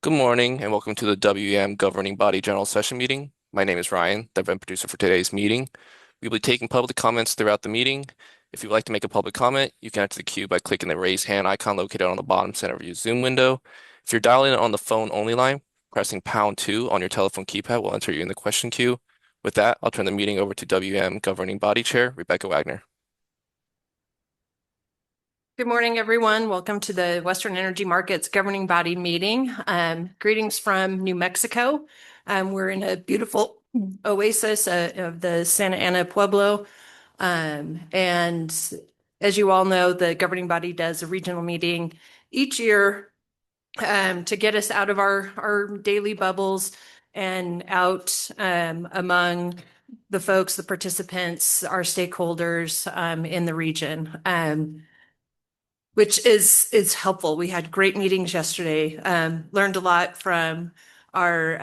Good morning and welcome to the WEM Governing Body General Session meeting. My name is Ryan, the event producer for today's meeting. We will be taking public comments throughout the meeting. If you would like to make a public comment, you can enter the queue by clicking the raise hand icon located on the bottom center of your Zoom window. If you're dialing in on the phone only line, pressing #2 on your telephone keypad will enter you in the question queue. With that, I'll turn the meeting over to WM Governing Body Chair Rebecca Wagner. Good morning, everyone. Welcome to the Western Energy Markets Governing Body meeting. Greetings from New Mexico. We're in a beautiful oasis of the Santa Ana Pueblo. And as you all know, the governing body does a regional meeting each year to get us out of our daily bubbles and out among the folks, the participants, our stakeholders in the region. Which is helpful. We had great meetings yesterday. Learned a lot from our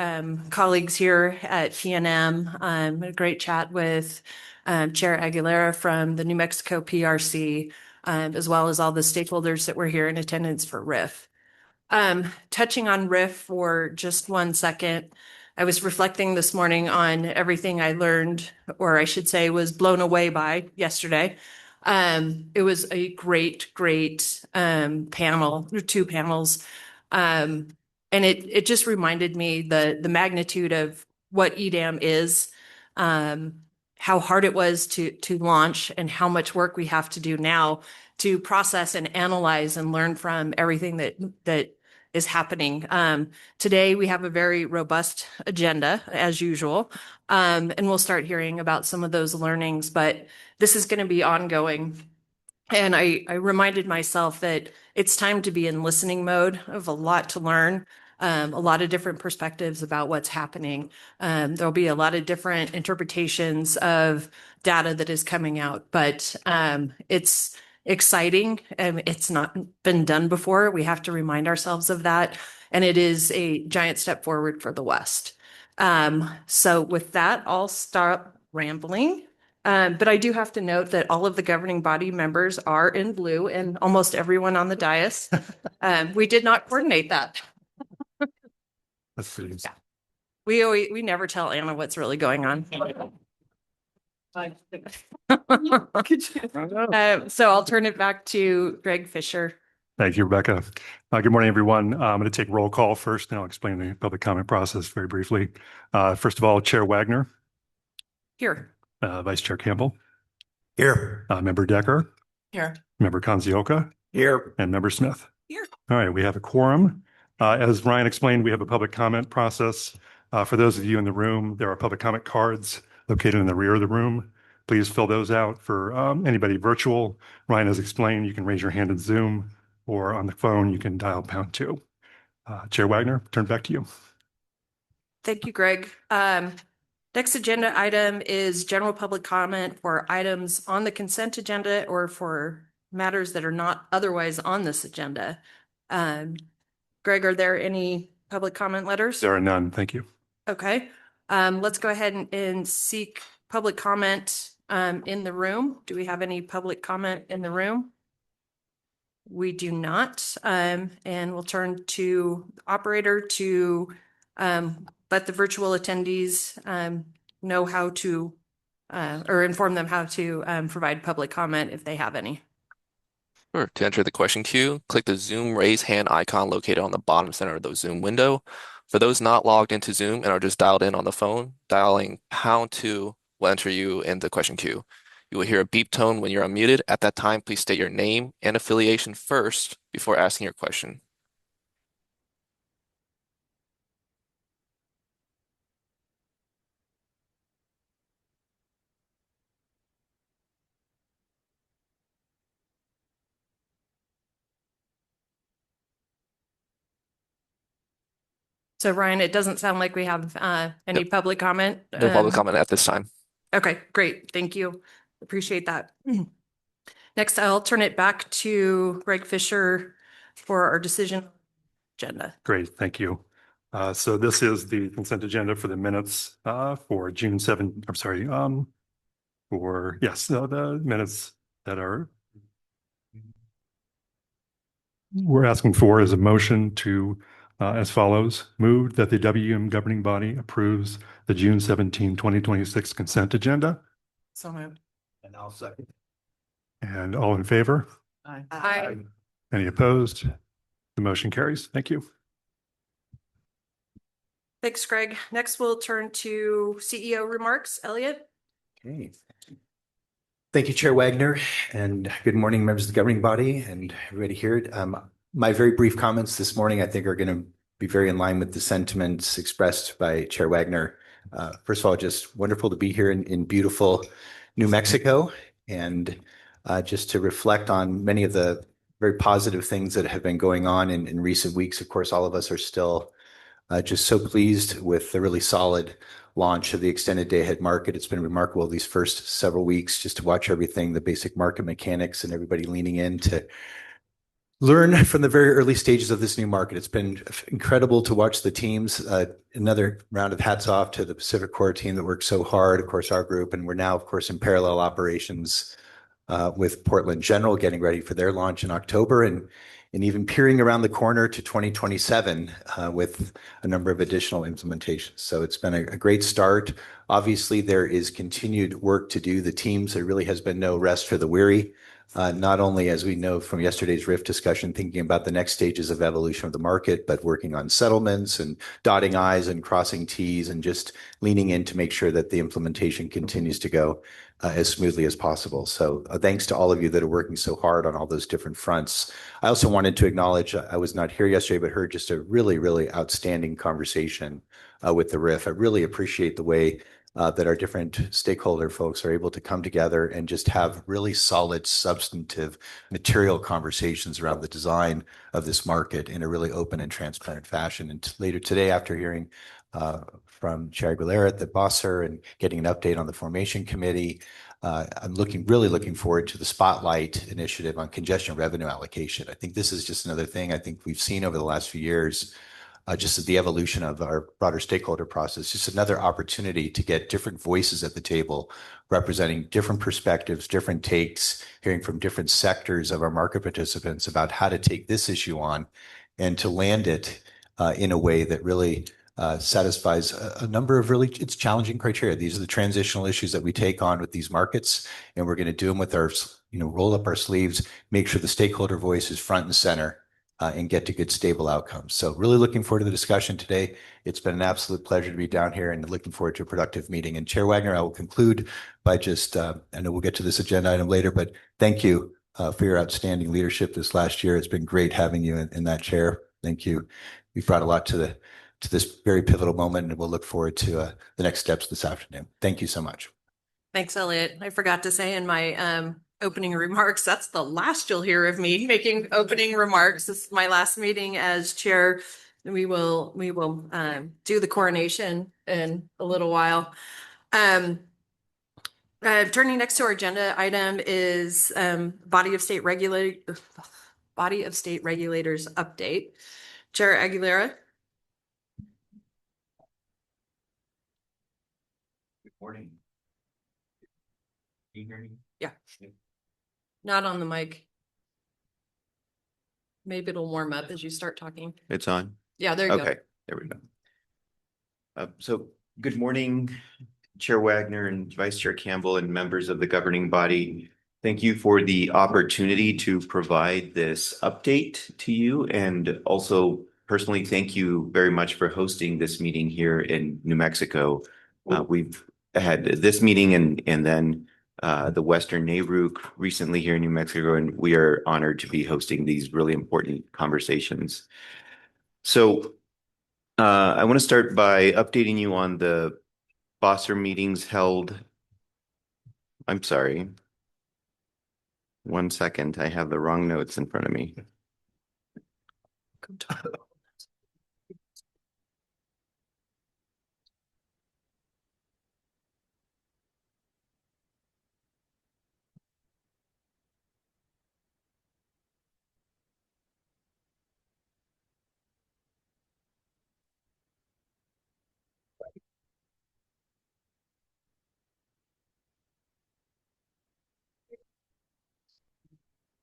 colleagues here at PNM. A great chat with Chair Aguilera from the New Mexico PRC, as well as all the stakeholders that were here in attendance for RIF. Touching on RIF for just 1 second, I was reflecting this morning on everything I learned, or I should say was blown away by yesterday. It was a great panel, or two panels. And it just reminded me the magnitude of what EDAM is, how hard it was to launch, and how much work we have to do now to process and analyze and learn from everything that is happening. Today we have a very robust agenda as usual, and we'll start hearing about some of those learnings, but this is going to be ongoing. And I reminded myself that it's time to be in listening mode. I have a lot to learn, a lot of different perspectives about what's happening. There'll be a lot of different interpretations of data that is coming out, but it's exciting. It's not been done before. We have to remind ourselves of that. And it is a giant step forward for the West. So with that, I'll stop rambling. But I do have to note that all of the governing body members are in blue and almost everyone on the dais. We did not coordinate that. Let's see. Yeah. We never tell Anna what's really going on. So I'll turn it back to Greg Fisher. Thank you, Rebecca. Good morning, everyone. I'm going to take roll call first, and I'll explain the public comment process very briefly. First of all, Chair Wagner. Here. Vice Chair Campbell. Here. Member Decker. Here. Member Kanzioka. Here. And Member Smith. Here. All right, we have a quorum. As Ryan explained, we have a public comment process. For those of you in the room, there are public comment cards located in the rear of the room. Please fill those out. For anybody virtual, Ryan has explained, you can raise your hand in Zoom, or on the phone, you can dial #2. Chair Wagner, turn back to you. Thank you, Greg. Next agenda item is general public comment for items on the consent agenda or for matters that are not otherwise on this agenda. Greg, are there any public comment letters? There are none. Thank you. Okay. Let's go ahead and seek public comment in the room. Do we have any public comment in the room? We do not. And we'll turn to the operator to let the virtual attendees know how to, or inform them how to provide public comment if they have any. Sure. To enter the question queue, click the Zoom raise hand icon located on the bottom center of the Zoom window. For those not logged into Zoom and are just dialed in on the phone, dialing #2 will enter you in the question queue. You will hear a beep tone when you're unmuted. At that time, please state your name and affiliation first before asking your question. So Ryan, it doesn't sound like we have any public comment. No public comment at this time. Okay, great. Thank you. Appreciate that. Next, I'll turn it back to Greg Fisher for our decision agenda. Great, thank you. So this is the consent agenda for the minutes for June 7. I'm sorry, the minutes that we're asking for is a motion to as follows. Moved that the WM governing body approves the June 17, 2026 consent agenda. So moved. And I'll second. And all in favor? Aye. Any opposed? The motion carries. Thank you. Thanks, Greg. Next, we'll turn to CEO remarks. Elliot? Okay. Thank you, Chair Wagner, and good morning, members of the governing body and everybody here. My very brief comments this morning, I think, are going to be very in line with the sentiments expressed by Chair Wagner. First of all, just wonderful to be here in beautiful New Mexico, and just to reflect on many of the very positive things that have been going on in recent weeks. Of course, all of us are still just so pleased with the really solid launch of the extended day ahead market. It's been remarkable these first several weeks just to watch everything, the basic market mechanics and everybody leaning in to learn from the very early stages of this new market. It's been incredible to watch the teams. Another round of hats off to the Pacific Core team that worked so hard, of course, our group, and we're now, of course, in parallel operations with Portland General getting ready for their launch in October, and even peering around the corner to 2027 with a number of additional implementations. So it's been a great start. Obviously, there is continued work to do. The teams, there really has been no rest for the weary. Not only, as we know from yesterday's RIF discussion, thinking about the next stages of evolution of the market, but working on settlements and dotting I's and crossing T's and just leaning in to make sure that the implementation continues to go as smoothly as possible. So thanks to all of you that are working so hard on all those different fronts. I also wanted to acknowledge, I was not here yesterday, but heard just a really, really outstanding conversation with the RIF. I really appreciate the way that our different stakeholder folks are able to come together and just have really solid, substantive, material conversations around the design of this market in a really open and transparent fashion. And later today, after hearing from Chair Aguilera at the Bosser and getting an update on the formation committee, I'm really looking forward to the Spotlight initiative on congestion revenue allocation. I think this is just another thing I think we've seen over the last few years, just as the evolution of our broader stakeholder process, just another opportunity to get different voices at the table, representing different perspectives, different takes, hearing from different sectors of our market participants about how to take this issue on and to land it in a way that really satisfies a number of really, it's challenging criteria. These are the transitional issues that we take on with these markets, and we're going to do them with our, roll up our sleeves, make sure the stakeholder voice is front and center, and get to good, stable outcomes. So really looking forward to the discussion today. It's been an absolute pleasure to be down here and looking forward to a productive meeting. And Chair Wagner, I will conclude by just, I know we'll get to this agenda item later, but thank you for your outstanding leadership this last year. It's been great having you in that chair. Thank you. You've brought a lot to this very pivotal moment, and we'll look forward to the next steps this afternoon. Thank you so much. Thanks, Elliot. I forgot to say in my opening remarks, that's the last you'll hear of me making opening remarks. This is my last meeting as chair. We will do the coronation in a little while. Turning next to our agenda item is body of state regulators update. Chair Aguilera. Good morning. Can you hear me? Yeah. Not on the mic. Maybe it'll warm up as you start talking. It's on. Yeah, there you go. Okay, there we go. So good morning, Chair Wagner and Vice Chair Campbell and members of the governing body. Thank you for the opportunity to provide this update to you. And also personally, thank you very much for hosting this meeting here in New Mexico. We've had this meeting and then the Western NARUC recently here in New Mexico, and we are honored to be hosting these really important conversations. So I want to start by updating you on the Bosser meetings held. I'm sorry. 1 second, I have the wrong notes in front of me.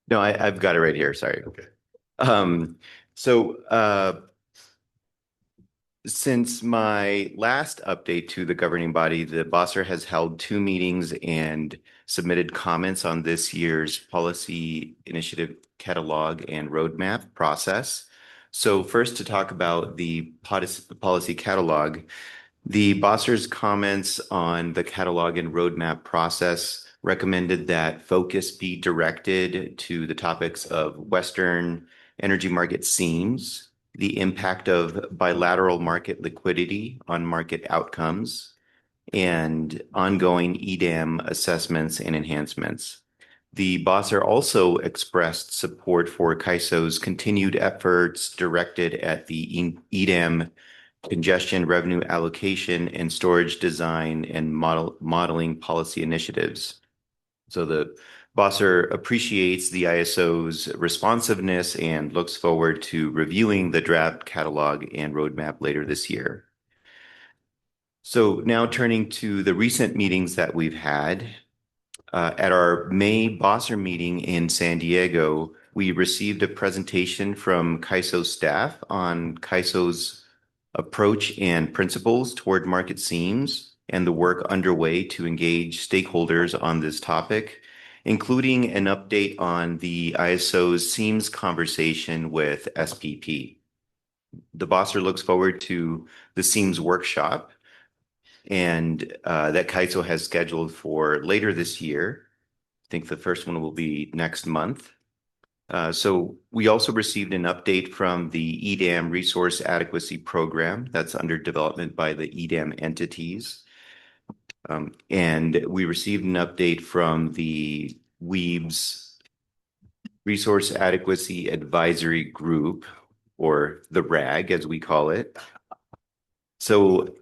No, I've got it right here. Sorry. Okay. So since my last update to the governing body, the BOSSER has held 2 meetings and submitted comments on this year's policy initiative catalog and roadmap process. So first, to talk about the policy catalog, the BOSSER's comments on the catalog and roadmap process recommended that focus be directed to the topics of Western energy market seams, the impact of bilateral market liquidity on market outcomes, and ongoing EDAM assessments and enhancements. The BOSSER also expressed support for CAISO's continued efforts directed at the EDAM congestion revenue allocation and storage design and modeling policy initiatives. So the BOSSER appreciates the ISO's responsiveness and looks forward to reviewing the draft catalog and roadmap later this year. So now turning to the recent meetings that we've had. At our May BOSSER meeting in San Diego, we received a presentation from CAISO staff on CAISO's approach and principles toward market seams and the work underway to engage stakeholders on this topic, including an update on the ISO's seams conversation with SPP. The BOSSER looks forward to the seams workshop and that CAISO has scheduled for later this year. I think the first one will be next month. So we also received an update from the EDAM Resource Adequacy Program that's under development by the EDAM entities. And we received an update from the WEB's Resource Adequacy Advisory Group, or the RAG as we call it. So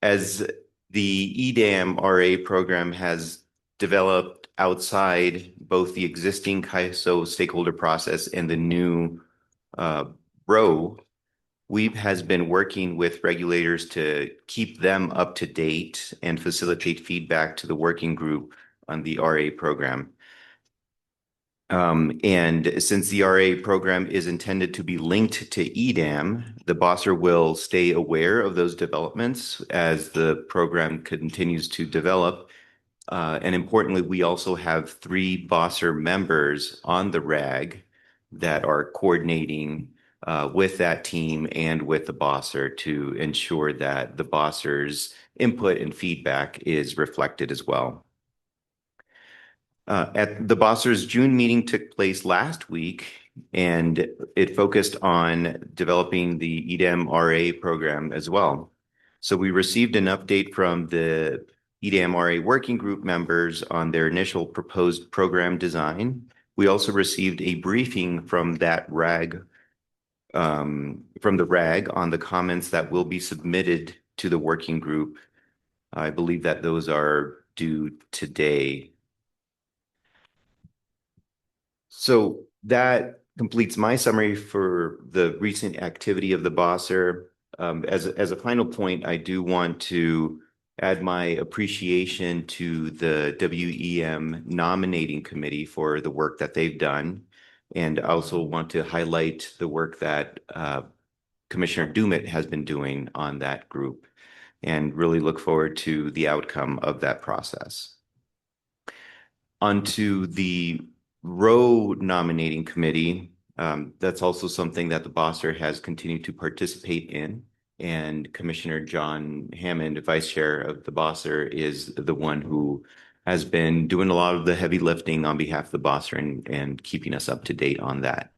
as the EDAM RA program has developed outside both the existing CAISO stakeholder process and the new RO, WEB has been working with regulators to keep them up to date and facilitate feedback to the working group on the RA program. And since the RA program is intended to be linked to EDAM, the BOSSER will stay aware of those developments as the program continues to develop. And importantly, we also have 3 BOSSER members on the RAG that are coordinating with that team and with the BOSSER to ensure that the BOSSER's input and feedback is reflected as well. At the BOSSER's June meeting took place last week, and it focused on developing the EDAM RA program as well. So we received an update from the EDAM RA working group members on their initial proposed program design. We also received a briefing from that RAG, from the RAG on the comments that will be submitted to the working group. I believe that those are due today. So that completes my summary for the recent activity of the BOSSER. As a final point, I do want to add my appreciation to the WEM nominating committee for the work that they've done. And I also want to highlight the work that Commissioner Dumit has been doing on that group and really look forward to the outcome of that process. Onto the RO nominating committee, that's also something that the BOSSER has continued to participate in. And Commissioner John Hammond, Vice Chair of the BOSSER, is the one who has been doing a lot of the heavy lifting on behalf of the BOSSER and keeping us up to date on that.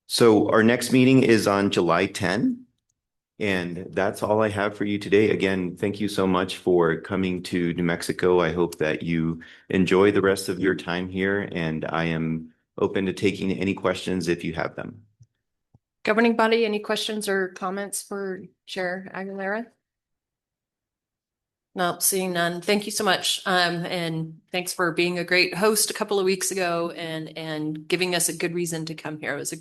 So our next meeting is on July 10. And that's all I have for you today. Again, thank you so much for coming to New Mexico. I hope that you enjoy the rest of your time here, and I am open to taking any questions if you have them. Governing body, any questions or comments for Chair Aguilera? No, seeing none. Thank you so much. And thanks for being a great host a couple of weeks ago and giving us a good reason to come here. It's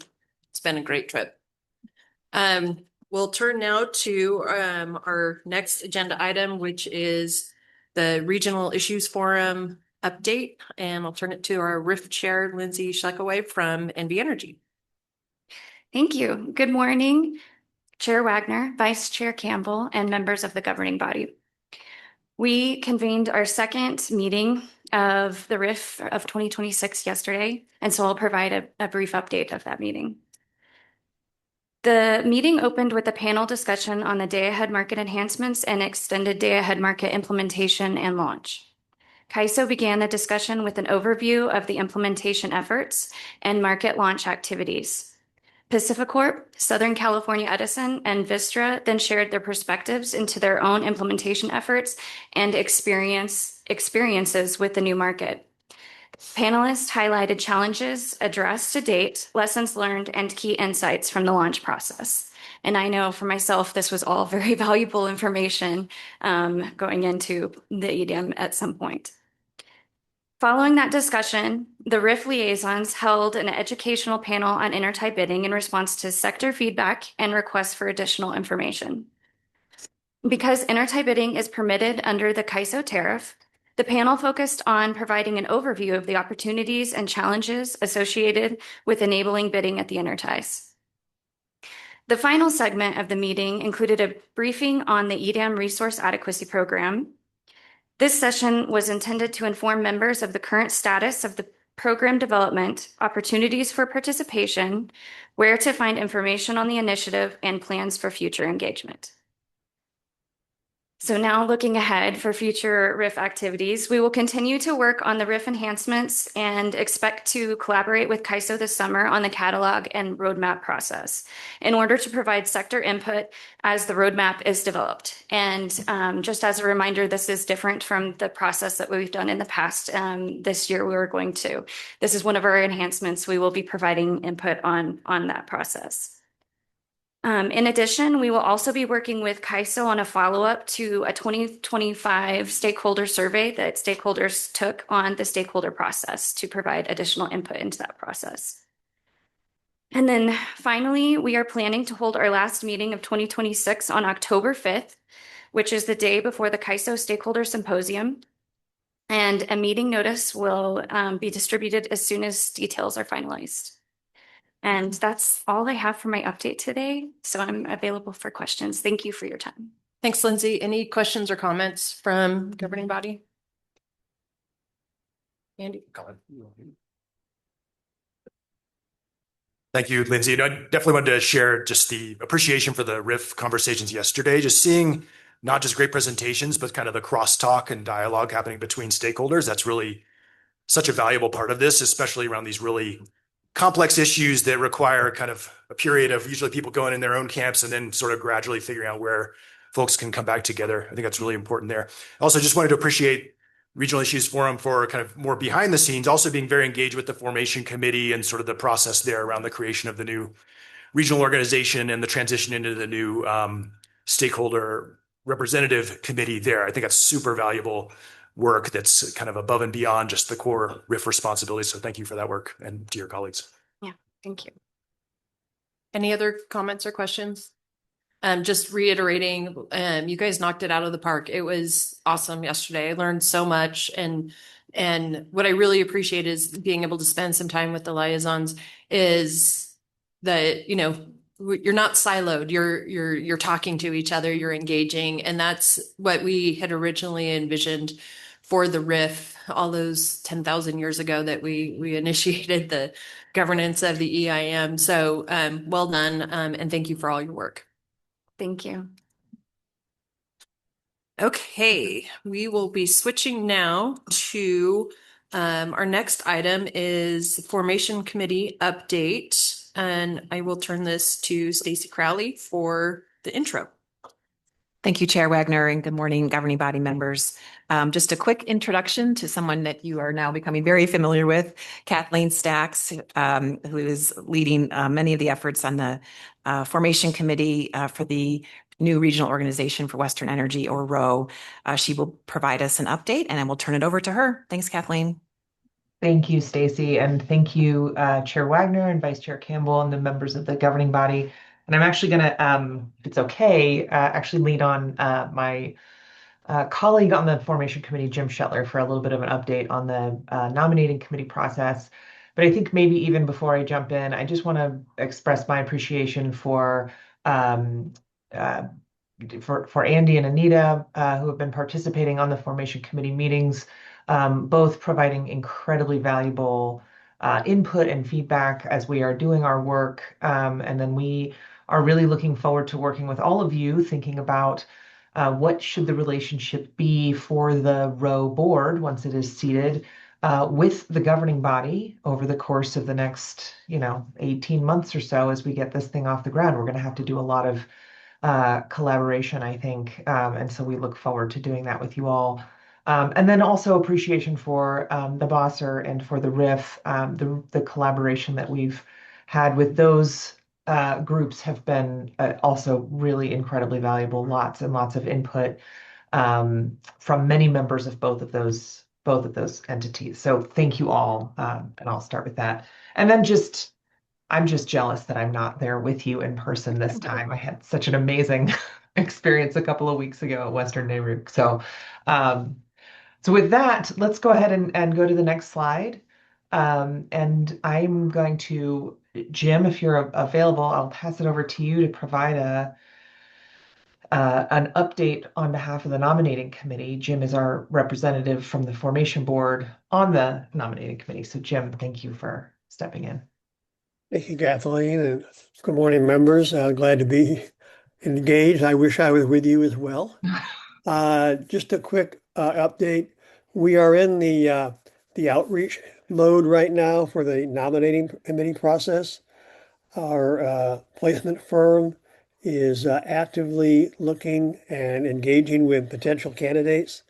been a great trip. We'll turn now to our next agenda item, which is the Regional Issues Forum update. And I'll turn it to our RIF chair, Lindsay Schleckaway from NV Energy. Thank you. Good morning, Chair Wagner, Vice Chair Campbell, and members of the governing body. We convened our second meeting of the RIF of 2026 yesterday, and so I'll provide a brief update of that meeting. The meeting opened with a panel discussion on the day-ahead market enhancements and extended day-ahead market implementation and launch. CAISO began the discussion with an overview of the implementation efforts and market launch activities. Pacificorp, Southern California Edison, and Vistra then shared their perspectives into their own implementation efforts and experiences with the new market. Panelists highlighted challenges addressed to date, lessons learned, and key insights from the launch process. And I know for myself, this was all very valuable information going into the EDM at some point. Following that discussion, the RIF liaisons held an educational panel on intertype bidding in response to sector feedback and requests for additional information. Because intertype bidding is permitted under the CAISO tariff, the panel focused on providing an overview of the opportunities and challenges associated with enabling bidding at the interties. The final segment of the meeting included a briefing on the EDAM Resource Adequacy Program. This session was intended to inform members of the current status of the program development, opportunities for participation, where to find information on the initiative, and plans for future engagement. So now looking ahead for future RIF activities, we will continue to work on the RIF enhancements and expect to collaborate with CAISO this summer on the catalog and roadmap process in order to provide sector input as the roadmap is developed. And just as a reminder, this is different from the process that we've done in the past. This year, this is one of our enhancements. We will be providing input on that process. In addition, we will also be working with CAISO on a follow-up to a 2025 stakeholder survey that stakeholders took on the stakeholder process to provide additional input into that process. And then finally, we are planning to hold our last meeting of 2026 on October 5th, which is the day before the CAISO Stakeholder Symposium. And a meeting notice will be distributed as soon as details are finalized. And that's all I have for my update today. So I'm available for questions. Thank you for your time. Thanks, Lindsay. Any questions or comments from governing body? Andy? Thank you, Lindsay. I definitely wanted to share just the appreciation for the RIF conversations yesterday, just seeing not just great presentations, but kind of the crosstalk and dialogue happening between stakeholders. That's really such a valuable part of this, especially around these really complex issues that require kind of a period of usually people going in their own camps and then sort of gradually figuring out where folks can come back together. I think that's really important there. Also, just wanted to appreciate Regional Issues Forum for kind of more behind the scenes, also being very engaged with the formation committee and sort of the process there around the creation of the new regional organization and the transition into the new stakeholder representative committee there. I think that's super valuable work that's kind of above and beyond just the core RIF responsibilities. So thank you for that work and to your colleagues. Yeah, thank you. Any other comments or questions? Just reiterating, you guys knocked it out of the park. It was awesome yesterday. I learned so much, and what I really appreciate is being able to spend some time with the liaisons is that, you're not siloed. You're talking to each other, you're engaging, and that's what we had originally envisioned for the RIF all those 10,000 years ago that we initiated the governance of the EIM. So well done, and thank you for all your work. Thank you. Okay, we will be switching now to our next item is formation committee update, and I will turn this to Stacy Crowley for the intro. Thank you, Chair Wagner, and good morning, governing body members. Just a quick introduction to someone that you are now becoming very familiar with, Kathleen Stacks, who is leading many of the efforts on the formation committee for the new regional organization for Western Energy, or ROE. She will provide us an update, and I will turn it over to her. Thanks, Kathleen. Thank you, Stacy, and thank you, Chair Wagner and Vice Chair Campbell and the members of the governing body. And I'm actually going to, if it's okay, actually lead on my colleague on the formation committee, Jim Shetler, for a little bit of an update on the nominating committee process. But I think maybe even before I jump in, I just want to express my appreciation um, uh, for Andy and Anita, who have been participating on the formation committee meetings, both providing incredibly valuable input and feedback as we are doing our work. And then we are really looking forward to working with all of you, thinking about what should the relationship be for the row board once it is seated with the governing body over the course of the next, 18 months or so as we get this thing off the ground. We're going to have to do a lot of collaboration, I think. And so we look forward to doing that with you all. And then also appreciation for the Bosser and for the RIF. The collaboration that we've had with those groups have been also really incredibly valuable. Lots and lots of input from many members of both of those entities. So thank you all, and I'll start with that. And then I'm just jealous that I'm not there with you in person this time. I had such an amazing experience a couple of weeks ago at Western Nehru. Um, so with that, let's go ahead and go to the next slide. And I'm going to, Jim, if you're available, I'll pass it over to you to provide an update on behalf of the nominating committee. Jim is our representative from the formation board on the nominating committee. So Jim, thank you for stepping in. Thank you, Kathleen, and good morning, members. Glad to be engaged. I wish I was with you as well. Just a quick update. We are in the outreach mode right now for the nominating committee process. Our placement firm is actively looking and engaging with potential candidates.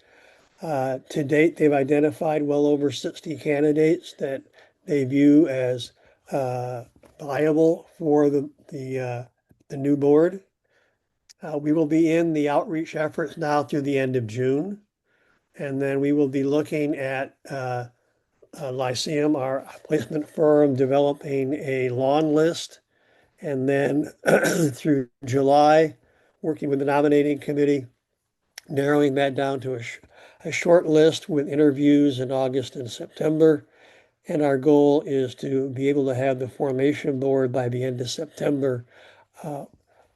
To date, they've identified well over 60 candidates that they view as viable for the new board. We will be in the outreach efforts now through the end of June, and then we will be looking at Lyceum, our placement firm, developing a long list, and then through July, working with the nominating committee, narrowing that down to a short list with interviews in August and September. And our goal is to be able to have the formation board by the end of September,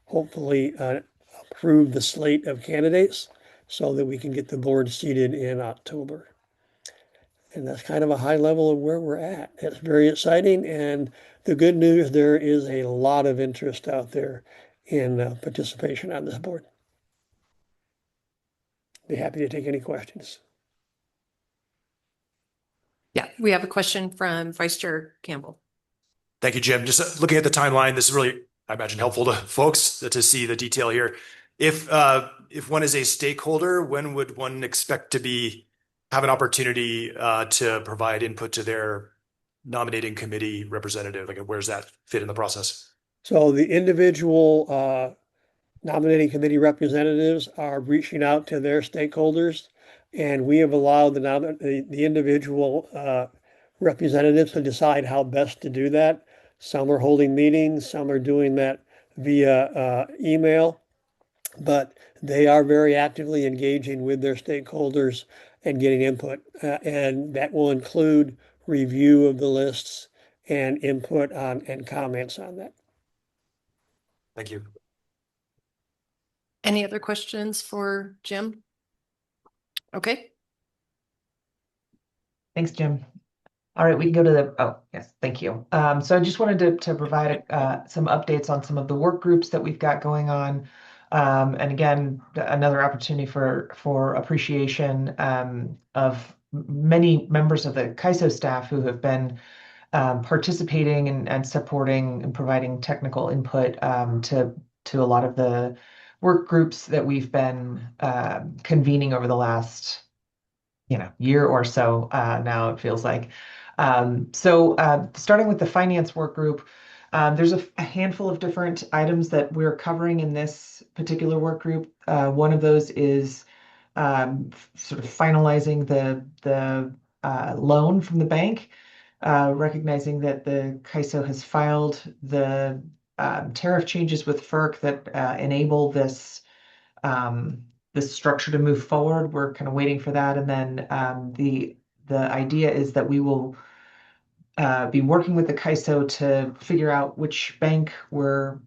hopefully approve the slate of candidates so that we can get the board seated in October. And that's kind of a high level of where we're at. It's very exciting. And the good news, there is a lot of interest out there in participation on this board. Be happy to take any questions. Yeah, we have a question from Vice Chair Campbell. Thank you, Jim. Just looking at the timeline, this is really, I imagine, helpful to folks to see the detail here. If one is a stakeholder, when would one expect to have an opportunity to provide input to their nominating committee representative? Like, where's that fit in the process? So the individual nominating committee representatives are reaching out to their stakeholders, and we have allowed the individual representatives to decide how best to do that. Some are holding meetings, some are doing that via email, but they are very actively engaging with their stakeholders and getting input. And that will include review of the lists and input on and comments on that. Thank you. Any other questions for Jim? Okay. Thanks, Jim. All right, we can go to yes, thank you. So I just wanted to provide some updates on some of the work groups that we've got going on. And again, another opportunity for appreciation of many members of the CAISO staff who have been participating and supporting and providing technical input to a lot of the work groups that we've been convening over the last year or so now, it feels like. So starting with the finance work group, there's a handful of different items that we're covering in this particular work group. One of those is sort of finalizing the loan from the bank, recognizing that the CAISO has filed the tariff changes with FERC that enable this structure to move forward. We're kind of waiting for that, and then the idea is that we will be working with the CAISO to figure out which bank we're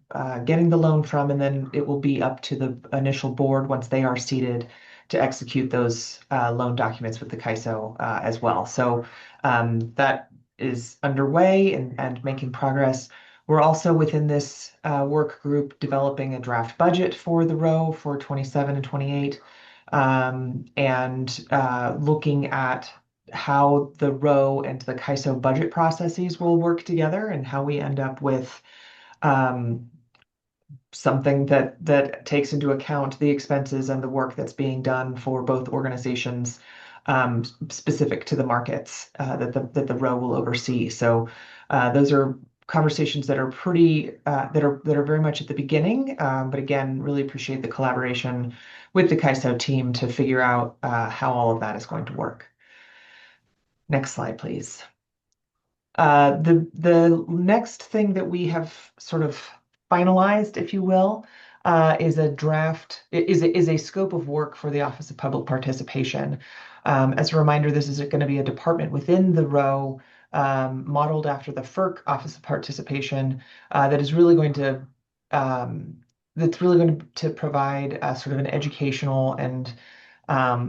getting the loan from, and then it will be up to the initial board once they are seated to execute those loan documents with the CAISO as well. So that is underway and making progress. We're also within this work group developing a draft budget for the row for 27 and 28, and looking at how the row and the CAISO budget processes will work together and how we end up with um, something that takes into account the expenses and the work that's being done for both organizations, specific to the markets that the row will oversee. So those are conversations that are pretty that are very much at the beginning, but again, really appreciate the collaboration with the CAISO team to figure out how all of that is going to work. Next slide, please. The next thing that we have sort of finalized, if you will, is a draft, is a scope of work for the Office of Public Participation. As a reminder, this is going to be a department within the row, modeled after the FERC Office of Participation, that is really going to provide sort of an educational and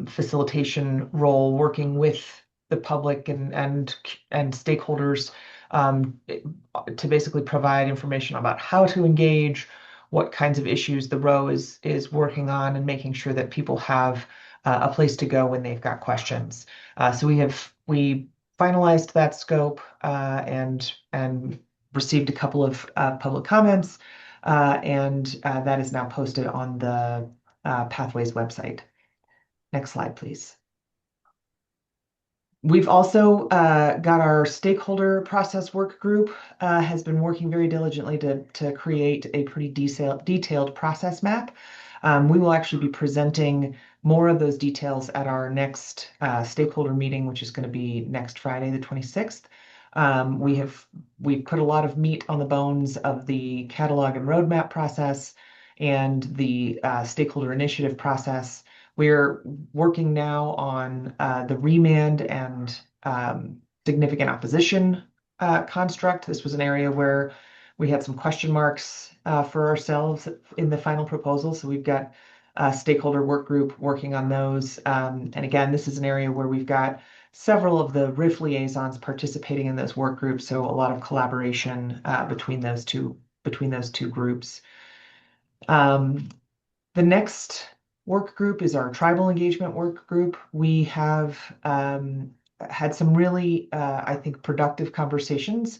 facilitation role, working with the public and stakeholders, to basically provide information about how to engage, what kinds of issues the row is working on, and making sure that people have a place to go when they've got questions. So we finalized that scope and received a couple of public comments, and that is now posted on the Pathways website. Next slide, please. We've also got our stakeholder process work group has been working very diligently to create a pretty detailed process map. We will actually be presenting more of those details at our next stakeholder meeting, which is going to be next Friday, the 26th. We put a lot of meat on the bones of the catalog and roadmap process and the stakeholder initiative process. We're working now on the remand and significant opposition construct. This was an area where we had some question marks for ourselves in the final proposal. So we've got a stakeholder work group working on those. And again, this is an area where we've got several of the RIF liaisons participating in those work groups. So a lot of collaboration between those two groups. The next work group is our tribal engagement work group. We have had some really, I think, productive conversations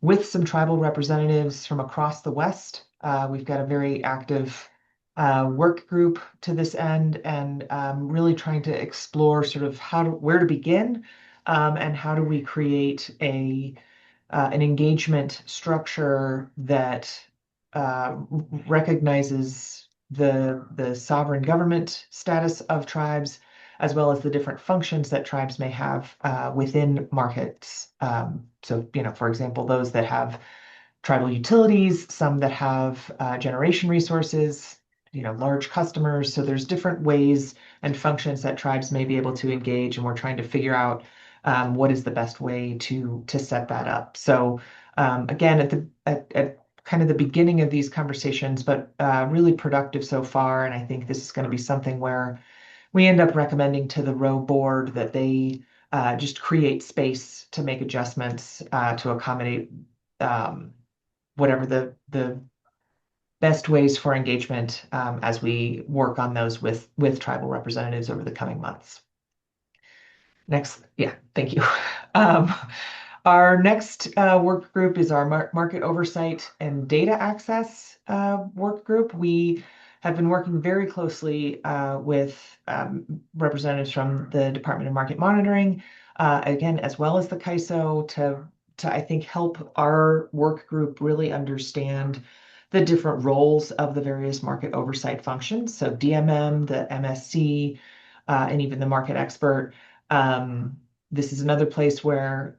with some tribal representatives from across the West. We've got a very active work group to this end, and really trying to explore sort of where to begin, and how do we create an engagement structure that recognizes the sovereign government status of tribes, as well as the different functions that tribes may have within markets. So, for example, those that have tribal utilities, some that have generation resources, large customers. So there's different ways and functions that tribes may be able to engage, and we're trying to figure out what is the best way to set that up. So again, at kind of the beginning of these conversations, but really productive so far. And I think this is going to be something where we end up recommending to the row board that they just create space to make adjustments to accommodate whatever the best ways for engagement as we work on those with tribal representatives over the coming months. Next, yeah, thank you. Our next work group is our market oversight and data access work group. We have been working very closely with representatives from the Department of Market Monitoring, again, as well as the CAISO, to I think help our work group really understand the different roles of the various market oversight functions. So DMM, the MSC, and even the market expert. This is another place where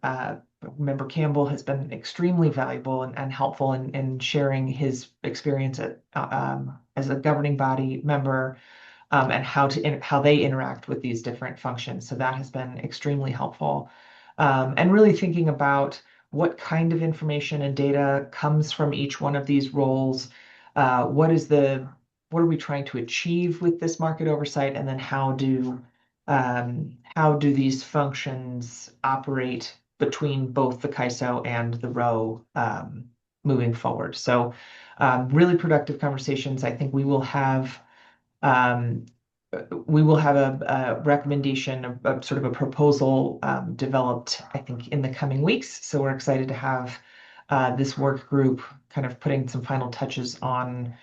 Member Campbell has been extremely valuable and helpful in sharing his experience as a governing body member, and how they interact with these different functions. So that has been extremely helpful. And really thinking about what kind of information and data comes from each one of these roles, what are we trying to achieve with this market oversight, and then how do these functions operate between both the CAISO and the RO moving forward. So really productive conversations. I think um, we will have a recommendation, a sort of a proposal developed, I think, in the coming weeks. So we're excited to have this work group kind of putting some final touches on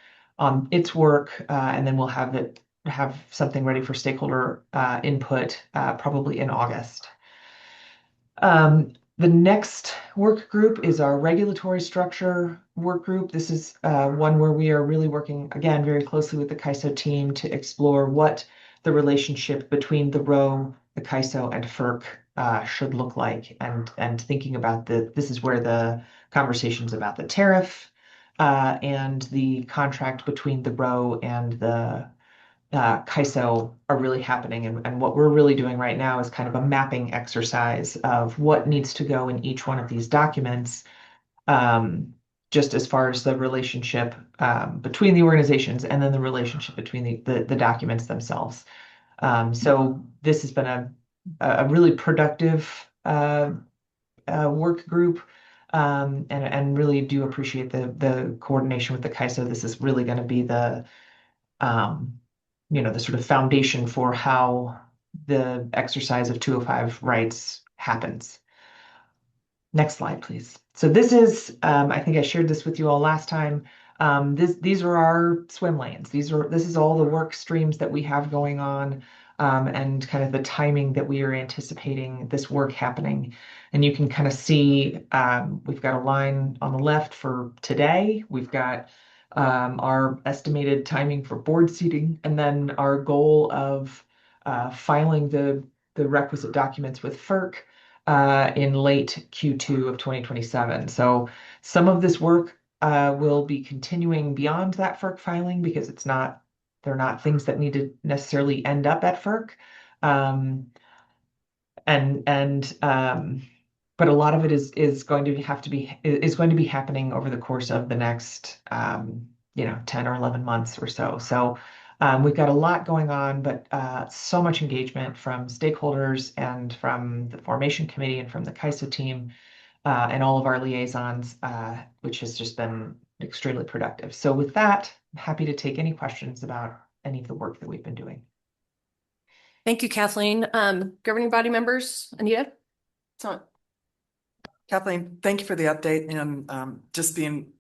its work, and then we'll have something ready for stakeholder input probably in August. The next work group is our regulatory structure work group. This is one where we are really working, again, very closely with the CAISO team to explore what the relationship between the RO, the CAISO, and FERC should look like, and thinking about this is where the conversations about the tariff and the contract between the RO and the CAISO are really happening. And what we're really doing right now is kind of a mapping exercise of what needs to go in each one of these documents, just as far as the relationship between the organizations and then the relationship between the documents themselves. So this has been a really productive work group. And really do appreciate the coordination with the CAISO. This is really going to be um, the sort of foundation for how the exercise of 205 rights happens. Next slide, please. So this is, I think I shared this with you all last time. These are our swim lanes. This is all the work streams that we have going on, and kind of the timing that we are anticipating this work happening. And you can kind of see we've got a line on the left for today. We've got our estimated timing for board seating, and then our goal of filing the requisite documents with FERC in late Q2 of 2027. So some of this work will be continuing beyond that FERC filing because they're not things that need to necessarily end up at FERC. Um, and but a lot of it is going to be happening over the course of the next 10 or 11 months or so. So we've got a lot going on, but so much engagement from stakeholders and from the formation committee and from the CAISO team and all of our liaisons, which has just been extremely productive. So with that, I'm happy to take any questions about any of the work that we've been doing. Thank you, Kathleen. Governing body members, Anita? Kathleen, thank you for the update, and just being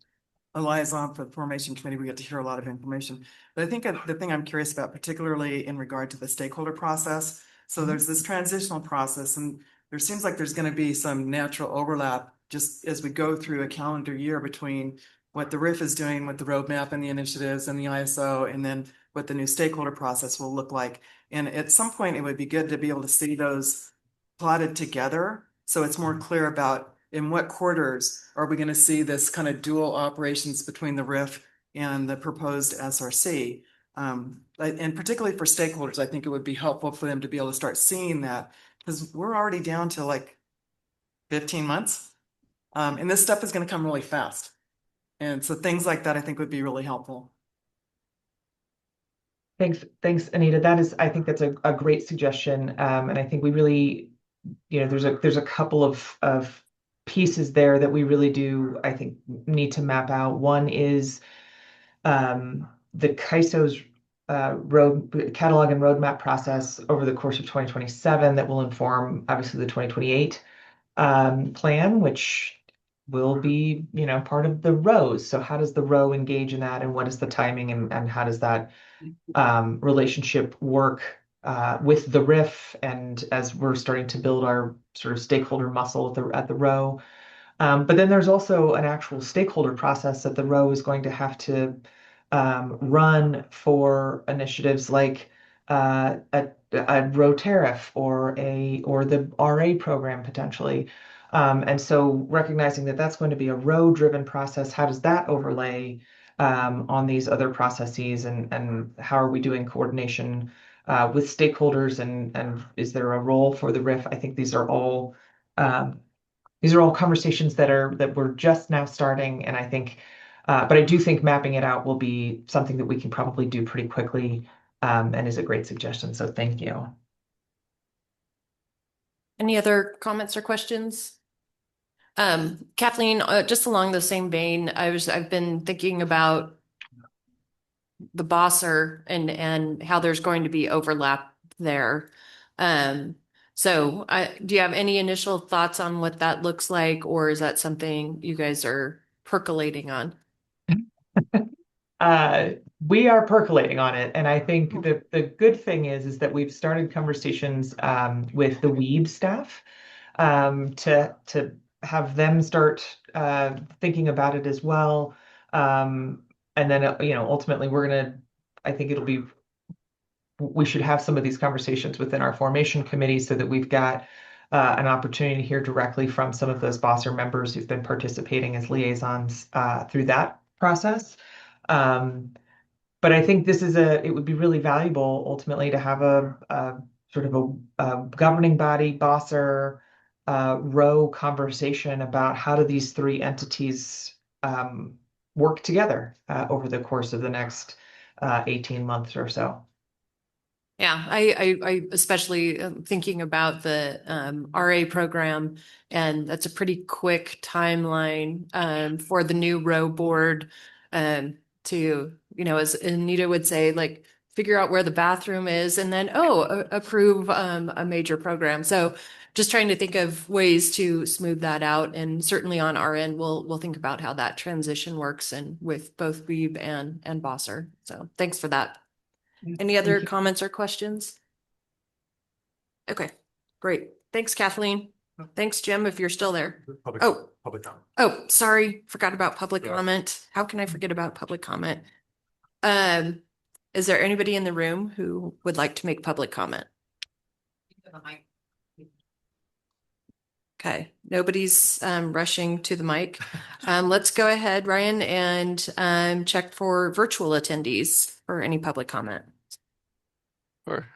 a liaison for the formation committee, we get to hear a lot of information. But I think the thing I'm curious about, particularly in regard to the stakeholder process, so there's this transitional process, and there seems like there's going to be some natural overlap just as we go through a calendar year between what the RIF is doing with the roadmap and the initiatives and the ISO, and then what the new stakeholder process will look like. And at some point, it would be good to be able to see those plotted together, so it's more clear about in what quarters are we going to see this kind of dual operations between the RIF and the proposed SRC. And particularly for stakeholders, I think it would be helpful for them to be able to start seeing that, because we're already down to like 15 months. And this stuff is going to come really fast. And so things like that, I think, would be really helpful. Thanks, Anita. I think that's a great suggestion. And I think we really, there's a couple of pieces there that we really do, I think, need to map out. One is the CAISO's road catalog and roadmap process over the course of 2027 that will inform, obviously, the 2028 plan, which will be, part of the rows. So how does the row engage in that, and what is the timing, and how does that relationship work with the RIF, and as we're starting to build our sort of stakeholder muscle at the row. But then there's also an actual stakeholder process that the row is going to have to run for initiatives like a row tariff or the RA program potentially. And so recognizing that that's going to be a row-driven process, how does that overlay on these other processes, and how are we doing coordination with stakeholders, and is there a role for the RIF? I think these are all these are all conversations that we're just now starting. And I think, but I do think mapping it out will be something that we can probably do pretty quickly, and is a great suggestion. So thank you. Any other comments or questions? Kathleen, just along the same vein, I've been thinking about the Bosser and how there's going to be overlap there. So do you have any initial thoughts on what that looks like, or is that something you guys are percolating on? We are percolating on it, and I think the good thing is that we've started conversations with the WEB staff to have them start thinking about it as well. And then ultimately I think we should have some of these conversations within our formation committee so that we've got an opportunity to hear directly from some of those Bosser members who've been participating as liaisons through that process. But I think it would be really valuable ultimately to have a sort of a governing body, Bosser, row conversation about how do these three entities work together over the course of the next 18 months or so. Yeah, I especially thinking about the RA program, and that's a pretty quick timeline for the new row board to, as Anita would say, like figure out where the bathroom is and then, approve a major program. So just trying to think of ways to smooth that out. And certainly on our end, we'll think about how that transition works and with both Weeb and Bosser. So thanks for that. Any other comments or questions? Okay, great. Thanks, Kathleen. Thanks, Jim, if you're still there. Public comment. Oh, sorry, forgot about public comment. How can I forget about public comment? Is there anybody in the room who would like to make public comment? Okay, nobody's rushing to the mic. Let's go ahead, Ryan, and check for virtual attendees for any public comment. Sure.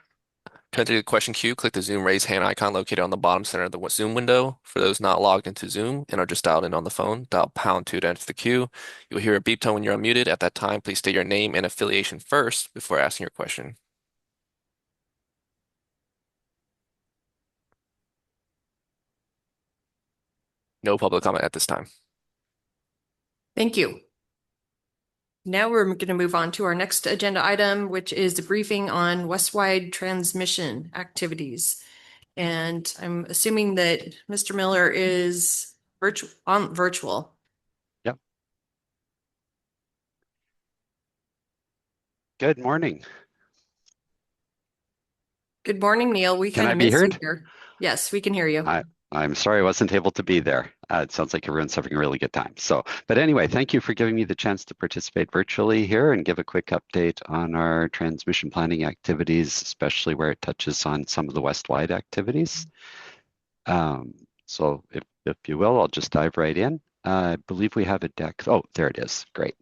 To enter the question queue, click the Zoom raise hand icon located on the bottom center of the Zoom window. For those not logged into Zoom and are just dialed in on the phone, dial #2 to enter the queue. You'll hear a beep tone when you're unmuted. At that time, please state your name and affiliation first before asking your question. No public comment at this time. Thank you. Now we're going to move on to our next agenda item, which is the briefing on Westwide transmission activities. And I'm assuming that Mr. Miller is virtual. Yep. Good morning. Good morning, Neil. We Can kind I of be miss you heard? here. Yes, we can hear you. I'm sorry I wasn't able to be there. It sounds like everyone's having a really good time. But anyway, thank you for giving me the chance to participate virtually here and give a quick update on our transmission planning activities, especially where it touches on some of the Westwide activities. So if you will, I'll just dive right in. I believe we have a deck. Oh, there it is. Great.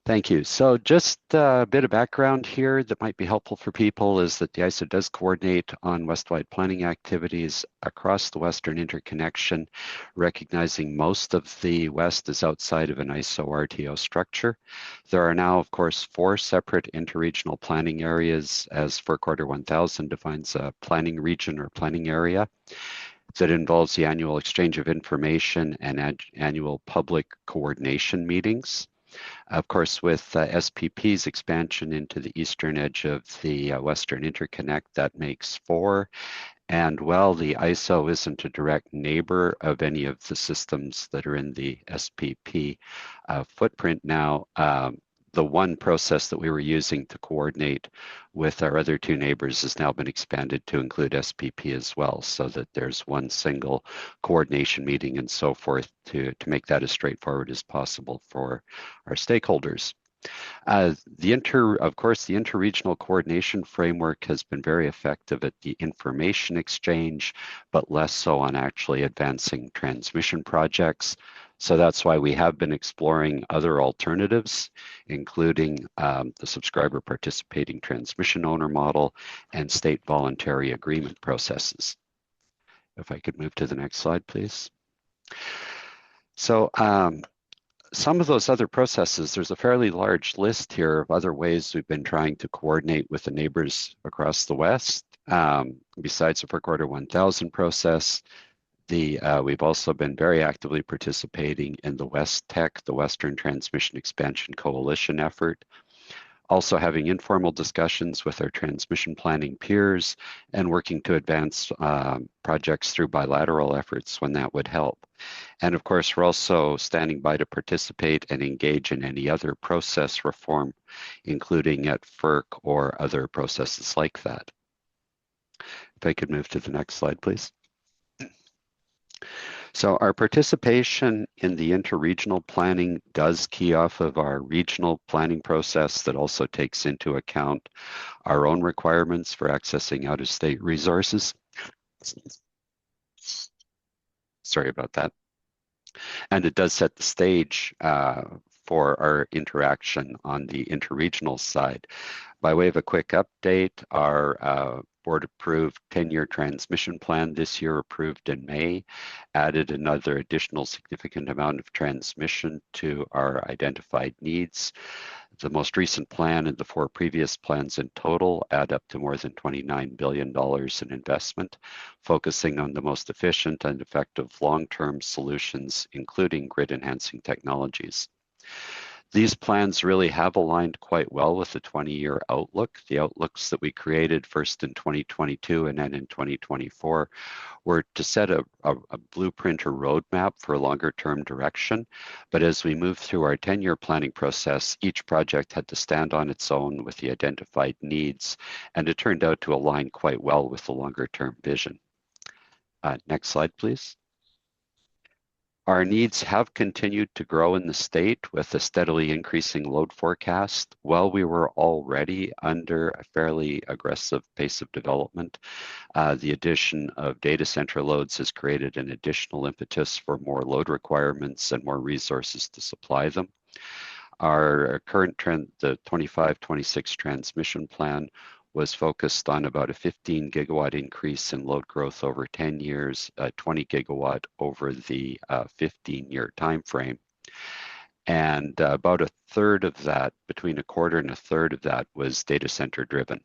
Thank you. So just a bit of background here that might be helpful for people is that the ISO does coordinate on Westwide planning activities across the Western interconnection, recognizing most of the West is outside of an ISO RTO structure. There are now, of course, 4 separate interregional planning areas as FERC Order 1000 defines a planning region or planning area that involves the annual exchange of information and annual public coordination meetings. Of course, with SPP's expansion into the eastern edge of the Western Interconnect, that makes 4. And while the ISO isn't a direct neighbor of any of the systems that are in the SPP footprint now, the one process that we were using to coordinate with our other 2 neighbors has now been expanded to include SPP as well, so that there's one single coordination meeting and so forth to make that as straightforward as possible for our stakeholders. Of course, the interregional coordination framework has been very effective at the information exchange, but less so on actually advancing transmission projects. So that's why we have been exploring other alternatives, including the subscriber participating transmission owner model and state voluntary agreement processes. If I could move to the next slide, please. So some of those other processes, there's a fairly large list here of other ways we've been trying to coordinate with the neighbors across the West. Besides the FERC Order 1000 process, we've also been very actively participating in the West Tech, the Western Transmission Expansion Coalition effort, also having informal discussions with our transmission planning peers and working to advance projects through bilateral efforts when that would help. And of course, we're also standing by to participate and engage in any other process reform, including at FERC or other processes like that. If I could move to the next slide, please. So our participation in the interregional planning does key off of our regional planning process that also takes into account our own requirements for accessing out-of-state resources. Sorry about that. And it does set the stage for our interaction on the interregional side. By way of a quick update, our board approved 10-year transmission plan this year, approved in May, added another additional significant amount of transmission to our identified needs. The most recent plan and the 4 previous plans in total add up to more than $29 billion in investment, focusing on the most efficient and effective long-term solutions, including grid-enhancing technologies. These plans really have aligned quite well with the 20-year outlook. The outlooks that we created first in 2022 and then in 2024 were to set a blueprint or roadmap for a longer-term direction. But as we moved through our 10-year planning process, each project had to stand on its own with the identified needs, and it turned out to align quite well with the longer-term vision. Next slide, please. Our needs have continued to grow in the state with a steadily increasing load forecast. While we were already under a fairly aggressive pace of development, the addition of data center loads has created an additional impetus for more load requirements and more resources to supply them. Our current trend, the 25-26 transmission plan, was focused on about a 15 gigawatt increase in load growth over 10 years, 20 gigawatt over the 15-year time frame. And about a third of that, between a quarter and a third of that, was data center driven.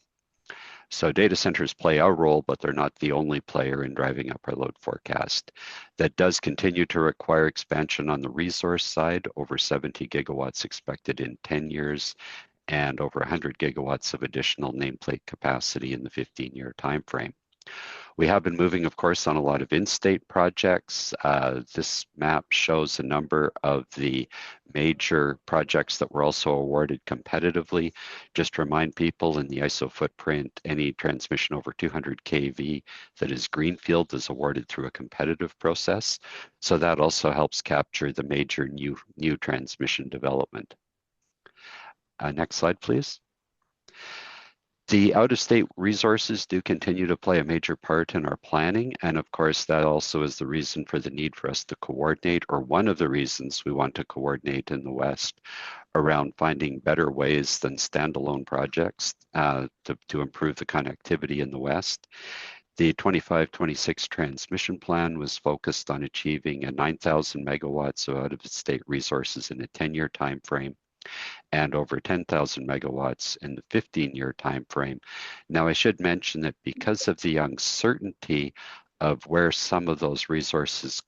So data centers play a role, but they're not the only player in driving up our load forecast. That does continue to require expansion on the resource side, over 70 gigawatts expected in 10 years, and over 100 gigawatts of additional nameplate capacity in the 15-year timeframe. We have been moving, of course, on a lot of in-state projects. This map shows a number of the major projects that were also awarded competitively. Just to remind people, in the ISO footprint, any transmission over 200 kV that is greenfield is awarded through a competitive process. So that also helps capture the major new transmission development. Next slide, please. The out-of-state resources do continue to play a major part in our planning, and of course that also is the reason for the need for us to coordinate, or one of the reasons we want to coordinate in the West around finding better ways than standalone projects to improve the connectivity in the West. The 25-26 transmission plan was focused on achieving a 9,000 megawatts of out-of-state resources in a 10-year time frame, and over 10,000 megawatts in the 15-year time frame. Now, I should mention that because of the uncertainty of where some of those resources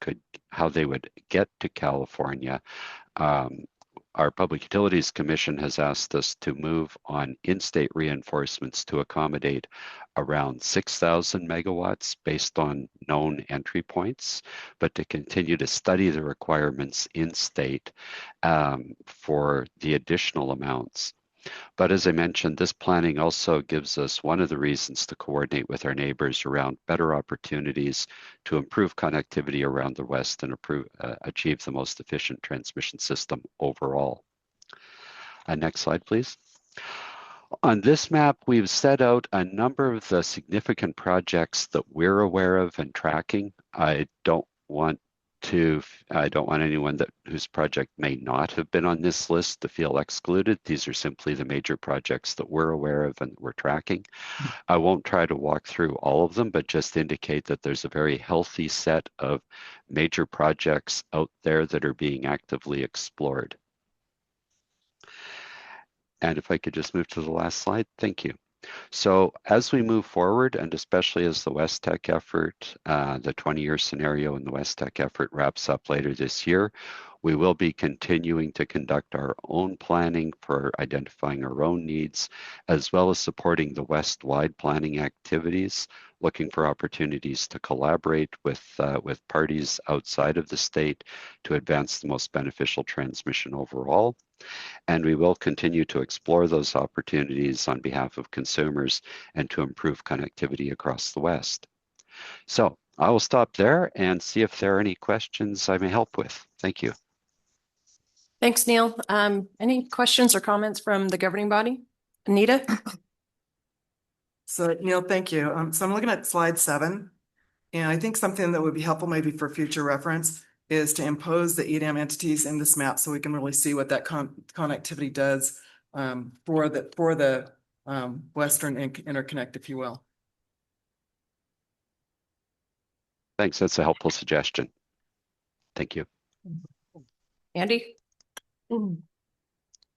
how they would get to California, our Public Utilities Commission has asked us to move on in-state reinforcements to accommodate around 6,000 megawatts based on known entry points, but to continue to study the requirements in-state for the additional amounts. But as I mentioned, this planning also gives us one of the reasons to coordinate with our neighbors around better opportunities to improve connectivity around the West and achieve the most efficient transmission system overall. Next slide, please. On this map, we've set out a number of the significant projects that we're aware of and tracking. I don't want I don't want anyone whose project may not have been on this list to feel excluded. These are simply the major projects that we're aware of and that we're tracking. I won't try to walk through all of them, but just indicate that there's a very healthy set of major projects out there that are being actively explored. And if I could just move to the last slide, thank you. So as we move forward, and especially as the West Tech effort, the 20-year scenario in the West Tech effort wraps up later this year, we will be continuing to conduct our own planning for identifying our own needs, as well as supporting the West-wide planning activities, looking for opportunities to collaborate with parties outside of the state to advance the most beneficial transmission overall. And we will continue to explore those opportunities on behalf of consumers and to improve connectivity across the West. So I will stop there and see if there are any questions I may help with. Thank you. Thanks, Neil. Any questions or comments from the governing body? Anita? So Neil, thank you. So I'm looking at slide 7, and I think something that would be helpful maybe for future reference is to impose the EDAM entities in this map so we can really see what that connectivity does for the Western interconnect, if you will. Thanks. That's a helpful suggestion. Thank you. Andy?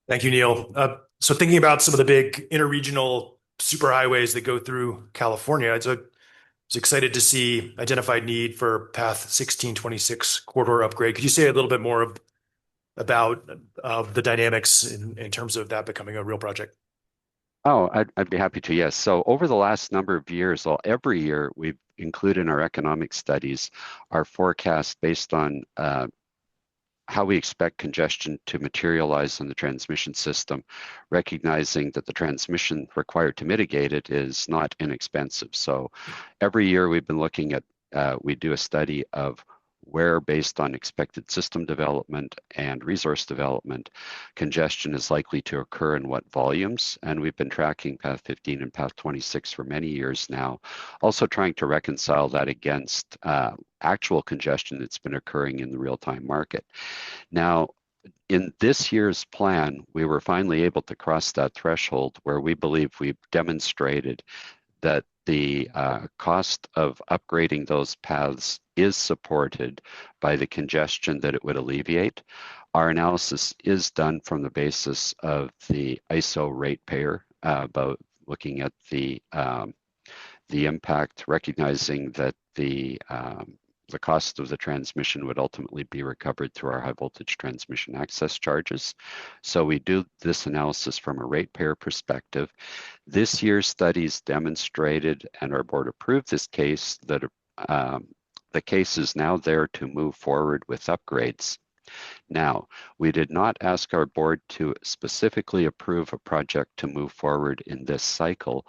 Thank you, Neil. So thinking about some of the big interregional superhighways that go through California, I was excited to see identified need for Path 1626 corridor upgrade. Could you say a little bit more about the dynamics in terms of that becoming a real project? Oh, I'd be happy to, yes. So over the last number of years, well, every year we've included in our economic studies our forecast based on how we expect congestion to materialize in the transmission system, recognizing that the transmission required to mitigate it is not inexpensive. So every year we've been looking at, we do a study of where, based on expected system development and resource development, congestion is likely to occur in what volumes. And we've been tracking Path 15 and Path 26 for many years now, also trying to reconcile that against actual congestion that's been occurring in the real-time market. Now, in this year's plan, we were finally able to cross that threshold where we believe we've demonstrated that the cost of upgrading those paths is supported by the congestion that it would alleviate. Our analysis is done from the basis of the ISO ratepayer, about looking at the impact, recognizing that the cost of the transmission would ultimately be recovered through our high voltage transmission access charges. So we do this analysis from a ratepayer perspective. This year's studies demonstrated, and our board approved this case, that the case is now there to move forward with upgrades. Now, we did not ask our board to specifically approve a project to move forward in this cycle,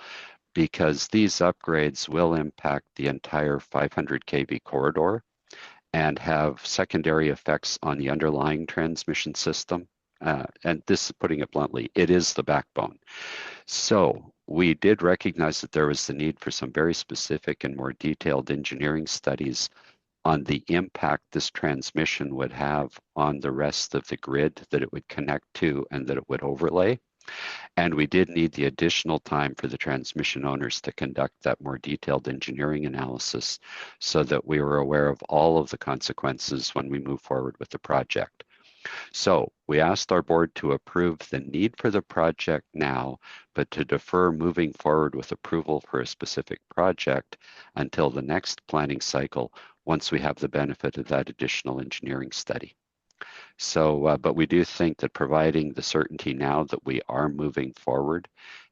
because these upgrades will impact the entire 500 kV corridor and have secondary effects on the underlying transmission system. And this, putting it bluntly, it is the backbone. So we did recognize that there was the need for some very specific and more detailed engineering studies on the impact this transmission would have on the rest of the grid that it would connect to and that it would overlay. And we did need the additional time for the transmission owners to conduct that more detailed engineering analysis so that we were aware of all of the consequences when we move forward with the project. So we asked our board to approve the need for the project now, but to defer moving forward with approval for a specific project until the next planning cycle, once we have the benefit of that additional engineering study. So, but we do think that providing the certainty now that we are moving forward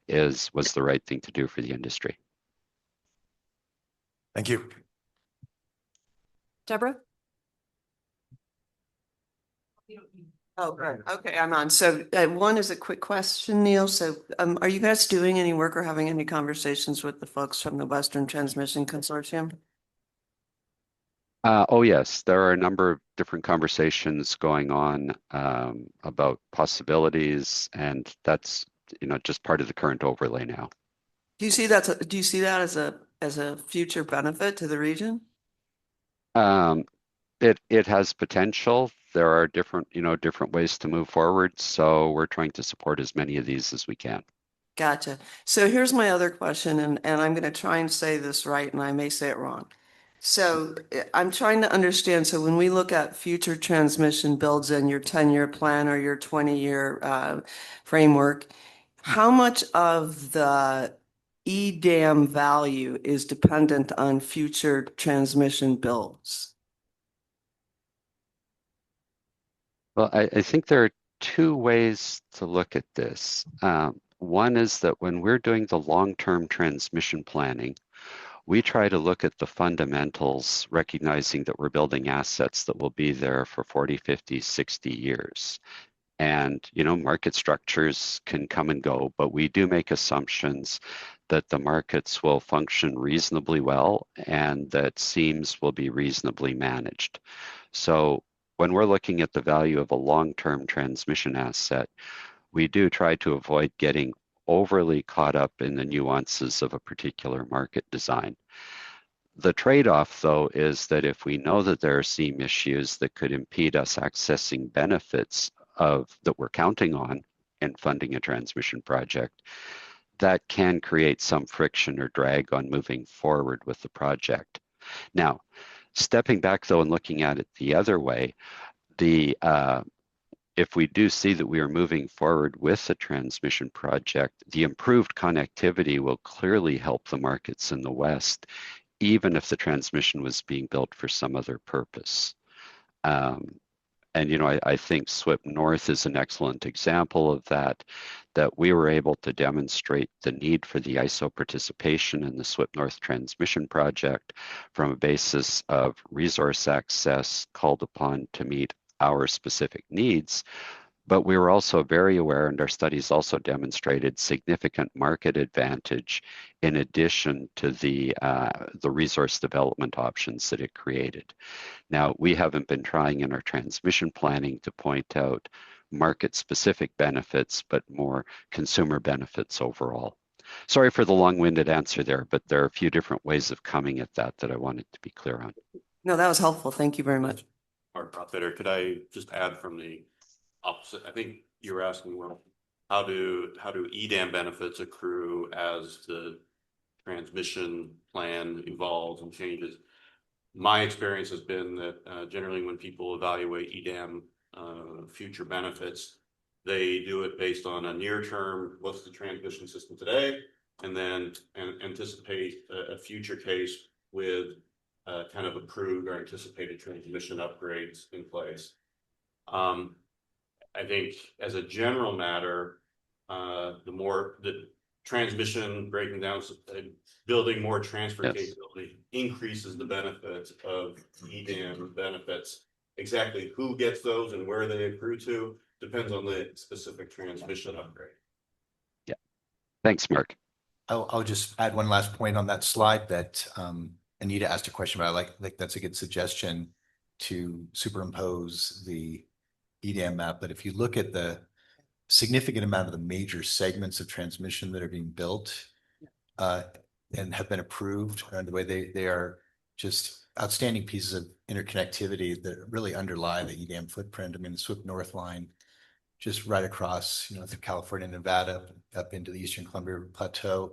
was the right thing to do for the industry. Thank you. Deborah? Oh, right. Okay, I'm on. So one is a quick question, Neil. So are you guys doing any work or having any conversations with the folks from the Western Transmission Consortium? Oh, yes, there are a number of different conversations going on about possibilities, and that's, just part of the current overlay now. Do you see that as a future benefit to the region? It has potential. There are different ways to move forward. So we're trying to support as many of these as we can. Gotcha. So here's my other question, and I'm going to try and say this right, and I may say it wrong. So I'm trying to understand. So when we look at future transmission builds in your 10-year plan or your 20-year framework, how much of the EDAM value is dependent on future transmission builds? Well, I think there are two ways to look at this. One is that when we're doing the long-term transmission planning, we try to look at the fundamentals, recognizing that we're building assets that will be there for 40, 50, 60 years. And, market structures can come and go, but we do make assumptions that the markets will function reasonably well and that seams will be reasonably managed. So when we're looking at the value of a long-term transmission asset, we do try to avoid getting overly caught up in the nuances of a particular market design. The trade-off, though, is that if we know that there are seam issues that could impede us accessing benefits that we're counting on in funding a transmission project, that can create some friction or drag on moving forward with the project. Now, stepping back though and looking at it the other way, if we do see that we are moving forward with a transmission project, the improved connectivity will clearly help the markets in the West, even if the transmission was being built for some other purpose. I think SWIP North is an excellent example of that we were able to demonstrate the need for the ISO participation in the SWIP North transmission project from a basis of resource access called upon to meet our specific needs. But we were also very aware, and our studies also demonstrated significant market advantage in addition to the resource development options that it created. Now, we haven't been trying in our transmission planning to point out market-specific benefits, but more consumer benefits overall. Sorry for the long-winded answer there, but there are a few different ways of coming at that I wanted to be clear on. No, that was helpful. Thank you very much. Mark Profiter, could I just add from the opposite? I think you were asking, well, how do EDAM benefits accrue as the transmission plan evolves and changes? My experience has been that generally when people evaluate EDAM future benefits, they do it based on a near term, what's the transmission system today, and then anticipate a future case with kind of approved or anticipated transmission upgrades in place. I think as a general matter, the transmission breaking down, building more transfer capability increases the benefits of EDAM benefits. Exactly who gets those and where they accrue to depends on the specific transmission upgrade. Yeah. Thanks, Mark. I'll just add one last point on that slide that Anita asked a question about. I like that's a good suggestion to superimpose the EDAM map. But if you look at the significant amount of the major segments of transmission that are being built and have been approved, and the way they are just outstanding pieces of interconnectivity that really underlie the EDAM footprint. I mean, the SWIP North line, just right across, through California and Nevada, up into the Eastern Columbia Plateau.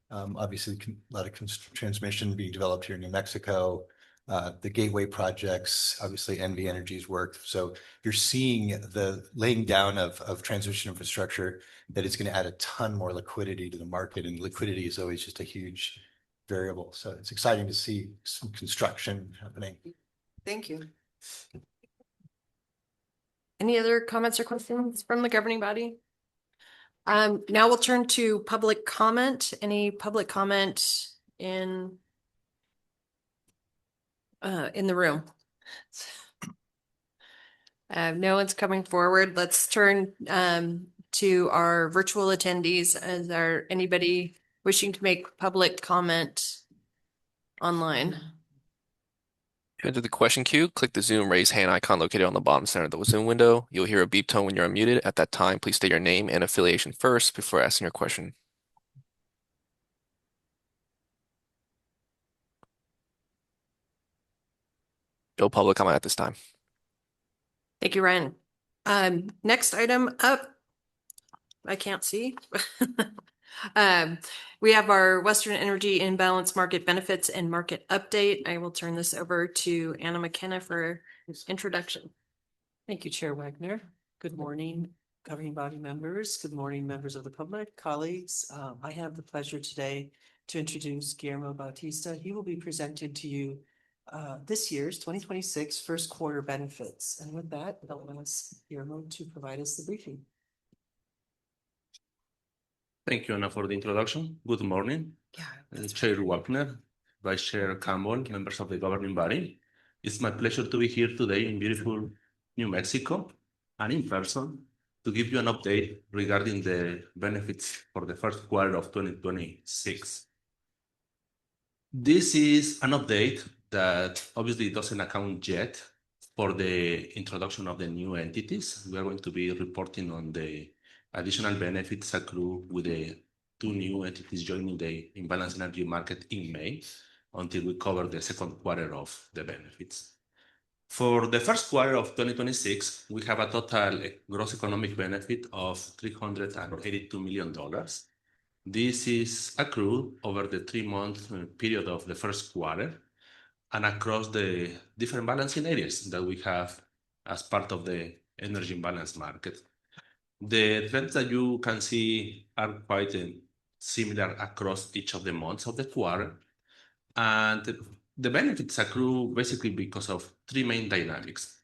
Obviously, a lot of transmission being developed here in New Mexico. The gateway projects, obviously NV Energy's work. So you're seeing the laying down of transmission infrastructure that is going to add a ton more liquidity to the market, and liquidity is always just a huge variable. So it's exciting to see some construction happening. Thank you. Any other comments or questions from the governing body? Now we'll turn to public comment. Any public comment in the room? No one's coming forward. Let's turn to our virtual attendees. Is there anybody wishing to make public comment online? To enter the question queue, click the Zoom raise hand icon located on the bottom center of the Zoom window. You'll hear a beep tone when you're unmuted. At that time, please state your name and affiliation first before asking your question. No public comment at this time. Thank you, Ryan. Next item up, I can't see. We have our Western Energy Imbalance Market Benefits and Market Update. I will turn this over to Anna McKenna for his introduction. Thank you, Chair Wagner. Good morning, governing body members. Good morning, members of the public, colleagues. I have the pleasure today to introduce Guillermo Bautista. He will be presenting to you this year's 2026 first quarter benefits. And with that, I'll ask Guillermo to provide us the briefing. Thank you, Anna, for the introduction. Good morning, Chair Wagner, Vice Chair Campbell, members of the governing body. It's my pleasure to be here today in beautiful New Mexico and in person to give you an update regarding the benefits for the first quarter of 2026. This is an update that obviously doesn't account yet for the introduction of the new entities. We are going to be reporting on the additional benefits accrued with the two new entities joining the imbalanced energy market in May until we cover the second quarter of the benefits. For the first quarter of 2026, we have a total gross economic benefit of $382 million. This is accrued over the 3-month period of the first quarter and across the different balancing areas that we have as part of the energy imbalance market. The trends that you can see are quite similar across each of the months of the quarter. And the benefits accrue basically because of 3 main dynamics.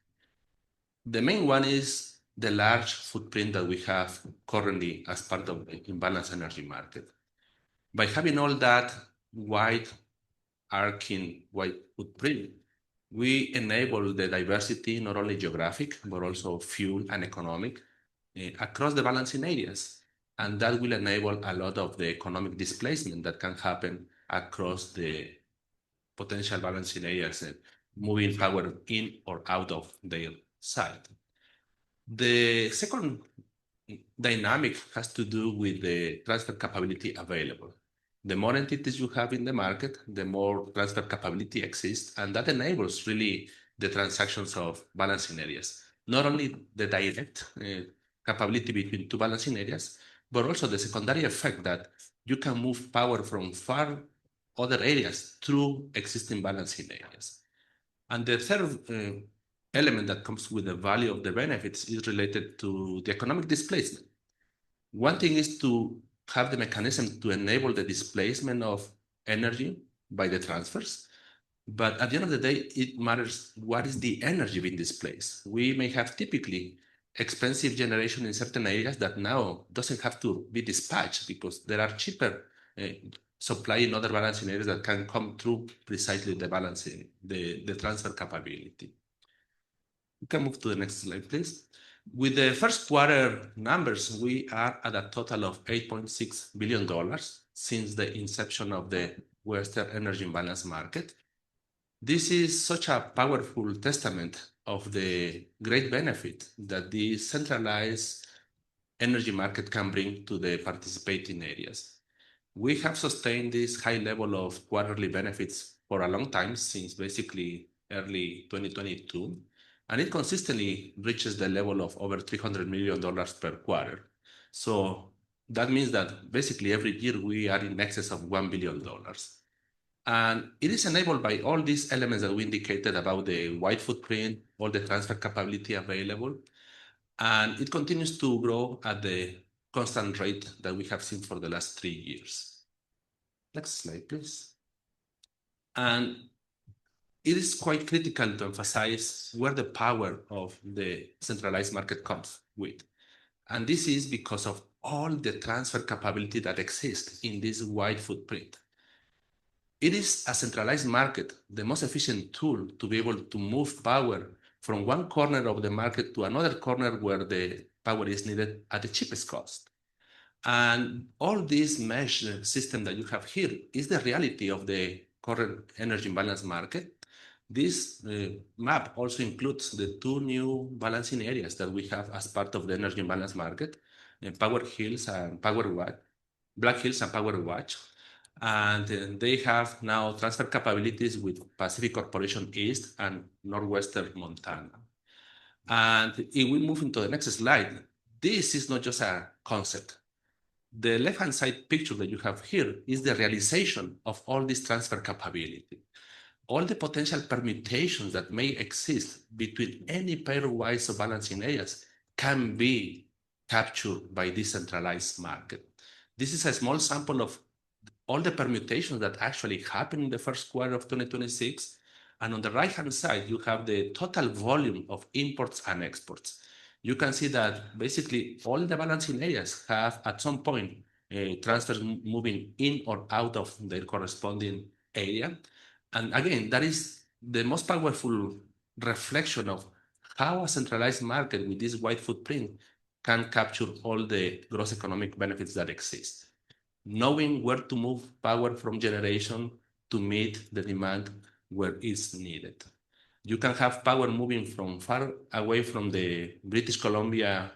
The main one is the large footprint that we have currently as part of the imbalanced energy market. By having all that wide footprint, we enable the diversity, not only geographic, but also fuel and economic, across the balancing areas. And that will enable a lot of the economic displacement that can happen across the potential balancing areas, moving power in or out of their side. The second dynamic has to do with the transfer capability available. The more entities you have in the market, the more transfer capability exists, and that enables really the transactions of balancing areas. Not only the direct capability between two balancing areas, but also the secondary effect that you can move power from far other areas through existing balancing areas. And the third element that comes with the value of the benefits is related to the economic displacement. One thing is to have the mechanism to enable the displacement of energy by the transfers. But at the end of the day, it matters what is the energy being displaced. We may have typically expensive generation in certain areas that now doesn't have to be dispatched because there are cheaper supply in other balancing areas that can come through precisely the balancing, the transfer capability. We can move to the next slide, please. With the first quarter numbers, we are at a total of $8.6 billion since the inception of the Western Energy Imbalance Market. This is such a powerful testament of the great benefit that the centralized energy market can bring to the participating areas. We have sustained this high level of quarterly benefits for a long time, since basically early 2022. And it consistently reaches the level of over $300 million per quarter. So that means that basically every year we are in excess of $1 billion. And it is enabled by all these elements that we indicated about the wide footprint, all the transfer capability available. And it continues to grow at the constant rate that we have seen for the last 3 years. Next slide, please. And it is quite critical to emphasize where the power of the centralized market comes with. And this is because of all the transfer capability that exists in this wide footprint. It is a centralized market, the most efficient tool to be able to move power from one corner of the market to another corner where the power is needed at the cheapest cost. And all this mesh system that you have here is the reality of the current energy imbalance market. This map also includes the 2 new balancing areas that we have as part of the energy imbalance market, Power Hills and Power Watch, Black Hills and Power Watch. And they have now transfer capabilities with Pacific Corporation East and Northwestern Montana. And if we move into the next slide, this is not just a concept. The left-hand side picture that you have here is the realization of all this transfer capability. All the potential permutations that may exist between any pairwise of balancing areas can be captured by decentralized market. This is a small sample of all the permutations that actually happen in the first quarter of 2026. And on the right-hand side, you have the total volume of imports and exports. You can see that basically all the balancing areas have at some point transfers moving in or out of their corresponding area. And again, that is the most powerful reflection of how a centralized market with this wide footprint can capture all the gross economic benefits that exist. Knowing where to move power from generation to meet the demand where it's needed. You can have power moving from far away from the British Columbia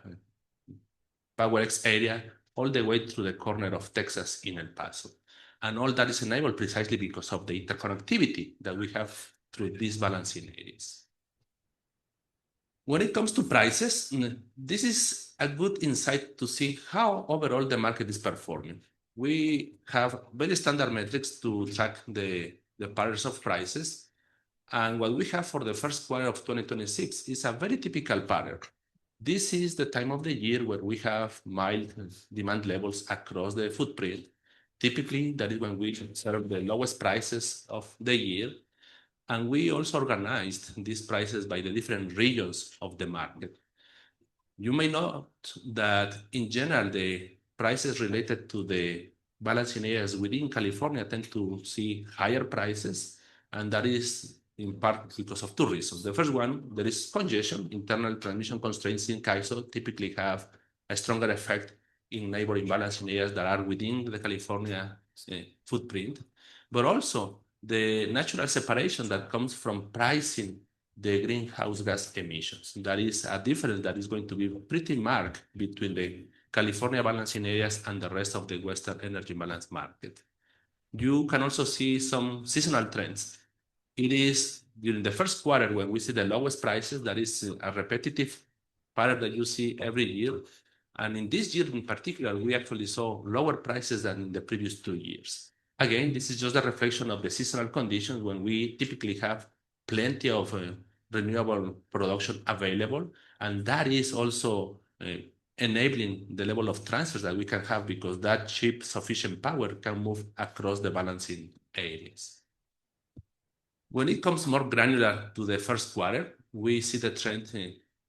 Power X area all the way to the corner of Texas in El Paso. And all that is enabled precisely because of the interconnectivity that we have through these balancing areas. When it comes to prices, this is a good insight to see how overall the market is performing. We have very standard metrics to track the patterns of prices. And what we have for the first quarter of 2026 is a very typical pattern. This is the time of the year where we have mild demand levels across the footprint. Typically, that is when we observe the lowest prices of the year. And we also organized these prices by the different regions of the market. You may note that in general, the prices related to the balancing areas within California tend to see higher prices, and that is in part because of two reasons. The first one, there is congestion. Internal transmission constraints in CAISO typically have a stronger effect in neighboring balancing areas that are within the California footprint, but also the natural separation that comes from pricing the greenhouse gas emissions. That is a difference that is going to be pretty marked between the California balancing areas and the rest of the Western energy balance market. You can also see some seasonal trends. It is during the first quarter when we see the lowest prices. That is a repetitive pattern that you see every year. And in this year in particular, we actually saw lower prices than in the previous 2 years. Again, this is just a reflection of the seasonal conditions when we typically have plenty of renewable production available. And that is also enabling the level of transfers that we can have because that cheap, sufficient power can move across the balancing areas. When it comes more granular to the first quarter, we see the trend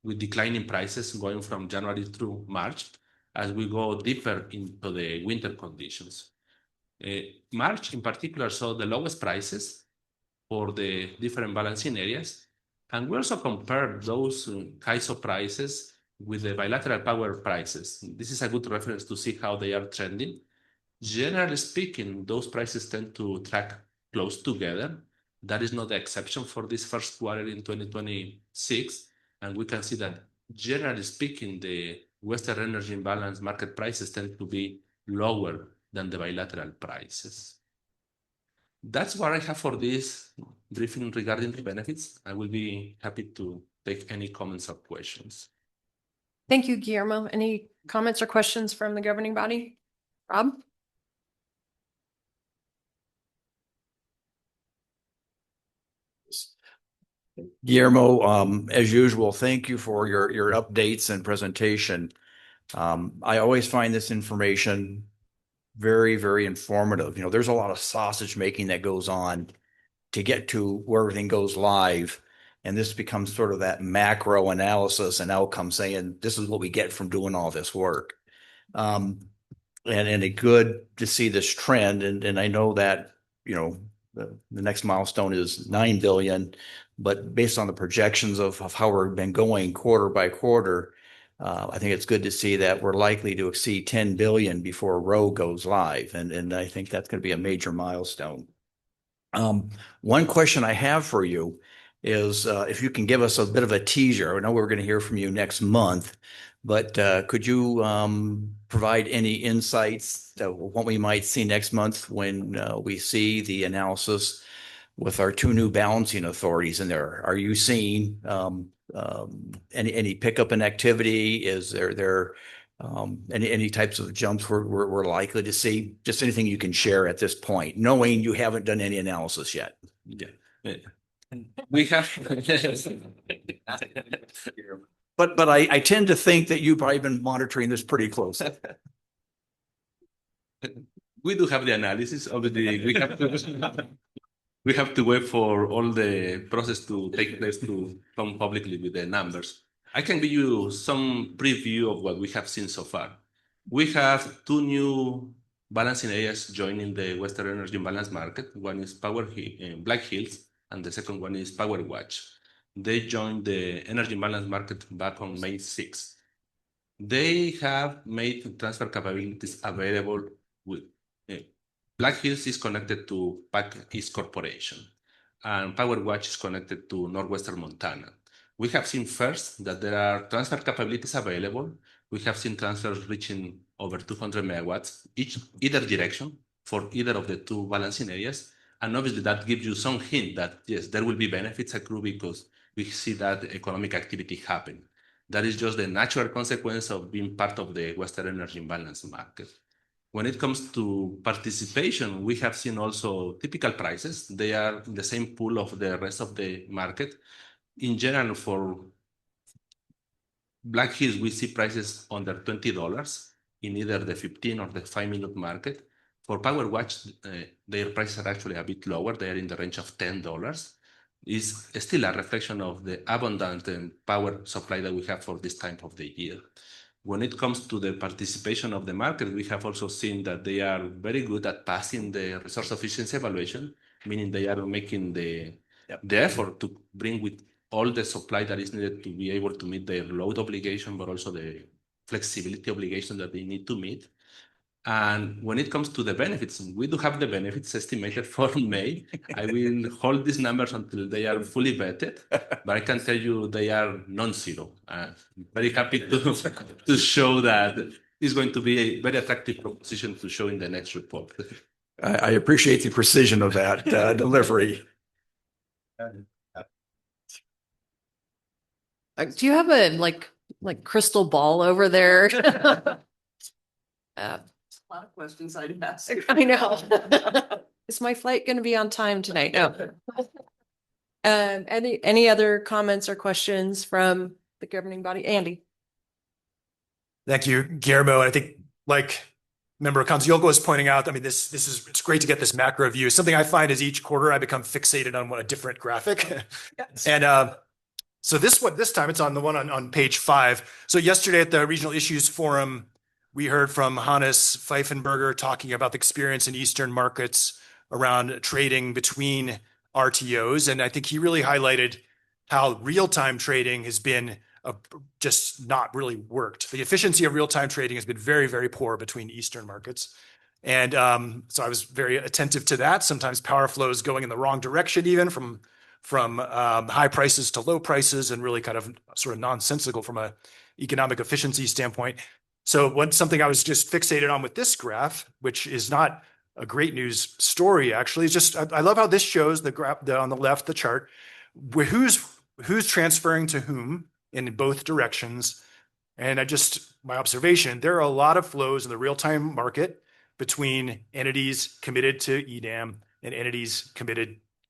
with declining prices going from January through March as we go deeper into the winter conditions. March in particular saw the lowest prices for the different balancing areas. And we also compared those CAISO prices with the bilateral power prices. This is a good reference to see how they are trending. Generally speaking, those prices tend to track close together. That is not the exception for this first quarter in 2026. And we can see that generally speaking, the Western energy imbalance market prices tend to be lower than the bilateral prices. That's what I have for this briefing regarding the benefits. I will be happy to take any comments or questions. Thank you, Guillermo. Any comments or questions from the governing body? Rob? Guillermo, as usual, thank you for your updates and presentation. I always find this information very, very informative. You know, there's a lot of sausage making that goes on to get to where everything goes live. And this becomes sort of that macro analysis and outcome saying, this is what we get from doing all this work. And it's good to see this trend. And I know that, you know, the next milestone is 9 billion, but based on the projections of how we've been going quarter by quarter, I think it's good to see that we're likely to exceed 10 billion before Roe goes live. And I think that's going to be a major milestone. One question I have for you is if you can give us a bit of a teaser. I know we're going to hear from you next month, But could you provide any insights to what we might see next month when we see the analysis with our two new balancing authorities in there? Are you seeing any pickup in activity? Is there any types of jumps we're likely to see? Just anything you can share at this point, knowing you haven't done any analysis yet. Yeah. We have. But I tend to think that you've probably been monitoring this pretty closely. We do have the analysis. Obviously, we have to wait for all the process to take place to come publicly with the numbers. I can give you some preview of what we have seen so far. We have two new balancing areas joining the Western Energy Balance Market. One is Black Hills, and the second one is Power Watch. They joined the energy balance market back on May 6th. They have made transfer capabilities available with Black Hills is connected to Pac East Corporation, and Power Watch is connected to Northwestern Montana. We have seen first that there are transfer capabilities available. We have seen transfers reaching over 200 megawatts either direction for either of the two balancing areas. And obviously that gives you some hint that yes, there will be benefits accrue because we see that economic activity happen. That is just the natural consequence of being part of the Western Energy Balance Market. When it comes to participation, we have seen also typical prices. They are in the same pool of the rest of the market. In general, for Black Hills, we see prices under $20 in either the 15 or the 5-minute market. For Power Watch, their prices are actually a bit lower. They are in the range of $10. Is still a reflection of the abundant power supply that we have for this time of the year. When it comes to the participation of the market, we have also seen that they are very good at passing the resource efficiency evaluation, meaning they are making the effort to bring with all the supply that is needed to be able to meet their load obligation, but also the flexibility obligation that they need to meet. And when it comes to the benefits, we do have the benefits estimated for May. I will hold these numbers until they are fully vetted, but I can tell you they are non-zero. Very happy to show that it's going to be a very attractive proposition to show in the next report. I appreciate the precision of that delivery. Do you have a like crystal ball over there? A lot of questions I'd ask. I know. Is my flight going to be on time tonight? No. Any other comments or questions from the governing body? Andy. Thank you, Guillermo. I think, like Member Conziolco was pointing out, I mean, it's great to get this macro view. Something I find is each quarter I become fixated on a different graphic. Yes. And so this time it's on the one on page 5. So yesterday at the Regional Issues Forum, we heard from Hannes Pfeifenberger talking about the experience in Eastern markets around trading between RTOs. And I think he really highlighted how real-time trading has been just not really worked. The efficiency of real-time trading has been very, very poor between Eastern markets. And so I was very attentive to that. Sometimes power flows going in the wrong direction, even from high prices to low prices, and really kind of sort of nonsensical from a economic efficiency standpoint. So something I was just fixated on with this graph, which is not a great news story, actually, is just I love how this shows the graph on the left, the chart, who's transferring to whom in both directions. And my observation, there are a lot of flows in the real-time market between entities committed to EDAM and entities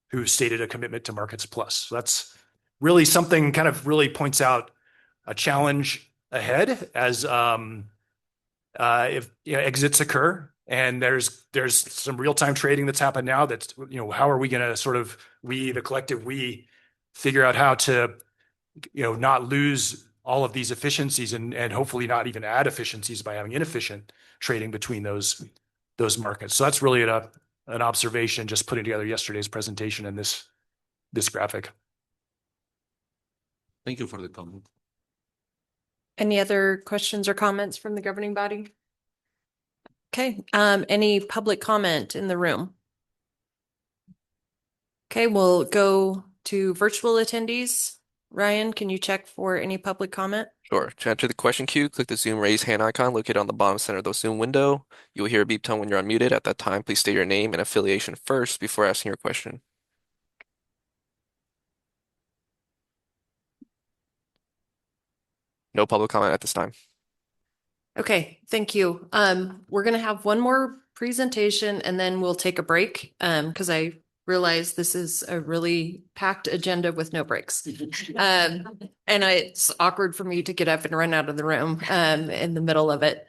who stated a commitment to Markets Plus. So that's really something kind of really points out a challenge ahead as if exits occur, and there's some real-time trading that's happened now. That's how are we going to sort of the collective figure out how to not lose all of these efficiencies and hopefully not even add efficiencies by having inefficient trading between those markets. So that's really an observation, just putting together yesterday's presentation and this graphic. Thank you for the comment. Any other questions or comments from the governing body? Okay, any public comment in the room? Okay, we'll go to virtual attendees. Ryan, can you check for any public comment? Sure. To enter the question queue, click the Zoom raise hand icon located on the bottom center of the Zoom window. You will hear a beep tone when you're unmuted. At that time, please state your name and affiliation first before asking your question. No public comment at this time. Okay, thank you. We're gonna have one more presentation and then we'll take a break, because I realize this is a really packed agenda with no breaks. And it's awkward for me to get up and run out of the room, in the middle of it,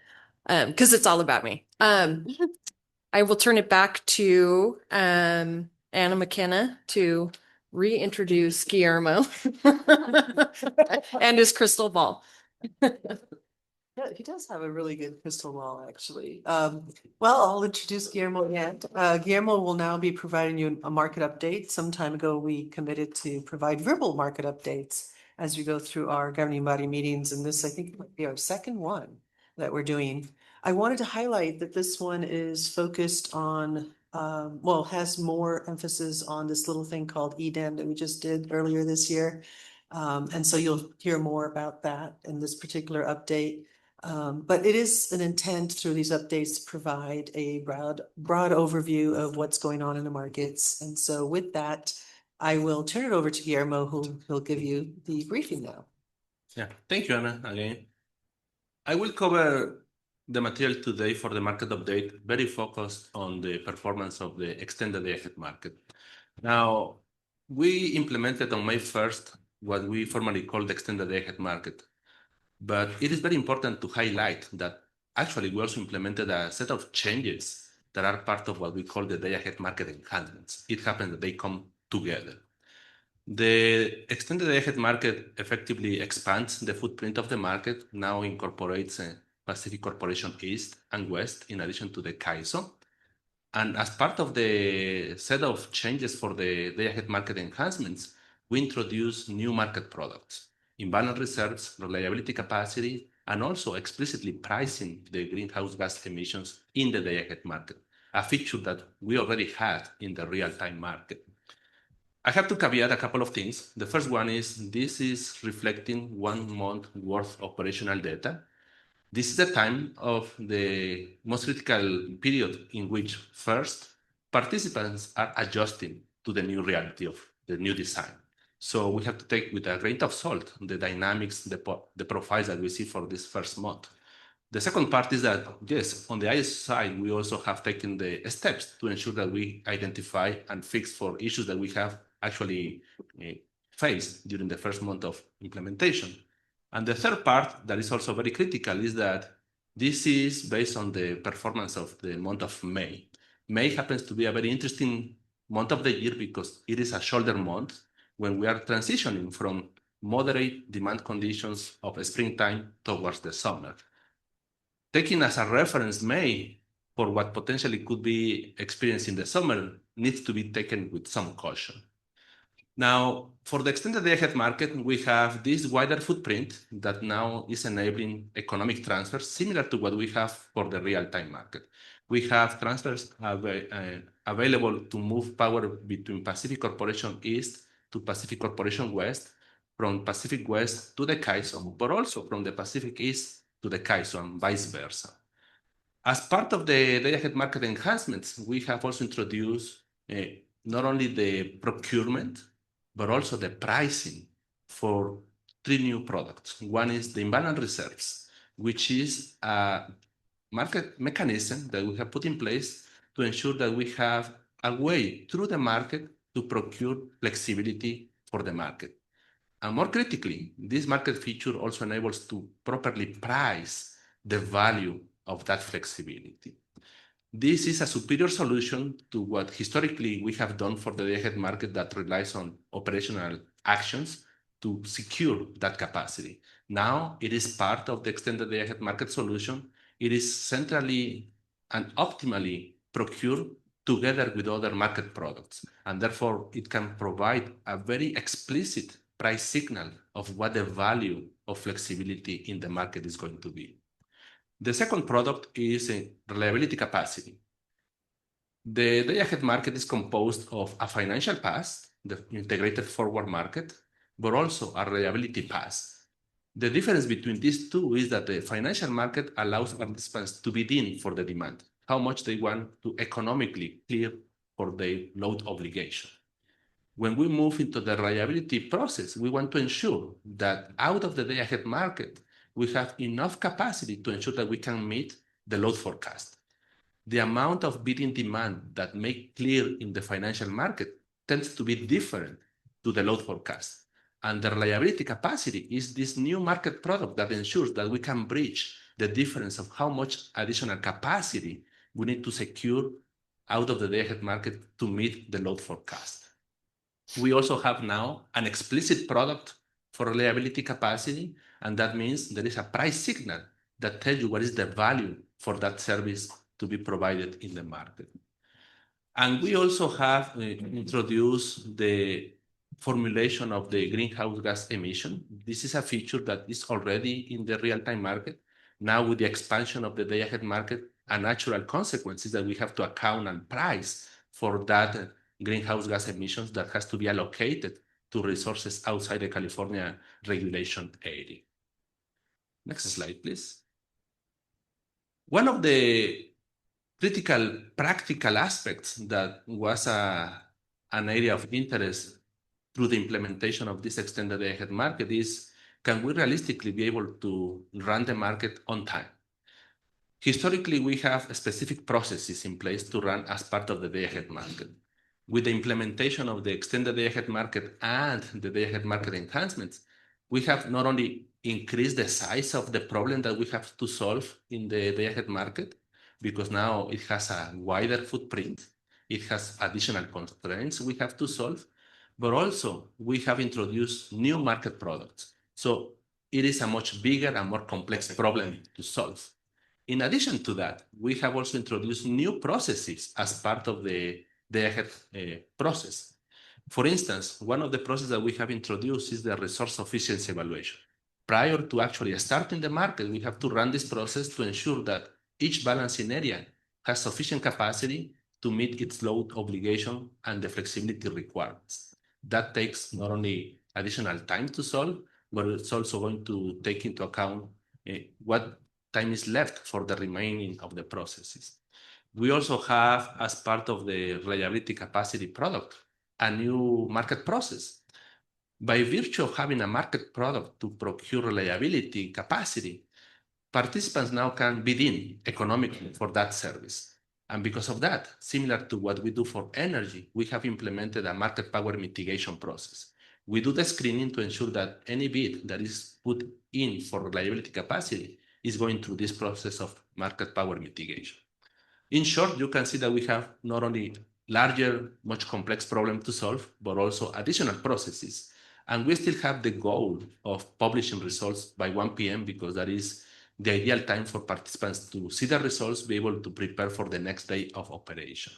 because it's all about me. I will turn it back to, Anna McKenna to reintroduce Guillermo and his crystal ball. Yeah, he does have a really good crystal ball, actually. Well, I'll introduce Guillermo again. Guillermo will now be providing you a market update. Some time ago, we committed to provide verbal market updates as we go through our governing body meetings, and this, I think, might be our second one that we're doing. I wanted to highlight that this one is focused on, well, has more emphasis on this little thing called EDAM that we just did earlier this year. And so you'll hear more about that in this particular update. But it is an intent through these updates to provide a broad overview of what's going on in the markets. And so with that, I will turn it over to Guillermo, who will give you the briefing now. Yeah, thank you, Anna, again. I will cover the material today for the market update, very focused on the performance of the extended day ahead market. Now, we implemented on May 1st what we formerly called the extended day ahead market. But it is very important to highlight that actually we also implemented a set of changes that are part of what we call the day ahead market enhancements. It happens that they come together. The extended day ahead market effectively expands the footprint of the market, now incorporates Pacific Corporation East and West in addition to the CAISO. And as part of the set of changes for the day ahead market enhancements, we introduce new market products, imbalance reserves, reliability capacity, and also explicitly pricing the greenhouse gas emissions in the day ahead market, a feature that we already had in the real-time market. I have to caveat a couple of things. The first one is this is reflecting 1 month worth of operational data. This is the time of the most critical period in which first participants are adjusting to the new reality of the new design. So we have to take with a grain of salt the dynamics, the profiles that we see for this first month. The second part is that, yes, on the IS side, we also have taken the steps to ensure that we identify and fix for issues that we have actually faced during the first month of implementation. And the third part that is also very critical is that this is based on the performance of the month of May. May happens to be a very interesting month of the year because it is a shoulder month when we are transitioning from moderate demand conditions of springtime towards the summer. Taking as a reference May for what potentially could be experienced in the summer needs to be taken with some caution. Now, for the extended day ahead market, we have this wider footprint that now is enabling economic transfers similar to what we have for the real-time market. We have transfers available to move power between Pacific Corporation East to Pacific Corporation West, from Pacific West to the CAISO, but also from the Pacific East to the CAISO and vice versa. As part of the day ahead market enhancements, we have also introduced not only the procurement, but also the pricing for 3 new products. One is the imbalance reserves, which is a market mechanism that we have put in place to ensure that we have a way through the market to procure flexibility for the market. And more critically, this market feature also enables to properly price the value of that flexibility. This is a superior solution to what historically we have done for the day-ahead market that relies on operational actions to secure that capacity. Now it is part of the extended day-ahead market solution. It is centrally and optimally procured together with other market products, and therefore it can provide a very explicit price signal of what the value of flexibility in the market is going to be. The second product is a reliability capacity. The day-ahead market is composed of a financial pass, the integrated forward market, but also a reliability pass. The difference between these two is that the financial market allows participants to bid in for the demand, how much they want to economically clear for their load obligation. When we move into the reliability process, we want to ensure that out of the day-ahead market, we have enough capacity to ensure that we can meet the load forecast. The amount of bidding demand that may clear in the financial market tends to be different to the load forecast. And the reliability capacity is this new market product that ensures that we can bridge the difference of how much additional capacity we need to secure out of the day-ahead market to meet the load forecast. We also have now an explicit product for reliability capacity, and that means there is a price signal that tells you what is the value for that service to be provided in the market. And we also have introduced the formulation of the greenhouse gas emission. This is a feature that is already in the real-time market. Now with the expansion of the day-ahead market, a natural consequence is that we have to account and price for that greenhouse gas emissions that has to be allocated to resources outside the California regulation area. Next slide, please. One of the critical practical aspects that was an area of interest through the implementation of this extended day-ahead market is, can we realistically be able to run the market on time? Historically, we have specific processes in place to run as part of the day-ahead market. With the implementation of the extended day-ahead market and the day-ahead market enhancements, we have not only increased the size of the problem that we have to solve in the day-ahead market, because now it has a wider footprint, it has additional constraints we have to solve, but also we have introduced new market products. So it is a much bigger and more complex problem to solve. In addition to that, we have also introduced new processes as part of the day-ahead process. For instance, one of the processes that we have introduced is the resource efficiency evaluation. Prior to actually starting the market, we have to run this process to ensure that each balancing area has sufficient capacity to meet its load obligation and the flexibility requirements. That takes not only additional time to solve, but it's also going to take into account what time is left for the remaining of the processes. We also have, as part of the reliability capacity product, a new market process. By virtue of having a market product to procure reliability capacity, participants now can bid in economically for that service. And because of that, similar to what we do for energy, we have implemented a market power mitigation process. We do the screening to ensure that any bid that is put in for reliability capacity is going through this process of market power mitigation. In short, you can see that we have not only larger, much complex problem to solve, but also additional processes. And we still have the goal of publishing results by 1 p.m. because that is the ideal time for participants to see the results, be able to prepare for the next day of operation.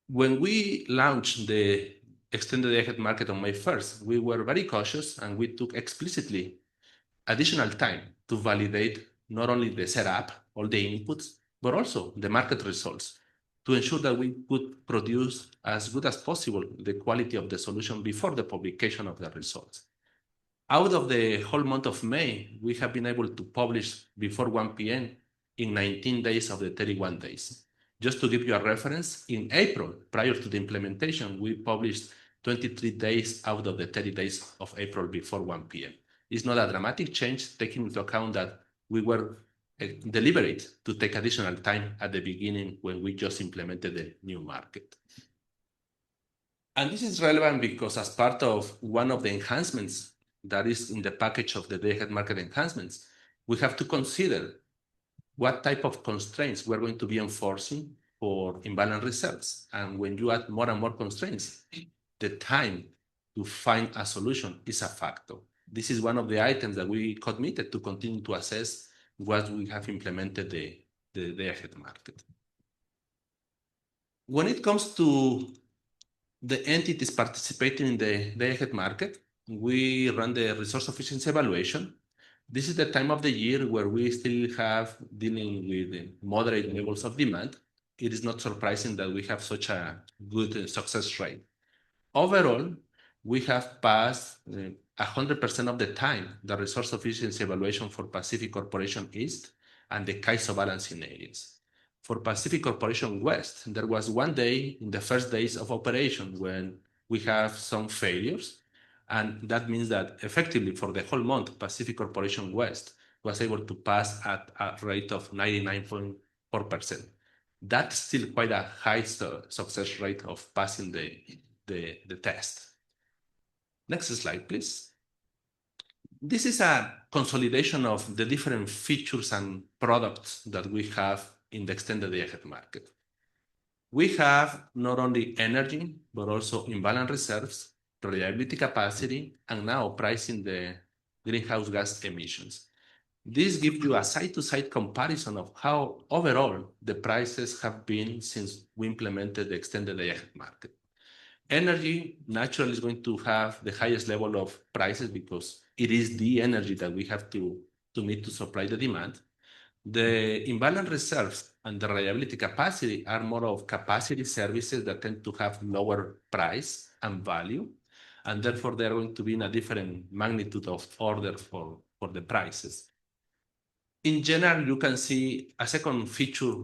When we launched the extended day-ahead market on May 1st, we were very cautious and we took explicitly additional time to validate not only the setup, all the inputs, but also the market results to ensure that we could produce as good as possible the quality of the solution before the publication of the results. Out of the whole month of May, we have been able to publish before 1 p.m. in 19 days of the 31 days. Just to give you a reference, in April, prior to the implementation, we published 23 days out of the 30 days of April before 1 p.m. It's not a dramatic change, taking into account that we were deliberate to take additional time at the beginning when we just implemented the new market. And this is relevant because as part of one of the enhancements that is in the package of the day-ahead market enhancements, we have to consider what type of constraints we're going to be enforcing for imbalance reserves. And when you add more and more constraints, the time to find a solution is a factor. This is one of the items that we committed to continue to assess once we have implemented the day-ahead market. When it comes to the entities participating in the day-ahead market, we run the resource efficiency evaluation. This is the time of the year where we still have dealing with moderate levels of demand. It is not surprising that we have such a good success rate. Overall, we have passed 100% of the time the resource efficiency evaluation for Pacific Corporation East and the CAISO balancing areas. For Pacific Corporation West, there was one day in the first days of operation when we have some failures. And that means that effectively for the whole month, Pacific Corporation West was able to pass at a rate of 99.4%. That's still quite a high success rate of passing the test. Next slide, please. This is a consolidation of the different features and products that we have in the extended day-ahead market. We have not only energy, but also imbalance reserves, reliability capacity, and now pricing the greenhouse gas emissions. This gives you a side-to-side comparison of how overall the prices have been since we implemented the extended day-ahead market. Energy naturally is going to have the highest level of prices because it is the energy that we have to meet to supply the demand. The imbalance reserves and the reliability capacity are more of capacity services that tend to have lower price and value, and therefore they're going to be in a different magnitude of order for the prices. In general, you can see a second feature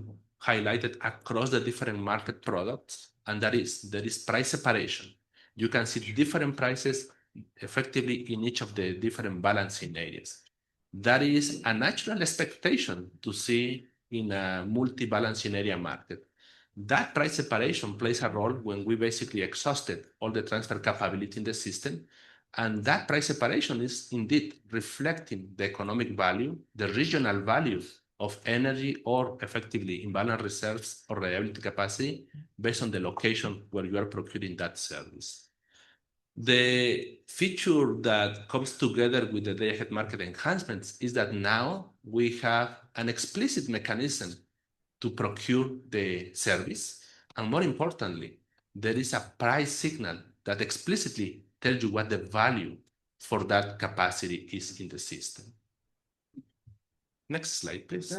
highlighted across the different market products, and that is there is price separation. You can see different prices effectively in each of the different balancing areas. That is a natural expectation to see in a multi-balancing area market. That price separation plays a role when we basically exhausted all the transfer capability in the system. And that price separation is indeed reflecting the economic value, the regional values of energy or effectively imbalance reserves or reliability capacity based on the location where you are procuring that service. The feature that comes together with the day-ahead market enhancements is that now we have an explicit mechanism to procure the service. And more importantly, there is a price signal that explicitly tells you what the value for that capacity is in the system. Next slide, please.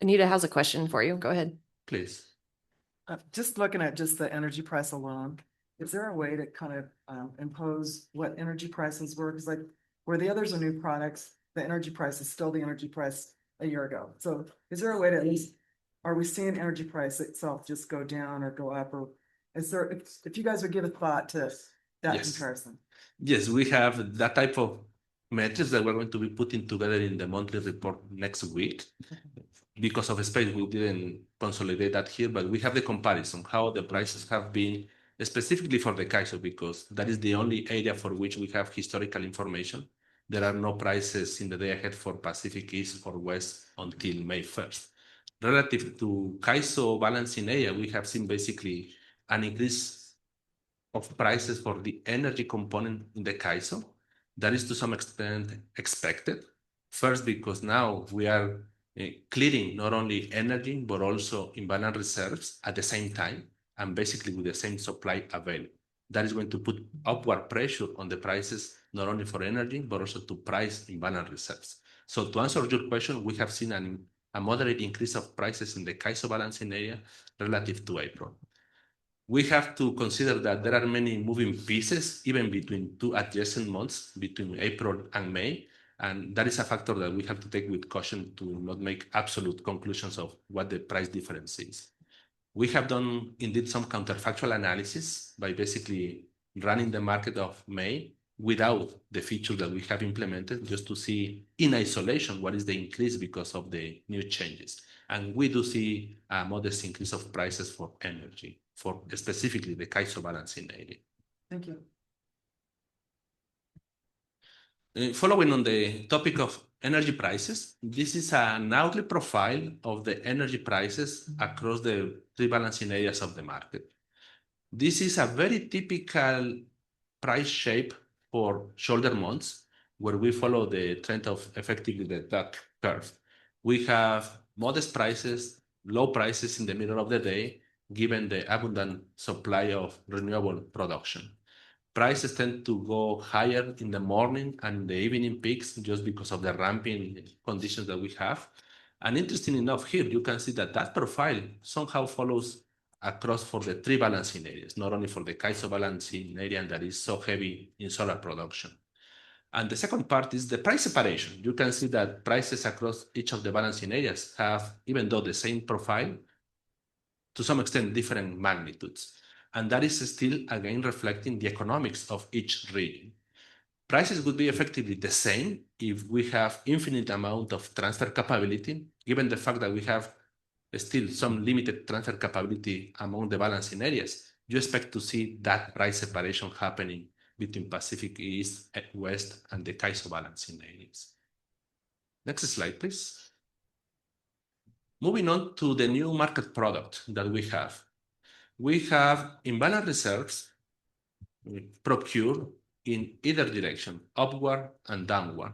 Anita has a question for you. Go ahead. Please. Just looking at just the energy price alone, is there a way to kind of impose what energy prices were? Because like where the others are new products, the energy price is still the energy price a year ago. So is there a way to at least, are we seeing energy price itself just go down or go up? Or is there, if you guys would give a thought to that comparison? Yes, we have that type of metrics that we're going to be putting together in the monthly report next week. Because of space, we didn't consolidate that here, but we have the comparison, how the prices have been specifically for the CAISO, because that is the only area for which we have historical information. There are no prices in the day ahead for Pacific East or West until May 1st. Relative to CAISO balancing area, we have seen basically an increase of prices for the energy component in the CAISO. That is to some extent expected. First, because now we are clearing not only energy, but also imbalance reserves at the same time, and basically with the same supply available. That is going to put upward pressure on the prices, not only for energy, but also to price imbalance reserves. So to answer your question, we have seen a moderate increase of prices in the CAISO balancing area relative to April. We have to consider that there are many moving pieces, even between two adjacent months, between April and May. And that is a factor that we have to take with caution to not make absolute conclusions of what the price difference is. We have done indeed some counterfactual analysis by basically running the market of May without the feature that we have implemented, just to see in isolation what is the increase because of the new changes. And we do see a modest increase of prices for energy, for specifically the CAISO balancing area. Thank you. Following on the topic of energy prices, this is an outlet profile of the energy prices across the three balancing areas of the market. This is a very typical price shape for shoulder months, where we follow the trend of effectively the duck curve. We have modest prices, low prices in the middle of the day, given the abundant supply of renewable production. Prices tend to go higher in the morning and in the evening peaks just because of the ramping conditions that we have. And interesting enough here, you can see that that profile somehow follows across for the three balancing areas, not only for the CAISO balancing area that is so heavy in solar production. And the second part is the price separation. You can see that prices across each of the balancing areas have, even though the same profile, to some extent different magnitudes. And that is still, again, reflecting the economics of each region. Prices would be effectively the same if we have infinite amount of transfer capability, given the fact that we have still some limited transfer capability among the balancing areas. You expect to see that price separation happening between Pacific East, West, and the CAISO balancing areas. Next slide, please. Moving on to the new market product that we have. We have imbalance reserves procured in either direction, upward and downward.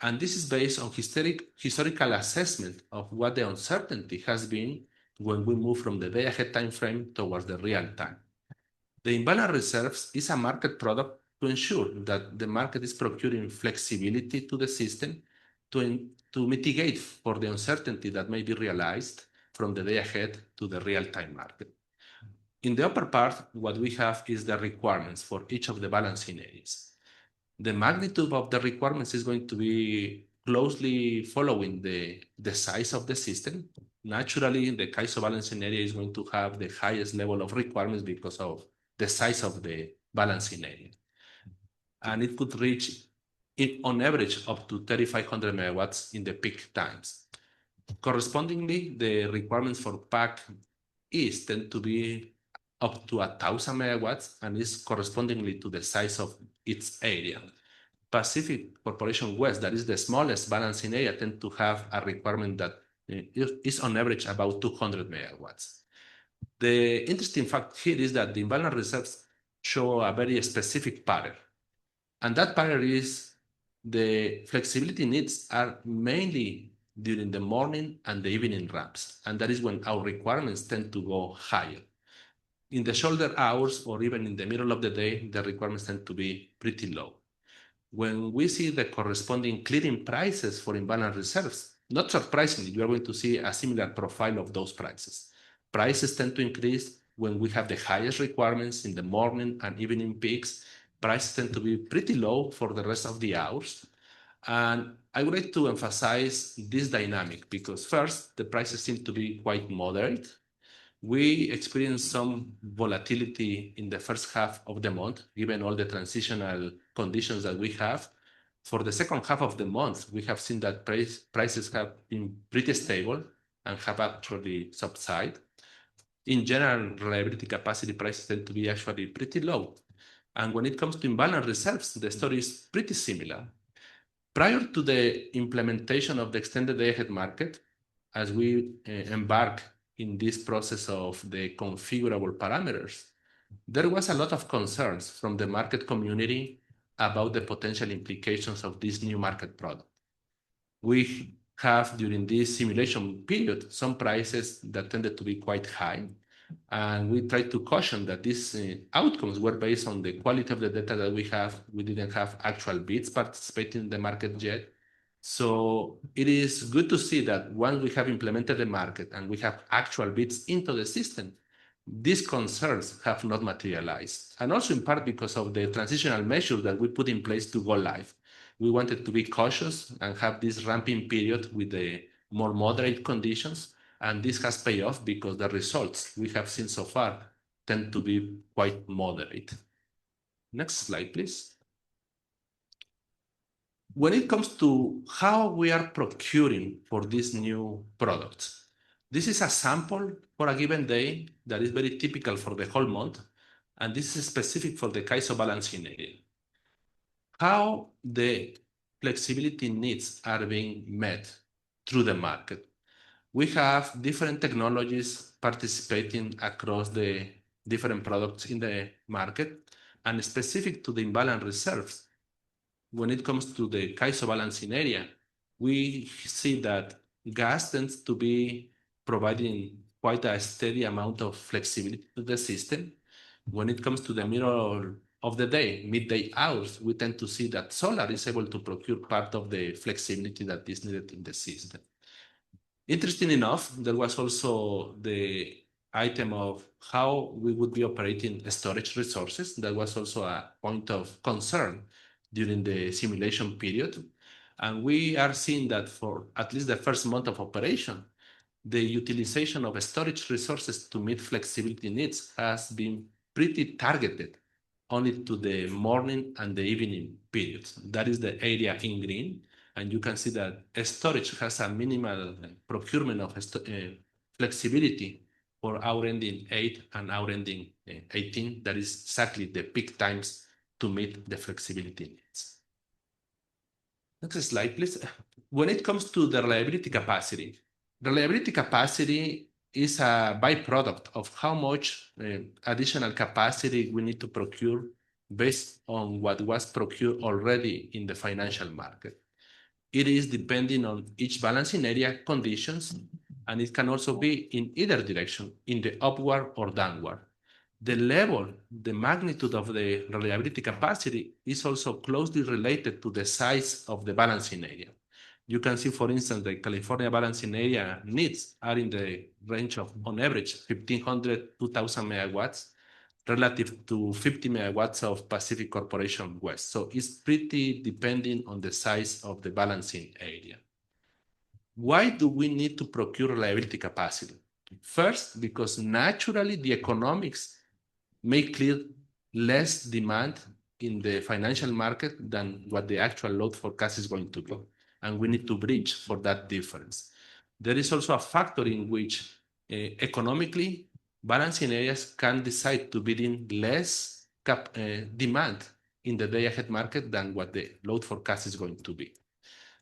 And this is based on historical assessment of what the uncertainty has been when we move from the day-ahead time frame towards the real time. The imbalance reserves is a market product to ensure that the market is procuring flexibility to the system to mitigate for the uncertainty that may be realized from the day ahead to the real-time market. In the upper part, what we have is the requirements for each of the balancing areas. The magnitude of the requirements is going to be closely following the size of the system. Naturally, the CAISO balancing area is going to have the highest level of requirements because of the size of the balancing area. And it could reach, on average, up to 3,500 megawatts in the peak times. Correspondingly, the requirements for PAC East tend to be up to 1,000 megawatts and is correspondingly to the size of its area. Pacific Corporation West, that is the smallest balancing area, tend to have a requirement that is on average about 200 megawatts. The interesting fact here is that the imbalance reserves show a very specific pattern. And that pattern is the flexibility needs are mainly during the morning and the evening ramps. And that is when our requirements tend to go higher. In the shoulder hours or even in the middle of the day, the requirements tend to be pretty low. When we see the corresponding clearing prices for imbalance reserves, not surprisingly, you are going to see a similar profile of those prices. Prices tend to increase when we have the highest requirements in the morning and evening peaks. Prices tend to be pretty low for the rest of the hours. And I would like to emphasize this dynamic because first, the prices seem to be quite moderate. We experienced some volatility in the first half of the month, given all the transitional conditions that we have. For the second half of the month, we have seen that prices have been pretty stable and have actually subsided. In general, reliability capacity prices tend to be actually pretty low. And when it comes to imbalance reserves, the story is pretty similar. Prior to the implementation of the extended day-ahead market, as we embark in this process of the configurable parameters, there was a lot of concerns from the market community about the potential implications of this new market product. We have, during this simulation period, some prices that tended to be quite high, and we tried to caution that these outcomes were based on the quality of the data that we have. We didn't have actual bids participating in the market yet. So it is good to see that once we have implemented the market and we have actual bids into the system, these concerns have not materialized. And also in part because of the transitional measures that we put in place to go live. We wanted to be cautious and have this ramping period with the more moderate conditions. And this has paid off because the results we have seen so far tend to be quite moderate. Next slide, please. When it comes to how we are procuring for these new products, this is a sample for a given day that is very typical for the whole month, and this is specific for the CAISO balancing area. How the flexibility needs are being met through the market. We have different technologies participating across the different products in the market, and specific to the imbalance reserves. When it comes to the CAISO balancing area, we see that gas tends to be providing quite a steady amount of flexibility to the system. When it comes to the middle of the day, midday hours, we tend to see that solar is able to procure part of the flexibility that is needed in the system. Interesting enough, there was also the item of how we would be operating storage resources. That was also a point of concern during the simulation period. And we are seeing that for at least the first month of operation, the utilization of storage resources to meet flexibility needs has been pretty targeted only to the morning and the evening periods. That is the area in green. And you can see that storage has a minimal procurement of flexibility for hour ending 8 and hour ending 18. That is exactly the peak times to meet the flexibility needs. Next slide, please. When it comes to the reliability capacity is a byproduct of how much additional capacity we need to procure based on what was procured already in the financial market. It is depending on each balancing area conditions, and it can also be in either direction, in the upward or downward. The level, the magnitude of the reliability capacity is also closely related to the size of the balancing area. You can see, for instance, the California balancing area needs are in the range of, on average, 1,500, 2,000 megawatts relative to 50 megawatts of Pacific Corporation West. So it's pretty depending on the size of the balancing area. Why do we need to procure reliability capacity? First, because naturally the economics may clear less demand in the financial market than what the actual load forecast is going to be. And we need to bridge for that difference. There is also a factor in which economically balancing areas can decide to bid in less demand in the day ahead market than what the load forecast is going to be.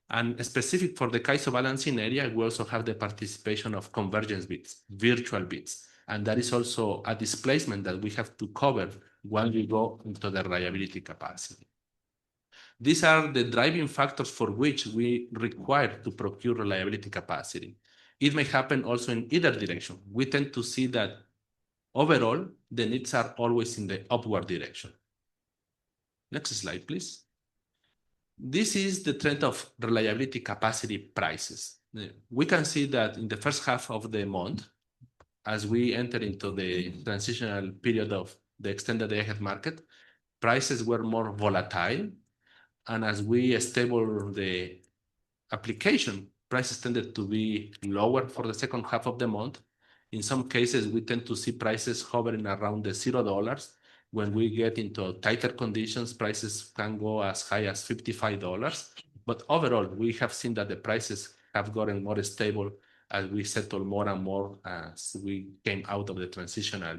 And specific for the CAISO balancing area, we also have the participation of convergence bits, virtual bits. And that is also a displacement that we have to cover when we go into the reliability capacity. These are the driving factors for which we require to procure reliability capacity. It may happen also in either direction. We tend to see that overall, the needs are always in the upward direction. Next slide, please. This is the trend of reliability capacity prices. We can see that in the first half of the month, as we enter into the transitional period of the extended day-ahead market, prices were more volatile. And as we stable the application, prices tended to be lower for the second half of the month. In some cases, we tend to see prices hovering around the $0. When we get into tighter conditions, prices can go as high as $55. But overall, we have seen that the prices have gotten more stable as we settle more and more as we came out of the transitional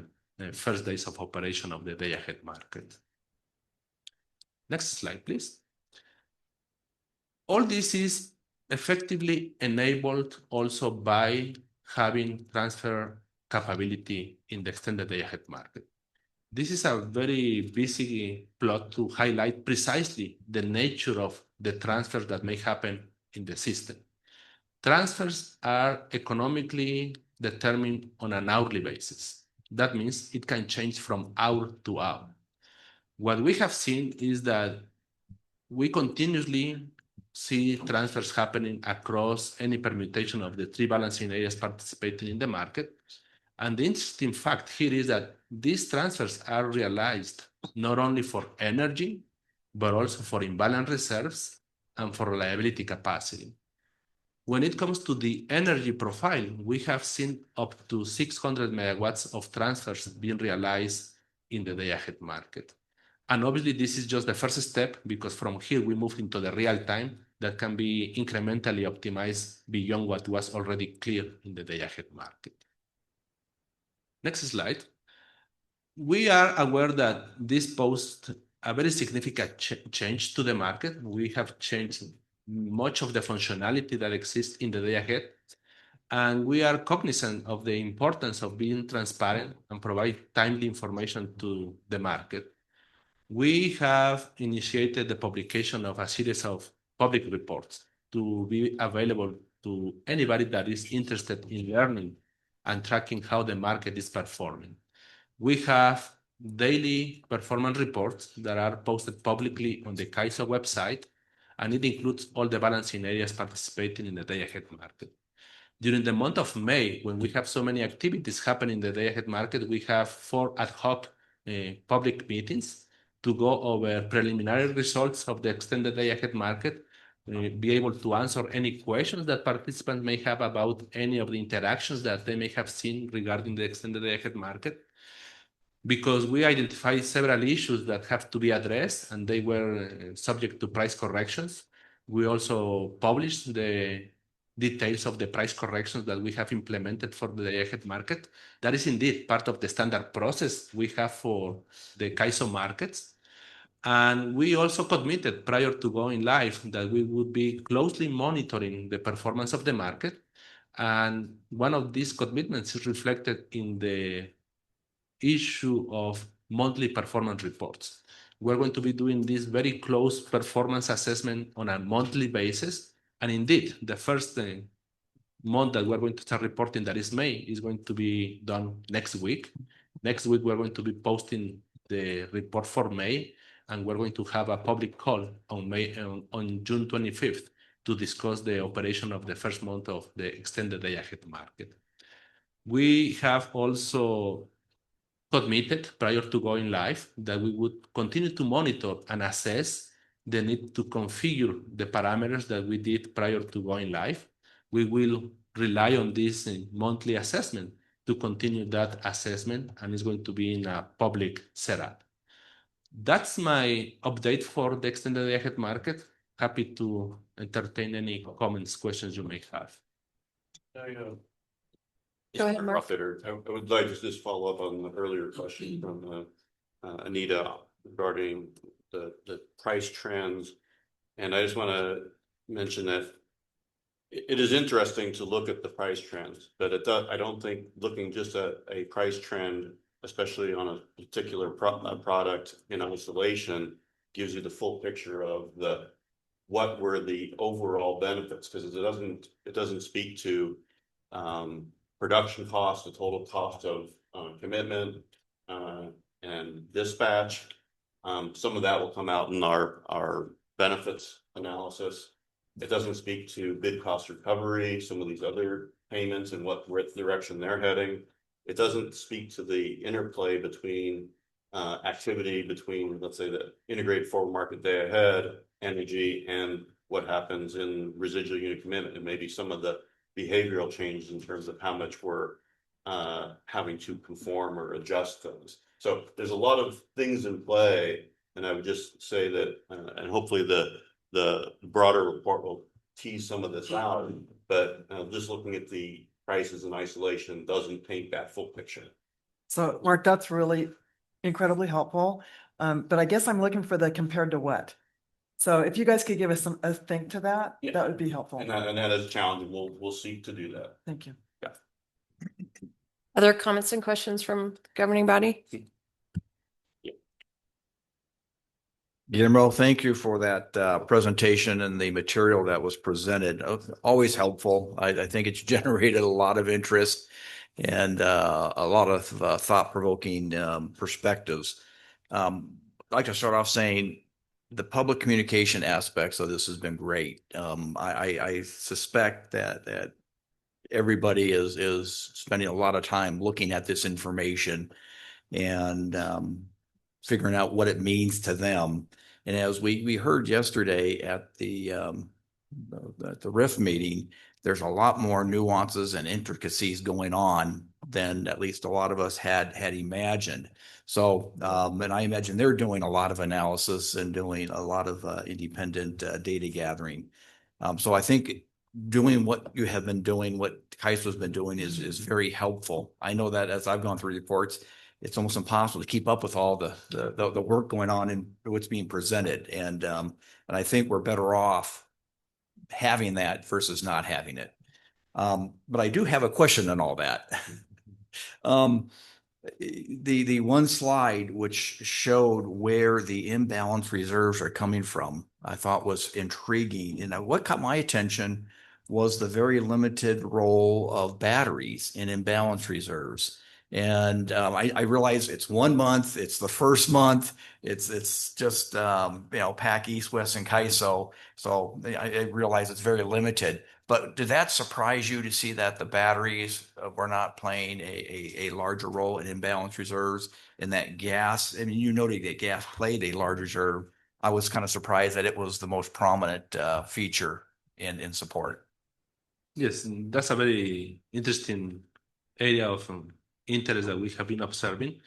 first days of operation of the day-ahead market. Next slide, please. All this is effectively enabled also by having transfer capability in the extended day-ahead market. This is a very busy plot to highlight precisely the nature of the transfers that may happen in the system. Transfers are economically determined on an hourly basis. That means it can change from hour to hour. What we have seen is that we continuously see transfers happening across any permutation of the three balancing areas participating in the market. And the interesting fact here is that these transfers are realized not only for energy, but also for imbalance reserves and for reliability capacity. When it comes to the energy profile, we have seen up to 600 megawatts of transfers being realized in the day-ahead market. And obviously, this is just the first step because from here we move into the real time that can be incrementally optimized beyond what was already clear in the day-ahead market. Next slide. We are aware that this posed a very significant change to the market. We have changed much of the functionality that exists in the day ahead. And we are cognizant of the importance of being transparent and provide timely information to the market. We have initiated the publication of a series of public reports to be available to anybody that is interested in learning and tracking how the market is performing. We have daily performance reports that are posted publicly on the CAISO website, and it includes all the balancing areas participating in the day-ahead market. During the month of May, when we have so many activities happening in the day ahead market, we have 4 ad hoc public meetings to go over preliminary results of the extended day ahead market, be able to answer any questions that participants may have about any of the interactions that they may have seen regarding the extended day ahead market. Because we identified several issues that have to be addressed and they were subject to price corrections. We also published the details of the price corrections that we have implemented for the day ahead market. That is indeed part of the standard process we have for the CAISO markets. And we also committed prior to going live that we would be closely monitoring the performance of the market. And one of these commitments is reflected in the issue of monthly performance reports. We're going to be doing this very close performance assessment on a monthly basis. And indeed, the first month that we're going to start reporting, that is May, is going to be done next week. Next week, we're going to be posting the report for May, and we're going to have a public call on June 25th to discuss the operation of the first month of the extended day ahead market. We have also committed prior to going live that we would continue to monitor and assess the need to configure the parameters that we did prior to going live. We will rely on this monthly assessment to continue that assessment, and it's going to be in a public setup. That's my update for the extended day ahead market. Happy to entertain any comments, questions you may have. Go ahead, Mark. I would like to just follow up on the earlier question from Anita regarding the price trends. And I just want to mention that it is interesting to look at the price trends, but I don't think looking just at a price trend, especially on a particular product in isolation, gives you the full picture of what were the overall benefits, because it doesn't speak to production cost, the total cost of commitment and dispatch. Some of that will come out in our benefits analysis. It doesn't speak to bid cost recovery, some of these other payments and what direction they're heading. It doesn't speak to the interplay between activity between, let's say, the integrated forward market day ahead energy and what happens in residual unit commitment, and maybe some of the behavioral changes in terms of how much we're having to conform or adjust things. So there's a lot of things in play, and I would just say that, and hopefully the broader report will tease some of this out, but just looking at the prices in isolation doesn't paint that full picture. So Mark, that's really incredibly helpful. But I guess I'm looking for the compared to what. So if you guys could give us a think to that, that would be helpful. And that is challenging. We'll seek to do that. Thank you. Yeah. Other comments and questions from the governing body? Guillermo, thank you for that presentation and the material that was presented. Always helpful. I think it's generated a lot of interest and a lot of thought-provoking perspectives. I'd like to start off saying the public communication aspects of this has been great. I suspect that everybody is spending a lot of time looking at this information and figuring out what it means to them. And as we heard yesterday at the RIF meeting, there's a lot more nuances and intricacies going on than at least a lot of us had imagined. So, and I imagine they're doing a lot of analysis and doing a lot of independent data gathering. So I think doing what you have been doing, what CAISO has been doing is very helpful. I know that as I've gone through reports, it's almost impossible to keep up with all the work going on and what's being presented. And I think we're better off having that versus not having it. But I do have a question on all that. The one slide which showed where the imbalance reserves are coming from, I thought was intriguing. And what caught my attention was the very limited role of batteries in imbalance reserves. And I realize it's 1 month, it's the first month, it's just PAC, East, West, and CAISO. So I realize it's very limited. But did that surprise you to see that the batteries were not playing a larger role in imbalance reserves and that gas? I mean, you noted that gas played a large reserve. I was kind of surprised that it was the most prominent feature in support. Yes, that's a very interesting area of interest that we have been observing.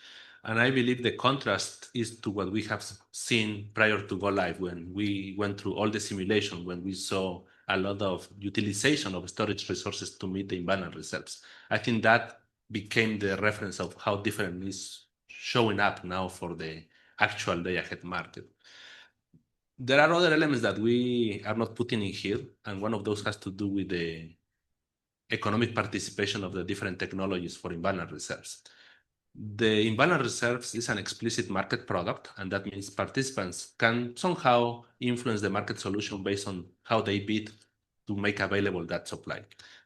And I believe the contrast is to what we have seen prior to go live when we went through all the simulation, when we saw a lot of utilization of storage resources to meet the imbalance reserves. I think that became the reference of how different is showing up now for the actual day ahead market. There are other elements that we are not putting in here, and one of those has to do with the economic participation of the different technologies for imbalance reserves. The imbalance reserves is an explicit market product, and that means participants can somehow influence the market solution based on how they bid to make available that supply.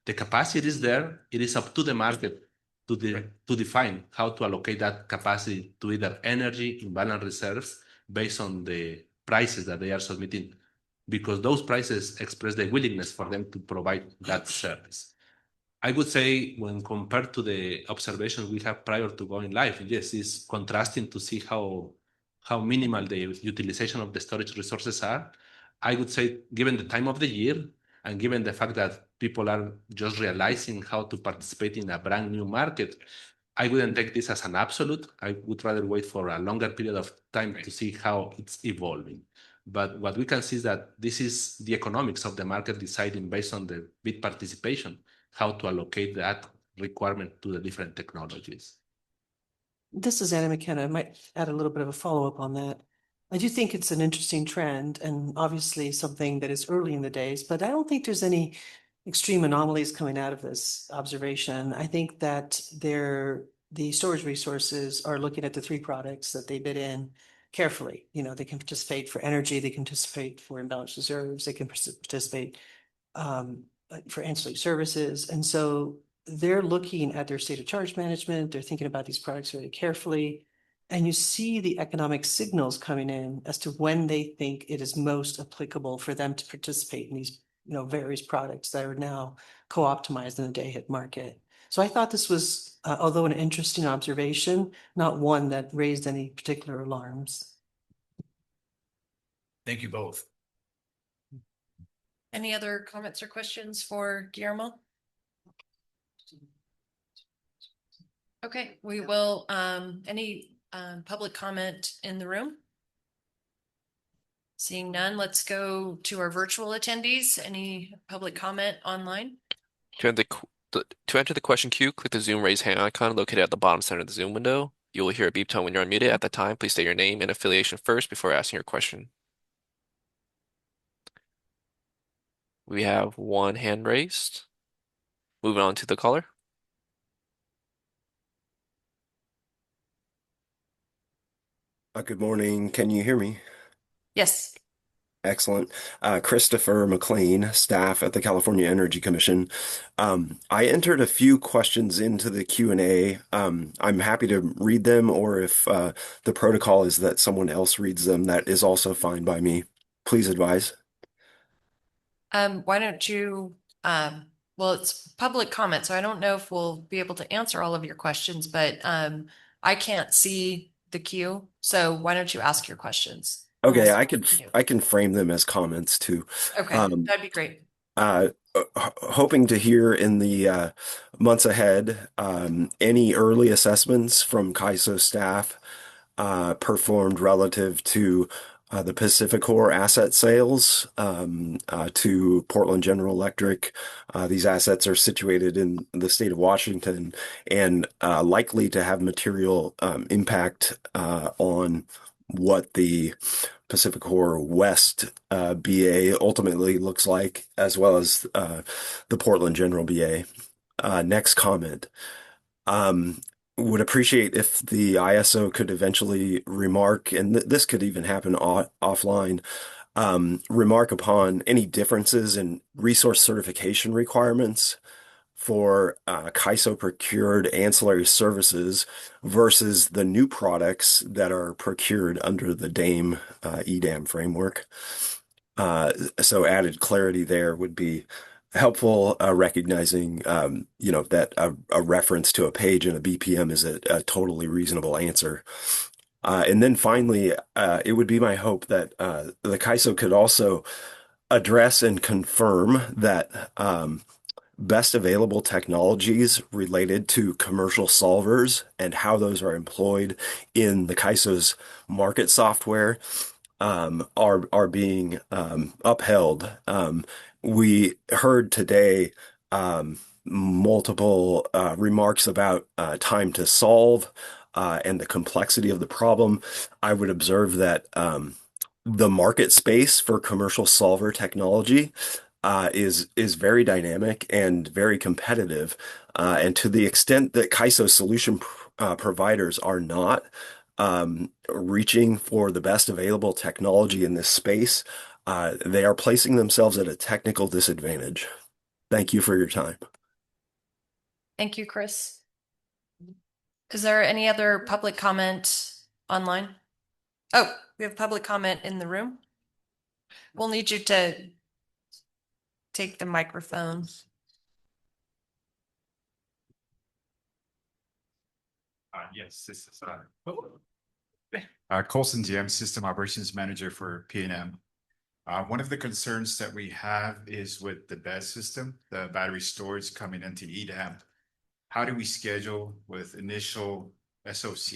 The capacity is there. It is up to the market to define how to allocate that capacity to either energy imbalance reserves based on the prices that they are submitting, because those prices express the willingness for them to provide that service. I would say when compared to the observations we have prior to going live, yes, it's contrasting to see how minimal the utilization of the storage resources are. I would say, given the time of the year and given the fact that people are just realizing how to participate in a brand new market, I wouldn't take this as an absolute. I would rather wait for a longer period of time to see how it's evolving. But what we can see is that this is the economics of the market deciding based on the bid participation, how to allocate that requirement to the different technologies. This is Anna McKenna. I might add a little bit of a follow-up on that. I do think it's an interesting trend and obviously something that is early in the days, but I don't think there's any extreme anomalies coming out of this observation. I think that the storage resources are looking at the three products that they bid in carefully. You know, they can participate for energy, they can participate for imbalance reserves, they can participate for ancillary services. And so they're looking at their state of charge management. They're thinking about these products very carefully. And you see the economic signals coming in as to when they think it is most applicable for them to participate in these, various products that are now co-optimized in the day ahead market. So I thought this was, although an interesting observation, not one that raised any particular alarms. Thank you both. Any other comments or questions for Guillermo? Okay, we will, any public comment in the room? Seeing none, let's go to our virtual attendees. Any public comment online? To enter the question queue, click the Zoom raise hand icon located at the bottom center of the Zoom window. You will hear a beep tone when you're unmuted. At that time, please state your name and affiliation first before asking your question. We have one hand raised. Moving on to the caller. Good morning. Can you hear me? Yes. Excellent. Christopher McLean, staff at the California Energy Commission. I entered a few questions into the Q&A. I'm happy to read them, or if the protocol is that someone else reads them, that is also fine by me. Please advise. Why don't you, well, it's public comment, so I don't know if we'll be able to answer all of your questions, but I can't see the queue. So why don't you ask your questions? Okay, I can frame them as comments too. Okay, that'd be great. Hoping to hear in the months ahead any early assessments from CAISO staff performed relative to the PacifiCorp asset sales to Portland General Electric. These assets are situated in the state of Washington and likely to have material impact on what the PacifiCorp West BA ultimately looks like, as well as the Portland General BA. Next comment. Would appreciate if the ISO could eventually remark, and this could even happen offline, remark upon any differences in resource certification requirements for CAISO procured ancillary services versus the new products that are procured under the DAME EDAM framework. So added clarity there would be helpful recognizing, that a reference to a page in a BPM is a totally reasonable answer. And then finally, it would be my hope that the CAISO could also address and confirm that best available technologies related to commercial solvers and how those are employed in the CAISO's market software are being upheld. We heard today multiple remarks about time to solve and the complexity of the problem. I would observe that the market space for commercial solver technology is very dynamic and very competitive. And to the extent that CAISO solution providers are not reaching for the best available technology in this space, they are placing themselves at a technical disadvantage. Thank you for your time. Thank you, Chris. Is there any other public comment online? Oh, we have public comment in the room. We'll need you to take the microphone. Yes, this is Colson GM, System Operations Manager for P&M. One of the concerns that we have is with the BESS system, the battery storage coming into EDAM. How do we schedule with initial SOC,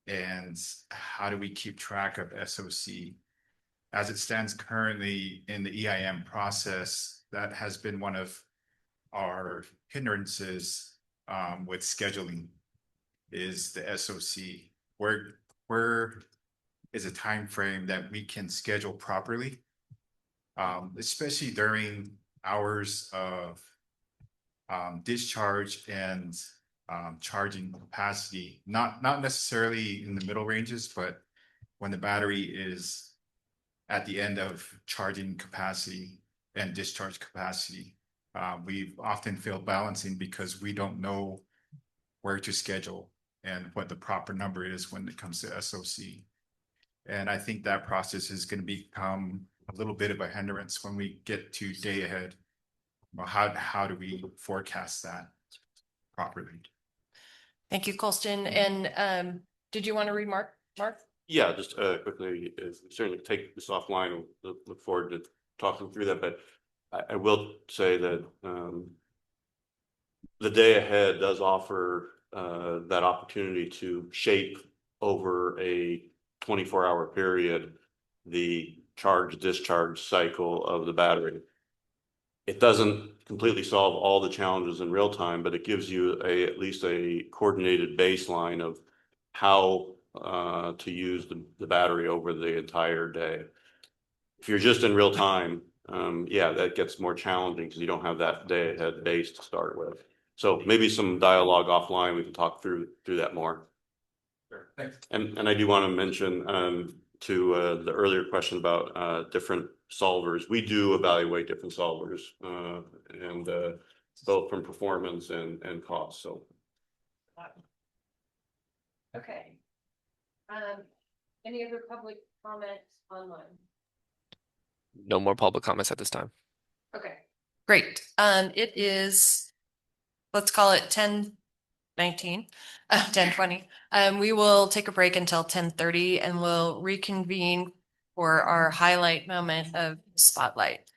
and how do we keep track of SOC? As it stands currently in the EIM process, that has been one of our hindrances with scheduling, is the SOC. Where is a time frame that we can schedule properly, especially during hours of discharge and charging capacity, not necessarily in the middle ranges, but when the battery is at the end of charging capacity and discharge capacity. We often fail balancing because we don't know where to schedule and what the proper number is when it comes to SOC. And I think that process is going to become a little bit of a hindrance when we get to day ahead. Well, how do we forecast that properly? Thank you, Colston. And did you want to remark, Mark? Yeah, just quickly, certainly take this offline and look forward to talking through that. But I will say that the day ahead does offer that opportunity to shape over a 24-hour period the charge discharge cycle of the battery. It doesn't completely solve all the challenges in real time, but it gives you at least a coordinated baseline of how to use the battery over the entire day. If you're just in real time, yeah, that gets more challenging because you don't have that day ahead base to start with. So maybe some dialogue offline, we can talk through that more. Sure, thanks. And I do want to mention to the earlier question about different solvers, we do evaluate different solvers and both from performance and cost. So. Okay. Any other public comments online? No more public comments at this time. Okay, great. It is, let's call it 10:19, 10:20. We will take a break until 10:30 and we'll reconvene for our highlight moment of Spotlight.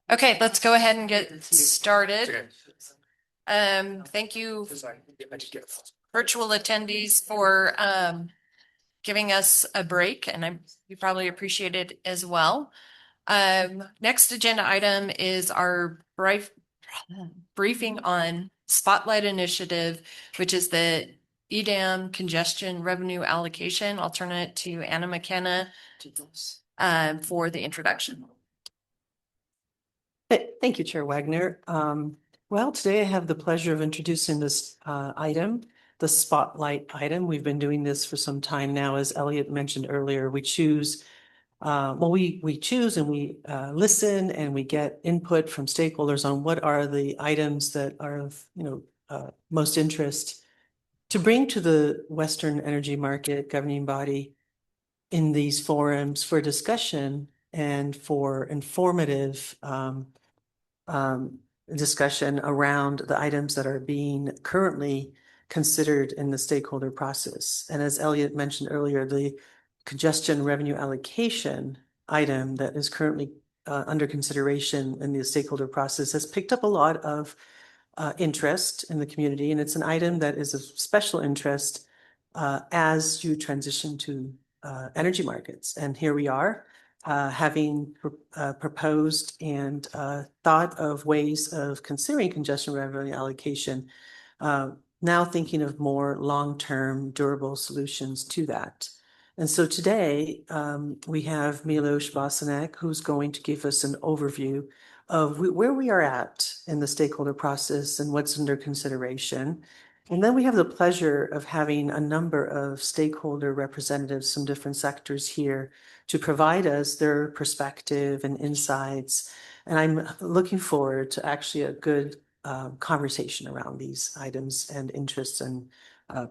Okay, let's go ahead and get started. Thank you, virtual attendees, for giving us a break, and we probably appreciate it as well. Next agenda item is our briefing on Spotlight Initiative, which is the EDAM congestion revenue allocation. I'll turn it to Anna McKenna for the introduction. Thank you, Chair Wagner. Well, today I have the pleasure of introducing this item, the Spotlight item. We've been doing this for some time now. As Elliot mentioned earlier, we choose we choose and we listen and we get input from stakeholders on what are the items that are of most interest to bring to the Western Energy Market governing body in these forums for discussion and for informative discussion around the items that are being currently considered in the stakeholder process. And as Elliot mentioned earlier, the congestion revenue allocation item that is currently under consideration in the stakeholder process has picked up a lot of interest in the community. And it's an item that is of special interest as you transition to energy markets. And here we are, having proposed and thought of ways of considering congestion revenue allocation, now thinking of more long-term durable solutions to that. And so today we have Milos Bosanek, who's going to give us an overview of where we are at in the stakeholder process and what's under consideration. And then we have the pleasure of having a number of stakeholder representatives from different sectors here to provide us their perspective and insights. And I'm looking forward to actually a good conversation around these items and interests and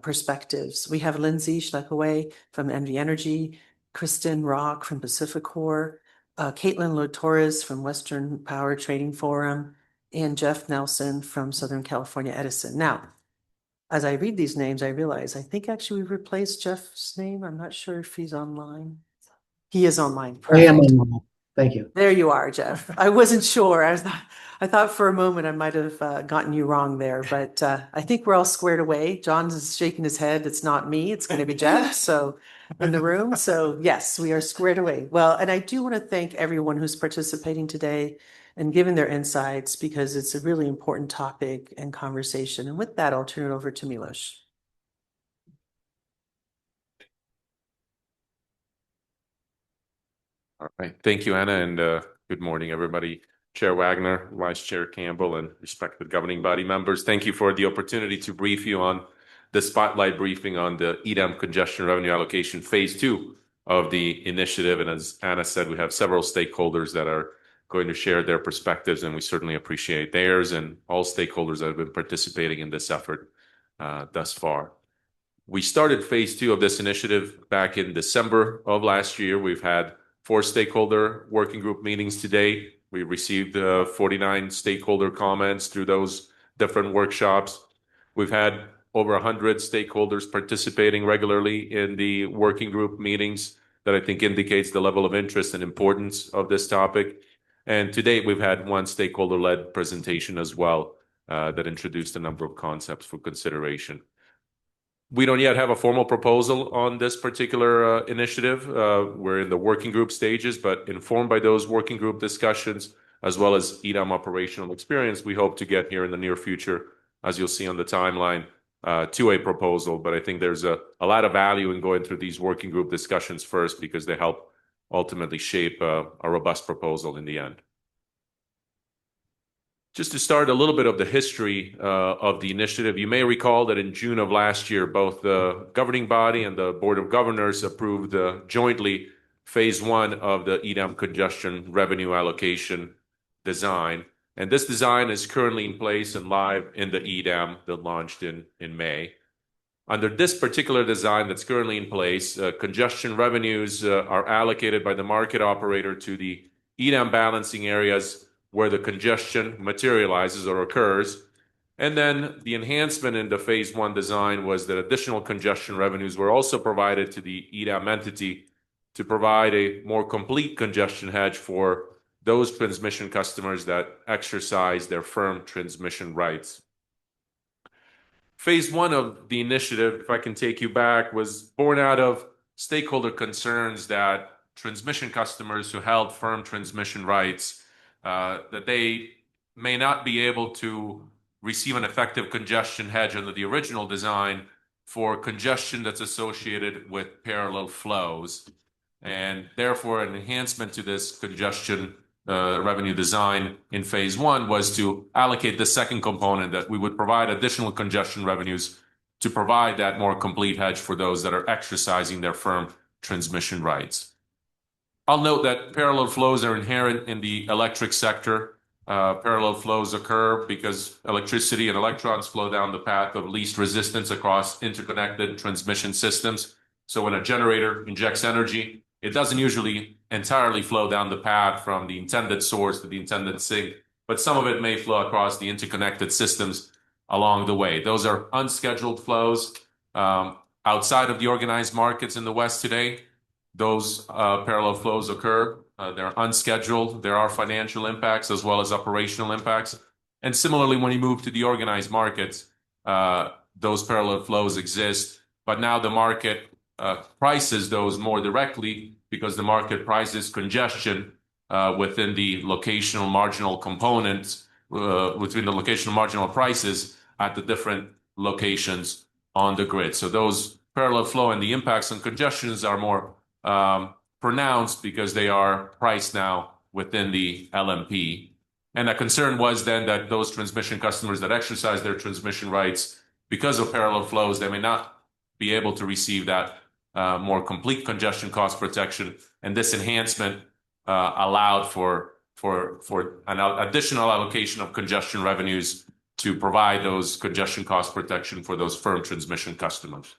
perspectives. We have Lindsay Schleckaway from NV Energy, Kristen Rock from Pacificor, Caitlin Lo-Torres from Western Power Trading Forum, and Jeff Nelson from Southern California Edison. Now, as I read these names, I realize I think actually we've replaced Jeff's name. I'm not sure if he's online. He is online. I am online. Thank you. There you are, Jeff. I wasn't sure. I thought for a moment I might have gotten you wrong there, but I think we're all squared away. John's is shaking his head. It's not me. It's going to be Jeff. So in the room. So yes, we are squared away. Well, and I do want to thank everyone who's participating today and giving their insights, because it's a really important topic and conversation. And with that, I'll turn it over to Milos. All right. Thank you, Anna, and good morning, everybody. Chair Wagner, Vice Chair Campbell, and respected governing body members, thank you for the opportunity to brief you on the spotlight briefing on the EDAM congestion revenue allocation phase 2 of the initiative. And as Anna said, we have several stakeholders that are going to share their perspectives, and we certainly appreciate theirs and all stakeholders that have been participating in this effort thus far. We started phase 2 of this initiative back in December of last year. We've had 4 stakeholder working group meetings to date. We received 49 stakeholder comments through those different workshops. We've had over 100 stakeholders participating regularly in the working group meetings. That I think indicates the level of interest and importance of this topic. And to date, we've had 1 stakeholder-led presentation as well that introduced a number of concepts for consideration. We don't yet have a formal proposal on this particular initiative. We're in the working group stages, but informed by those working group discussions, as well as EDAM operational experience, we hope to get here in the near future, as you'll see on the timeline, to a proposal. But I think there's a lot of value in going through these working group discussions first, because they help ultimately shape a robust proposal in the end. Just to start a little bit of the history of the initiative, you may recall that in June of last year, both the governing body and the Board of Governors approved jointly phase 1 of the EDAM congestion revenue allocation design. And this design is currently in place and live in the EDAM that launched in May. Under this particular design that's currently in place, congestion revenues are allocated by the market operator to the EDAM balancing areas where the congestion materializes or occurs. And then the enhancement in the phase one design was that additional congestion revenues were also provided to the EDAM entity to provide a more complete congestion hedge for those transmission customers that exercise their firm transmission rights. Phase one of the initiative, if I can take you back, was born out of stakeholder concerns that transmission customers who held firm transmission rights, that they may not be able to receive an effective congestion hedge under the original design for congestion that's associated with parallel flows. And therefore, an enhancement to this congestion revenue design in phase one was to allocate the second component, that we would provide additional congestion revenues to provide that more complete hedge for those that are exercising their firm transmission rights. I'll note that parallel flows are inherent in the electric sector. Parallel flows occur because electricity and electrons flow down the path of least resistance across interconnected transmission systems. So when a generator injects energy, it doesn't usually entirely flow down the path from the intended source to the intended sink, but some of it may flow across the interconnected systems along the way. Those are unscheduled flows. Outside of the organized markets in the West today, those parallel flows occur. They're unscheduled. There are financial impacts as well as operational impacts. And similarly, when you move to the organized markets, those parallel flows exist, but now the market prices those more directly because the market prices congestion within the locational marginal components, between the locational marginal prices at the different locations on the grid. So those parallel flow and the impacts on congestions are more pronounced because they are priced now within the LMP. And a concern was then that those transmission customers that exercise their transmission rights because of parallel flows, they may not be able to receive that more complete congestion cost protection. And this enhancement allowed for an additional allocation of congestion revenues to provide those congestion cost protection for those firm transmission customers.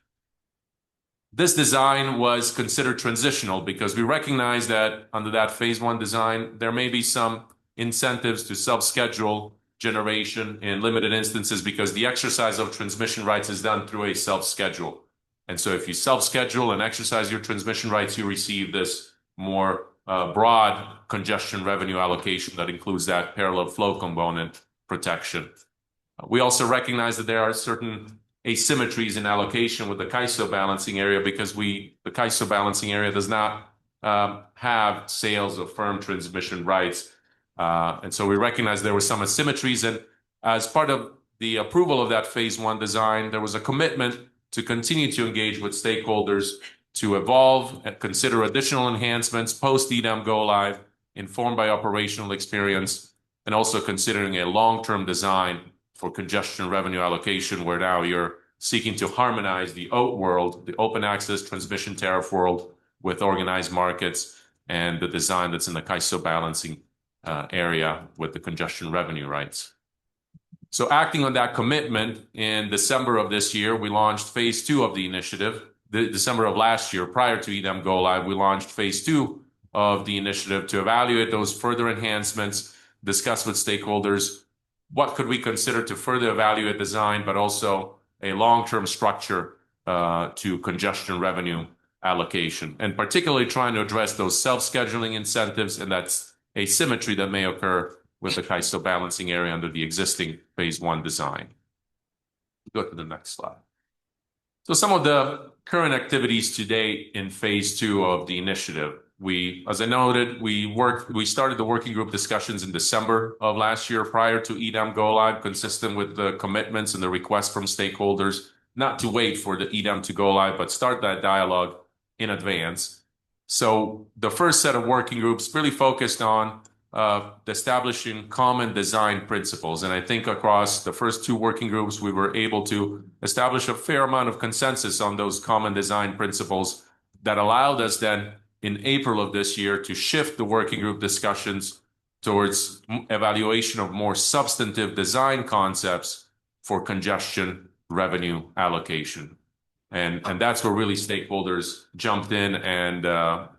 This design was considered transitional because we recognize that under that phase one design, there may be some incentives to self-schedule generation in limited instances because the exercise of transmission rights is done through a self-schedule. And so if you self-schedule and exercise your transmission rights, you receive this more broad congestion revenue allocation that includes that parallel flow component protection. We also recognize that there are certain asymmetries in allocation with the CAISO balancing area because the CAISO balancing area does not have sales of firm transmission rights. And so we recognize there were some asymmetries. And as part of the approval of that phase one design, there was a commitment to continue to engage with stakeholders to evolve and consider additional enhancements post-EDAM go live, informed by operational experience, and also considering a long-term design for congestion revenue allocation, where now you're seeking to harmonize the OAT world, the open access transmission tariff world, with organized markets and the design that's in the CAISO balancing area with the congestion revenue rights. So acting on that commitment, in December of this year, we launched phase two of the initiative. December of last year, prior to EDAM go live, we launched phase two of the initiative to evaluate those further enhancements, discuss with stakeholders what could we consider to further evaluate design, but also a long-term structure to congestion revenue allocation, and particularly trying to address those self-scheduling incentives and that's asymmetry that may occur with the CAISO balancing area under the existing phase one design. Go to the next slide. So some of the current activities to date in phase two of the initiative. As I noted, we started the working group discussions in December of last year prior to EDAM go live, consistent with the commitments and the requests from stakeholders not to wait for the EDAM to go live, but start that dialogue in advance. So the first set of working groups really focused on establishing common design principles. And I think across the first two working groups, we were able to establish a fair amount of consensus on those common design principles that allowed us then in April of this year to shift the working group discussions towards evaluation of more substantive design concepts for congestion revenue allocation. And that's where really stakeholders jumped in and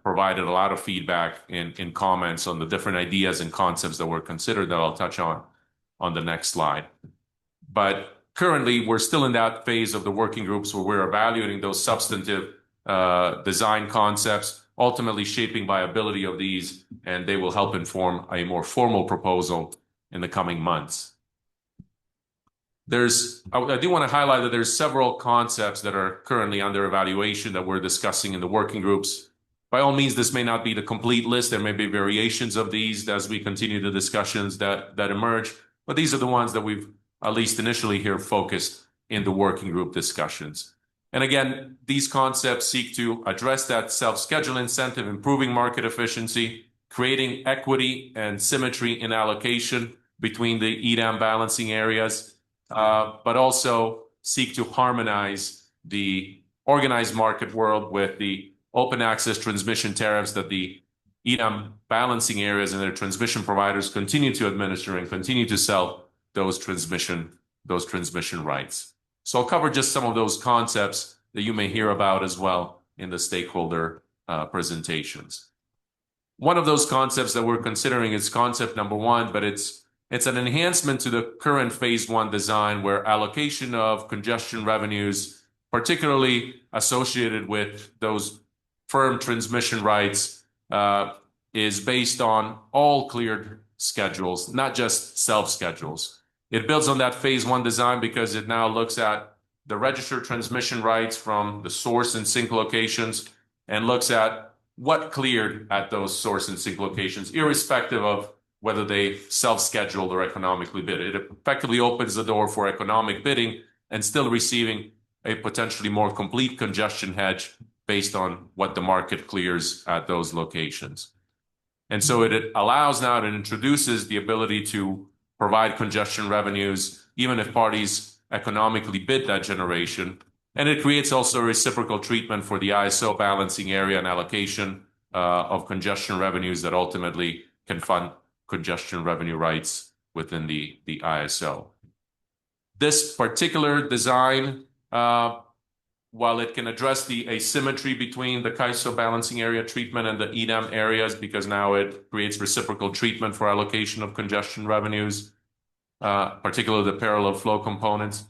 provided a lot of feedback in comments on the different ideas and concepts that were considered that I'll touch on the next slide. But currently, we're still in that phase of the working groups where we're evaluating those substantive design concepts, ultimately shaping viability of these, and they will help inform a more formal proposal in the coming months. I do want to highlight that there's several concepts that are currently under evaluation that we're discussing in the working groups. By all means, this may not be the complete list. There may be variations of these as we continue the discussions that emerge, but these are the ones that we've at least initially here focused in the working group discussions. And again, these concepts seek to address that self-schedule incentive, improving market efficiency, creating equity and symmetry in allocation between the EDAM balancing areas, but also seek to harmonize the organized market world with the open access transmission tariffs that the EDAM balancing areas and their transmission providers continue to administer and continue to sell those transmission rights. So I'll cover just some of those concepts that you may hear about as well in the stakeholder presentations. One of those concepts that we're considering is concept number one, but it's an enhancement to the current phase one design where allocation of congestion revenues, particularly associated with those firm transmission rights, is based on all cleared schedules, not just self-schedules. It builds on that phase one design because it now looks at the registered transmission rights from the source and sink locations and looks at what cleared at those source and sink locations, irrespective of whether they self-scheduled or economically bid. It effectively opens the door for economic bidding and still receiving a potentially more complete congestion hedge based on what the market clears at those locations. And so it allows now, it introduces the ability to provide congestion revenues, even if parties economically bid that generation. And it creates also reciprocal treatment for the ISO balancing area and allocation of congestion revenues that ultimately can fund congestion revenue rights within the ISO. This particular design, while it can address the asymmetry between the CAISO balancing area treatment and the EDAM areas, because now it creates reciprocal treatment for allocation of congestion revenues, particularly the parallel flow components,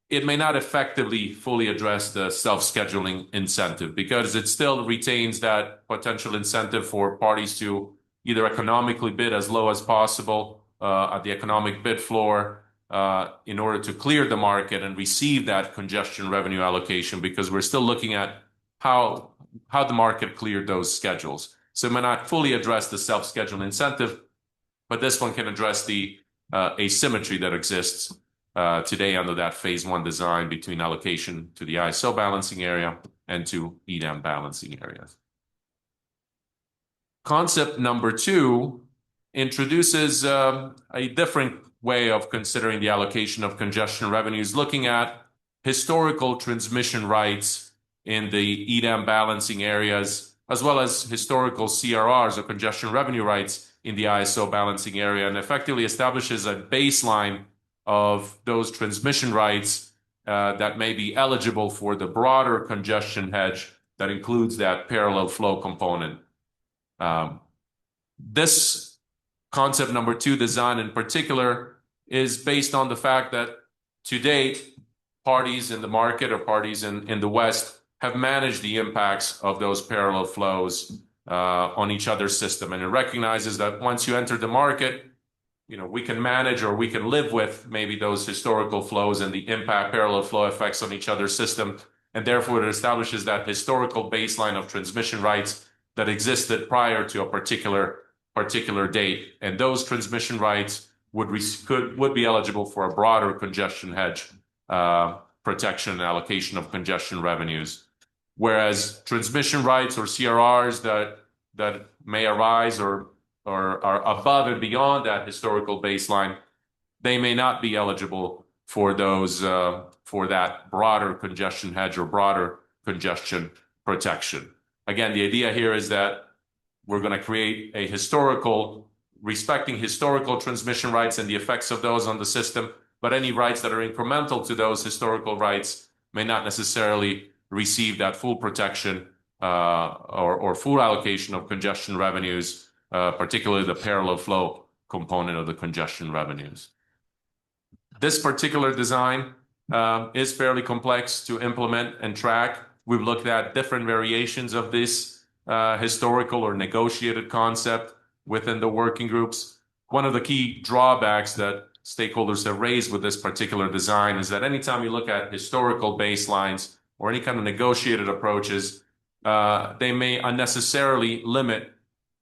it may not effectively fully address the self-scheduling incentive because it still retains that potential incentive for parties to either economically bid as low as possible at the economic bid floor in order to clear the market and receive that congestion revenue allocation, because we're still looking at how the market cleared those schedules. So it may not fully address the self-schedule incentive, but this one can address the asymmetry that exists today under that phase one design between allocation to the ISO balancing area and to EDAM balancing areas. Concept number two introduces a different way of considering the allocation of congestion revenues, looking at historical transmission rights in the EDAM balancing areas, as well as historical CRRs or congestion revenue rights in the ISO balancing area, and effectively establishes a baseline of those transmission rights that may be eligible for the broader congestion hedge that includes that parallel flow component. This concept number two design in particular is based on the fact that to date, parties in the market or parties in the West have managed the impacts of those parallel flows on each other's system. And it recognizes that once you enter the market, we can manage or we can live with maybe those historical flows and the impact parallel flow effects on each other's system. And therefore, it establishes that historical baseline of transmission rights that existed prior to a particular date. And those transmission rights would be eligible for a broader congestion hedge protection and allocation of congestion revenues. Whereas transmission rights or CRRs that may arise or are above and beyond that historical baseline, they may not be eligible for those for that broader congestion hedge or broader congestion protection. Again, the idea here is that we're going to create a respecting historical transmission rights and the effects of those on the system, but any rights that are incremental to those historical rights may not necessarily receive that full protection or full allocation of congestion revenues, particularly the parallel flow component of the congestion revenues. This particular design is fairly complex to implement and track. We've looked at different variations of this historical or negotiated concept within the working groups. One of the key drawbacks that stakeholders have raised with this particular design is that anytime you look at historical baselines or any kind of negotiated approaches, they may unnecessarily limit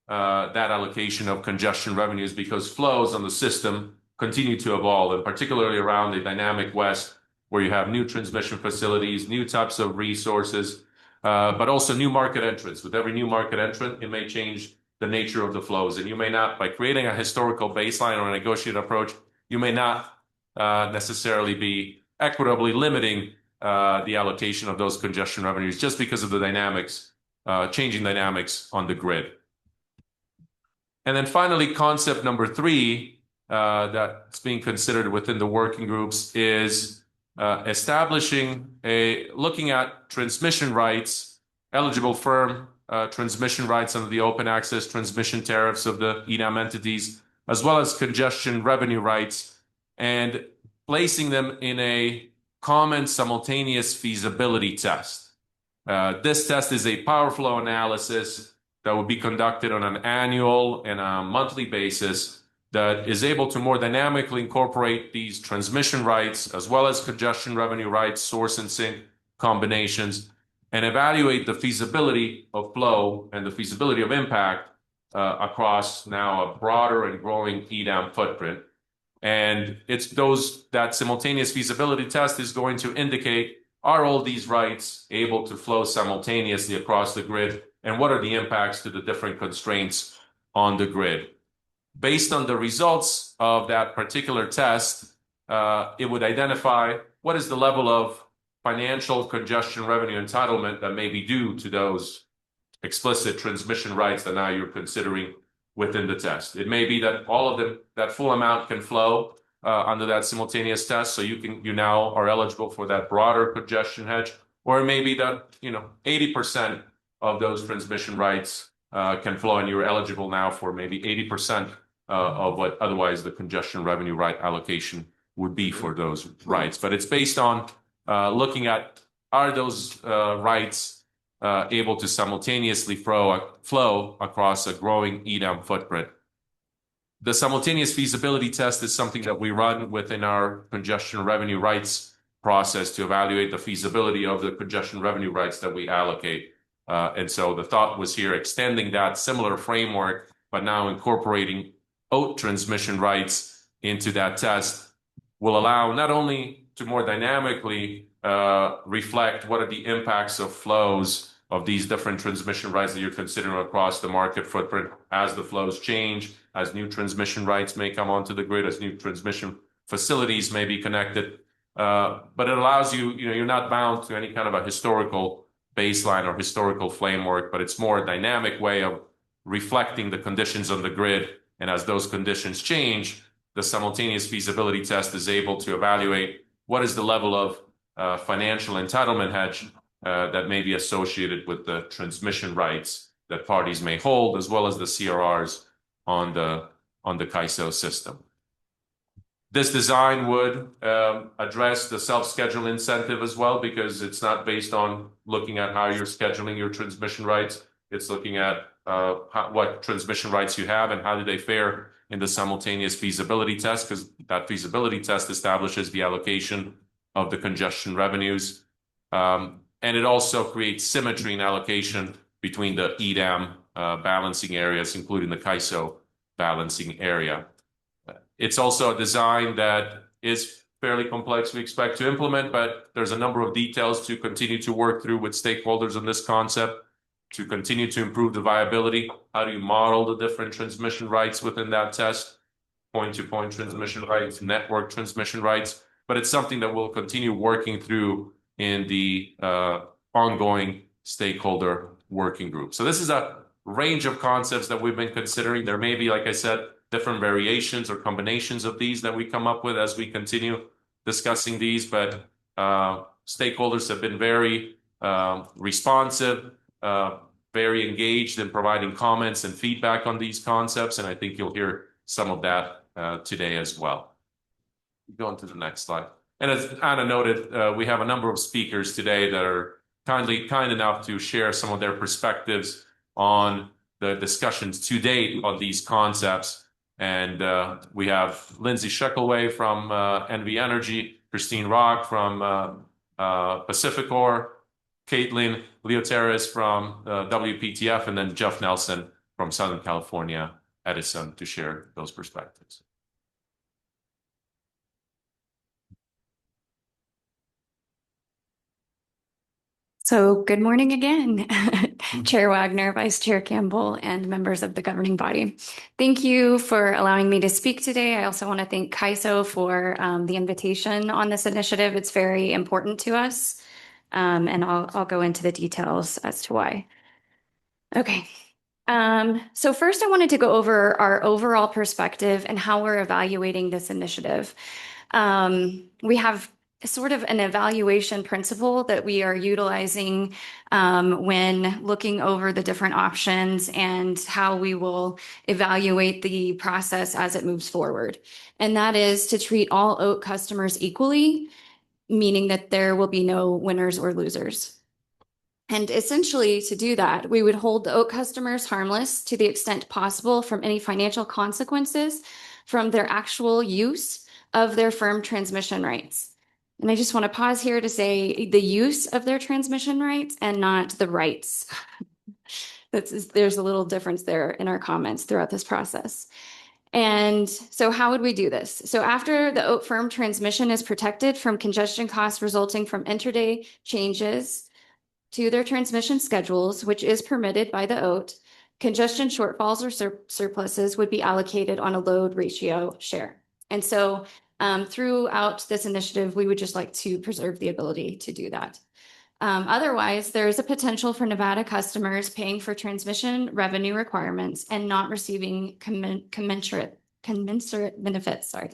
that allocation of congestion revenues because flows on the system continue to evolve, and particularly around the dynamic West, where you have new transmission facilities, new types of resources, but also new market entrants. With every new market entrant, it may change the nature of the flows. And you may not, by creating a historical baseline or a negotiated approach, you may not necessarily be equitably limiting the allocation of those congestion revenues just because of the dynamics, changing dynamics on the grid. And then finally, concept number 3 that's being considered within the working groups is looking at transmission rights, eligible firm transmission rights under the open access transmission tariffs of the EDAM entities, as well as congestion revenue rights, and placing them in a common simultaneous feasibility test. This test is a power flow analysis that will be conducted on an annual and a monthly basis that is able to more dynamically incorporate these transmission rights as well as congestion revenue rights, source and sink combinations, and evaluate the feasibility of flow and the feasibility of impact across now a broader and growing EDAM footprint. And it's that simultaneous feasibility test is going to indicate, are all these rights able to flow simultaneously across the grid, and what are the impacts to the different constraints on the grid? Based on the results of that particular test, it would identify what is the level of financial congestion revenue entitlement that may be due to those explicit transmission rights that now you're considering within the test. It may be that all of them, that full amount can flow under that simultaneous test, so you now are eligible for that broader congestion hedge, or it may be that 80% of those transmission rights can flow, and you're eligible now for maybe 80% of what otherwise the congestion revenue right allocation would be for those rights. But it's based on looking at, are those rights able to simultaneously flow across a growing EDAM footprint. The simultaneous feasibility test is something that we run within our congestion revenue rights process to evaluate the feasibility of the congestion revenue rights that we allocate. And so the thought was here extending that similar framework, but now incorporating OAT transmission rights into that test will allow not only to more dynamically reflect what are the impacts of flows of these different transmission rights that you're considering across the market footprint as the flows change, as new transmission rights may come onto the grid, as new transmission facilities may be connected. But it allows you're not bound to any kind of a historical baseline or historical framework, but it's more a dynamic way of reflecting the conditions on the grid. And as those conditions change, the simultaneous feasibility test is able to evaluate what is the level of financial entitlement hedge that may be associated with the transmission rights that parties may hold, as well as the CRRs on the CAISO system. This design would address the self-schedule incentive as well, because it's not based on looking at how you're scheduling your transmission rights. It's looking at what transmission rights you have and how do they fare in the simultaneous feasibility test, because that feasibility test establishes the allocation of the congestion revenues. And it also creates symmetry in allocation between the EDAM balancing areas, including the CAISO balancing area. It's also a design that is fairly complex, we expect to implement, but there's a number of details to continue to work through with stakeholders on this concept to continue to improve the viability. How do you model the different transmission rights within that test? Point-to-point transmission rights, network transmission rights. But it's something that we'll continue working through in the ongoing stakeholder working group. So this is a range of concepts that we've been considering. There may be, like I said, different variations or combinations of these that we come up with as we continue discussing these, but stakeholders have been very responsive, very engaged in providing comments and feedback on these concepts, and I think you'll hear some of that today as well. go on to the next slide. And as Anna noted, we have a number of speakers today that are kind enough to share some of their perspectives on the discussions to date on these concepts. And we have Lindsay Sheckelway from NV Energy, Christine Rock from Pacificor, Caitlin Leoteris from WPTF, and then Jeff Nelson from Southern California Edison to share those perspectives. So good morning again, Chair Wagner, Vice Chair Campbell, and members of the governing body. Thank you for allowing me to speak today. I also want to thank CAISO for the invitation on this initiative. It's very important to us, and I'll go into the details as to why. Okay. So first I wanted to go over our overall perspective and how we're evaluating this initiative. We have sort of an evaluation principle that we are utilizing when looking over the different options and how we will evaluate the process as it moves forward. And that is to treat all oat customers equally, meaning that there will be no winners or losers. And essentially, to do that, we would hold the oat customers harmless to the extent possible from any financial consequences from their actual use of their firm transmission rights. And I just want to pause here to say the use of their transmission rights and not the rights. There's a little difference there in our comments throughout this process. And so how would we do this? So after the oat firm transmission is protected from congestion costs resulting from intraday changes to their transmission schedules, which is permitted by the oat, congestion shortfalls or surpluses would be allocated on a load ratio share. And so throughout this initiative, we would just like to preserve the ability to do that. Otherwise, there is a potential for Nevada customers paying for transmission revenue requirements and not receiving commensurate benefits. Sorry.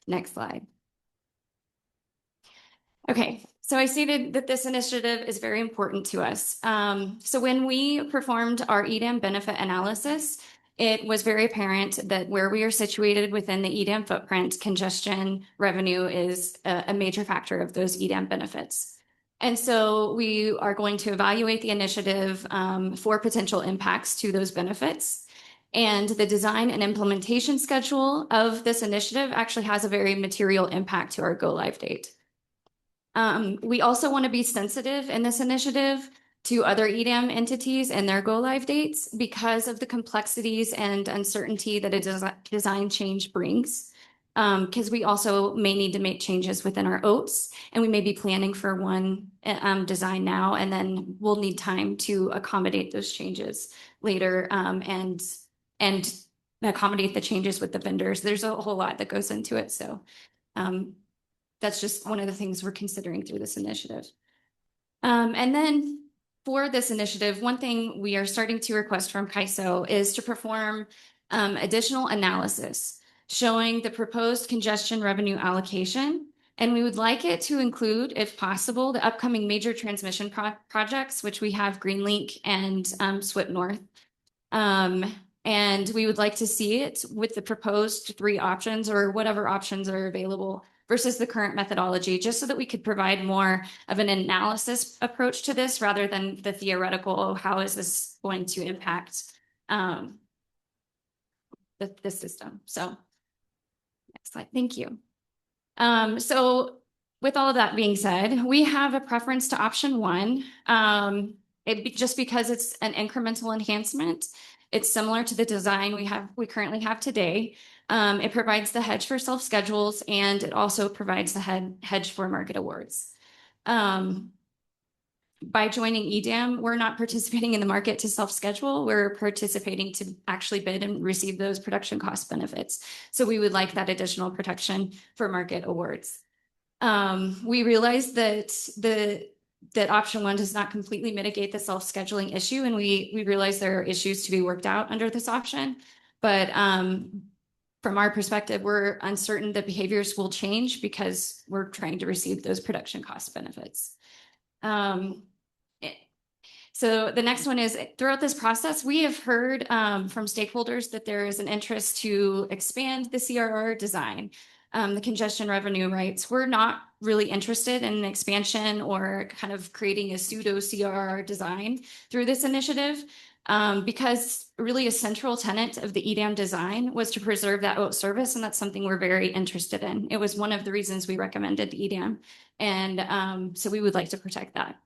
Next slide. Okay, so I stated that this initiative is very important to us. So when we performed our EDAM benefit analysis, it was very apparent that where we are situated within the EDAM footprint, congestion revenue is a major factor of those EDAM benefits. And so we are going to evaluate the initiative for potential impacts to those benefits. And the design and implementation schedule of this initiative actually has a very material impact to our go live date. We also want to be sensitive in this initiative to other EDAM entities and their go live dates because of the complexities and uncertainty that a design change brings. Because we also may need to make changes within our oats, and we may be planning for one design now, and then we'll need time to accommodate those changes later and accommodate the changes with the vendors. There's a whole lot that goes into it. So that's just one of the things we're considering through this initiative. And then for this initiative, one thing we are starting to request from CAISO is to perform additional analysis showing the proposed congestion revenue allocation. And we would like it to include, if possible, the upcoming major transmission projects, which we have Greenlink and SWIP North. And we would like to see it with the proposed 3 options or whatever options are available versus the current methodology, just so that we could provide more of an analysis approach to this rather than the theoretical, oh, how is this going to impact the system? So next slide, thank you. So with all of that being said, we have a preference to option 1, just because it's an incremental enhancement. It's similar to the design we currently have today. It provides the hedge for self-schedules, and it also provides the hedge for market awards. By joining EDAM, we're not participating in the market to self-schedule. We're participating to actually bid and receive those production cost benefits. So we would like that additional protection for market awards. We realize that option 1 does not completely mitigate the self-scheduling issue, and we realize there are issues to be worked out under this option. But from our perspective, we're uncertain that behaviors will change because we're trying to receive those production cost benefits. So the next one is, throughout this process, we have heard from stakeholders that there is an interest to expand the CRR design. the congestion revenue rights, we're not really interested in an expansion or kind of creating a pseudo CRR design through this initiative. Because really a central tenet of the EDAM design was to preserve that OAT service, and that's something we're very interested in. It was one of the reasons we recommended EDAM, and so we would like to protect that.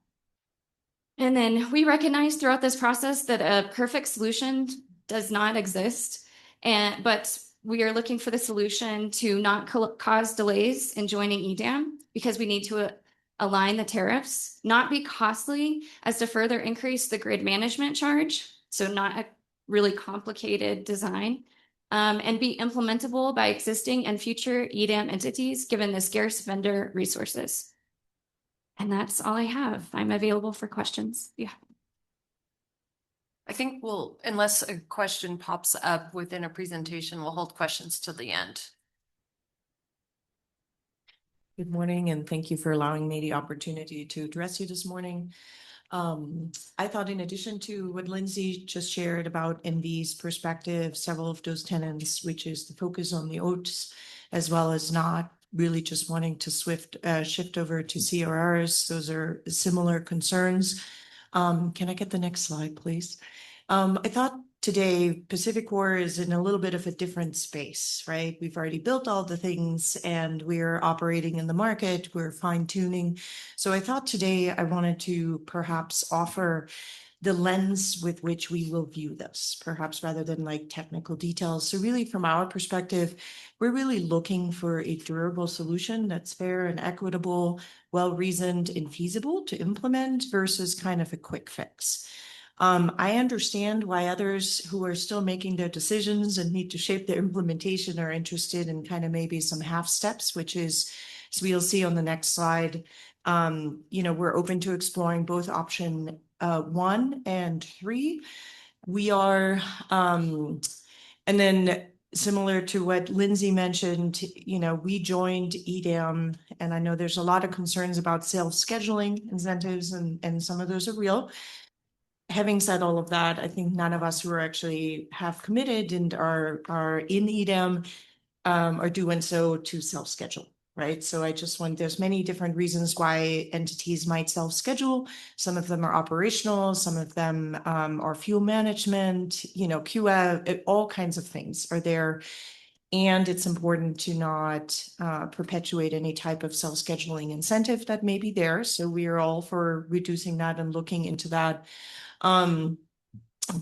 And then we recognize throughout this process that a perfect solution does not exist, but we are looking for the solution to not cause delays in joining EDAM because we need to align the tariffs, not be costly as to further increase the grid management charge, so not a really complicated design, and be implementable by existing and future EDAM entities given the scarce vendor resources. And that's all I have. I'm available for questions. Yeah. I think unless a question pops up within a presentation, we'll hold questions till the end. Good morning, and thank you for allowing me the opportunity to address you this morning. I thought in addition to what Lindsay just shared about NV's perspective, several of those tenants, which is the focus on the OATs, as well as not really just wanting to shift over to CRRs. Those are similar concerns. Can I get the next slide, please? I thought today Pacific Core is in a little bit of a different space, right? We've already built all the things and we're operating in the market, we're fine tuning. So I thought today I wanted to perhaps offer the lens with which we will view this, perhaps rather than like technical details. So really from our perspective, we're really looking for a durable solution that's fair and equitable, well-reasoned and feasible to implement versus kind of a quick fix. I understand why others who are still making their decisions and need to shape their implementation are interested in kind of maybe some half steps, which is, as we'll see on the next slide, we're open to exploring both option 1 and 3. We are, and then similar to what Lindsay mentioned, we joined EDAM, and I know there's a lot of concerns about self-scheduling incentives, and some of those are real. Having said all of that, I think none of us who are actually have committed and are in EDAM are doing so to self-schedule, right? So there's many different reasons why entities might self-schedule. Some of them are operational, some of them are fuel management, QA, all kinds of things are there. And it's important to not perpetuate any type of self-scheduling incentive that may be there. So we are all for reducing that and looking into that.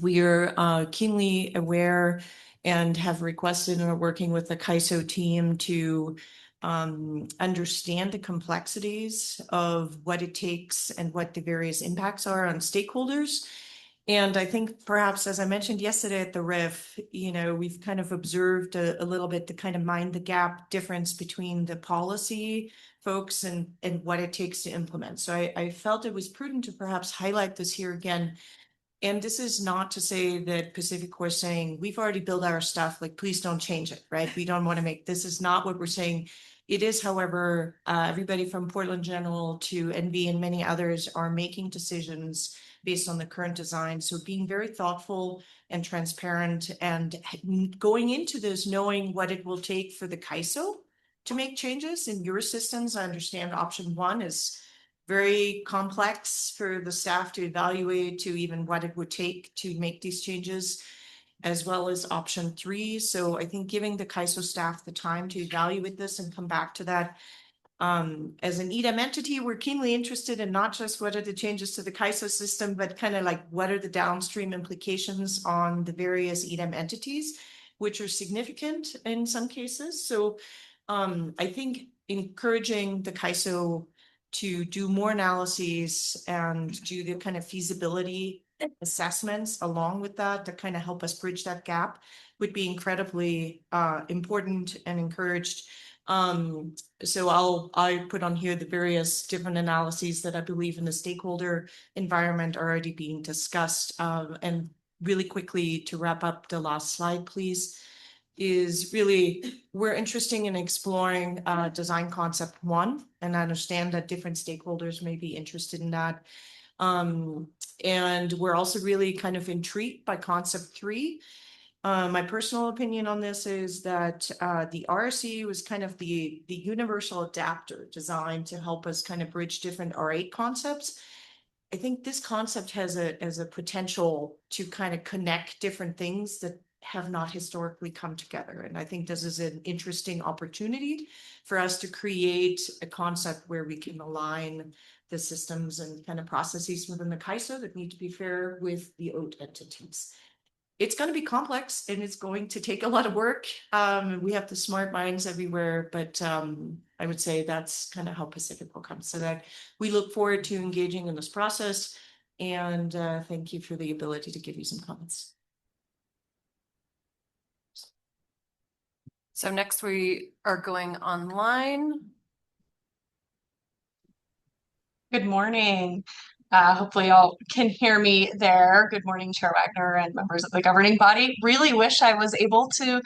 We're keenly aware and have requested and are working with the CAISO team to understand the complexities of what it takes and what the various impacts are on stakeholders. And I think perhaps, as I mentioned yesterday at the RIF, we've kind of observed a little bit the kind of mind the gap difference between the policy folks and what it takes to implement. So I felt it was prudent to perhaps highlight this here again. And this is not to say that Pacific Core is saying, we've already built our stuff, like, please don't change it, right? We don't want to this is not what we're saying. It is, however, everybody from Portland General to NV and many others are making decisions based on the current design. So being very thoughtful and transparent and going into this knowing what it will take for the CAISO to make changes in your systems. I understand option 1 is very complex for the staff to evaluate to even what it would take to make these changes, as well as option 3. So I think giving the CAISO staff the time to evaluate this and come back to that. As an EDAM entity, we're keenly interested in not just what are the changes to the CAISO system, but kind of like what are the downstream implications on the various EDAM entities, which are significant in some cases. So I think encouraging the CAISO to do more analyses and do the kind of feasibility assessments along with that to kind of help us bridge that gap would be incredibly important and encouraged. So I put on here the various different analyses that I believe in the stakeholder environment are already being discussed. And really quickly to wrap up the last slide, please, is really we're interested in exploring design concept 1, and I understand that different stakeholders may be interested in that. And we're also really kind of intrigued by concept 3. My personal opinion on this is that the RSE was kind of the universal adapter designed to help us kind of bridge different R8 concepts. I think this concept has a potential to kind of connect different things that have not historically come together. And I think this is an interesting opportunity for us to create a concept where we can align the systems and kind of processes within the CAISO that need to be fair with the OAT entities. It's going to be complex and it's going to take a lot of work. We have the smart minds everywhere, but I would say that's kind of how Pacific will come. So that we look forward to engaging in this process. And thank you for the ability to give you some comments. So next we are going online. Good morning. Hopefully y'all can hear me there. Good morning, Chair Wagner and members of the governing body. Really wish I was able to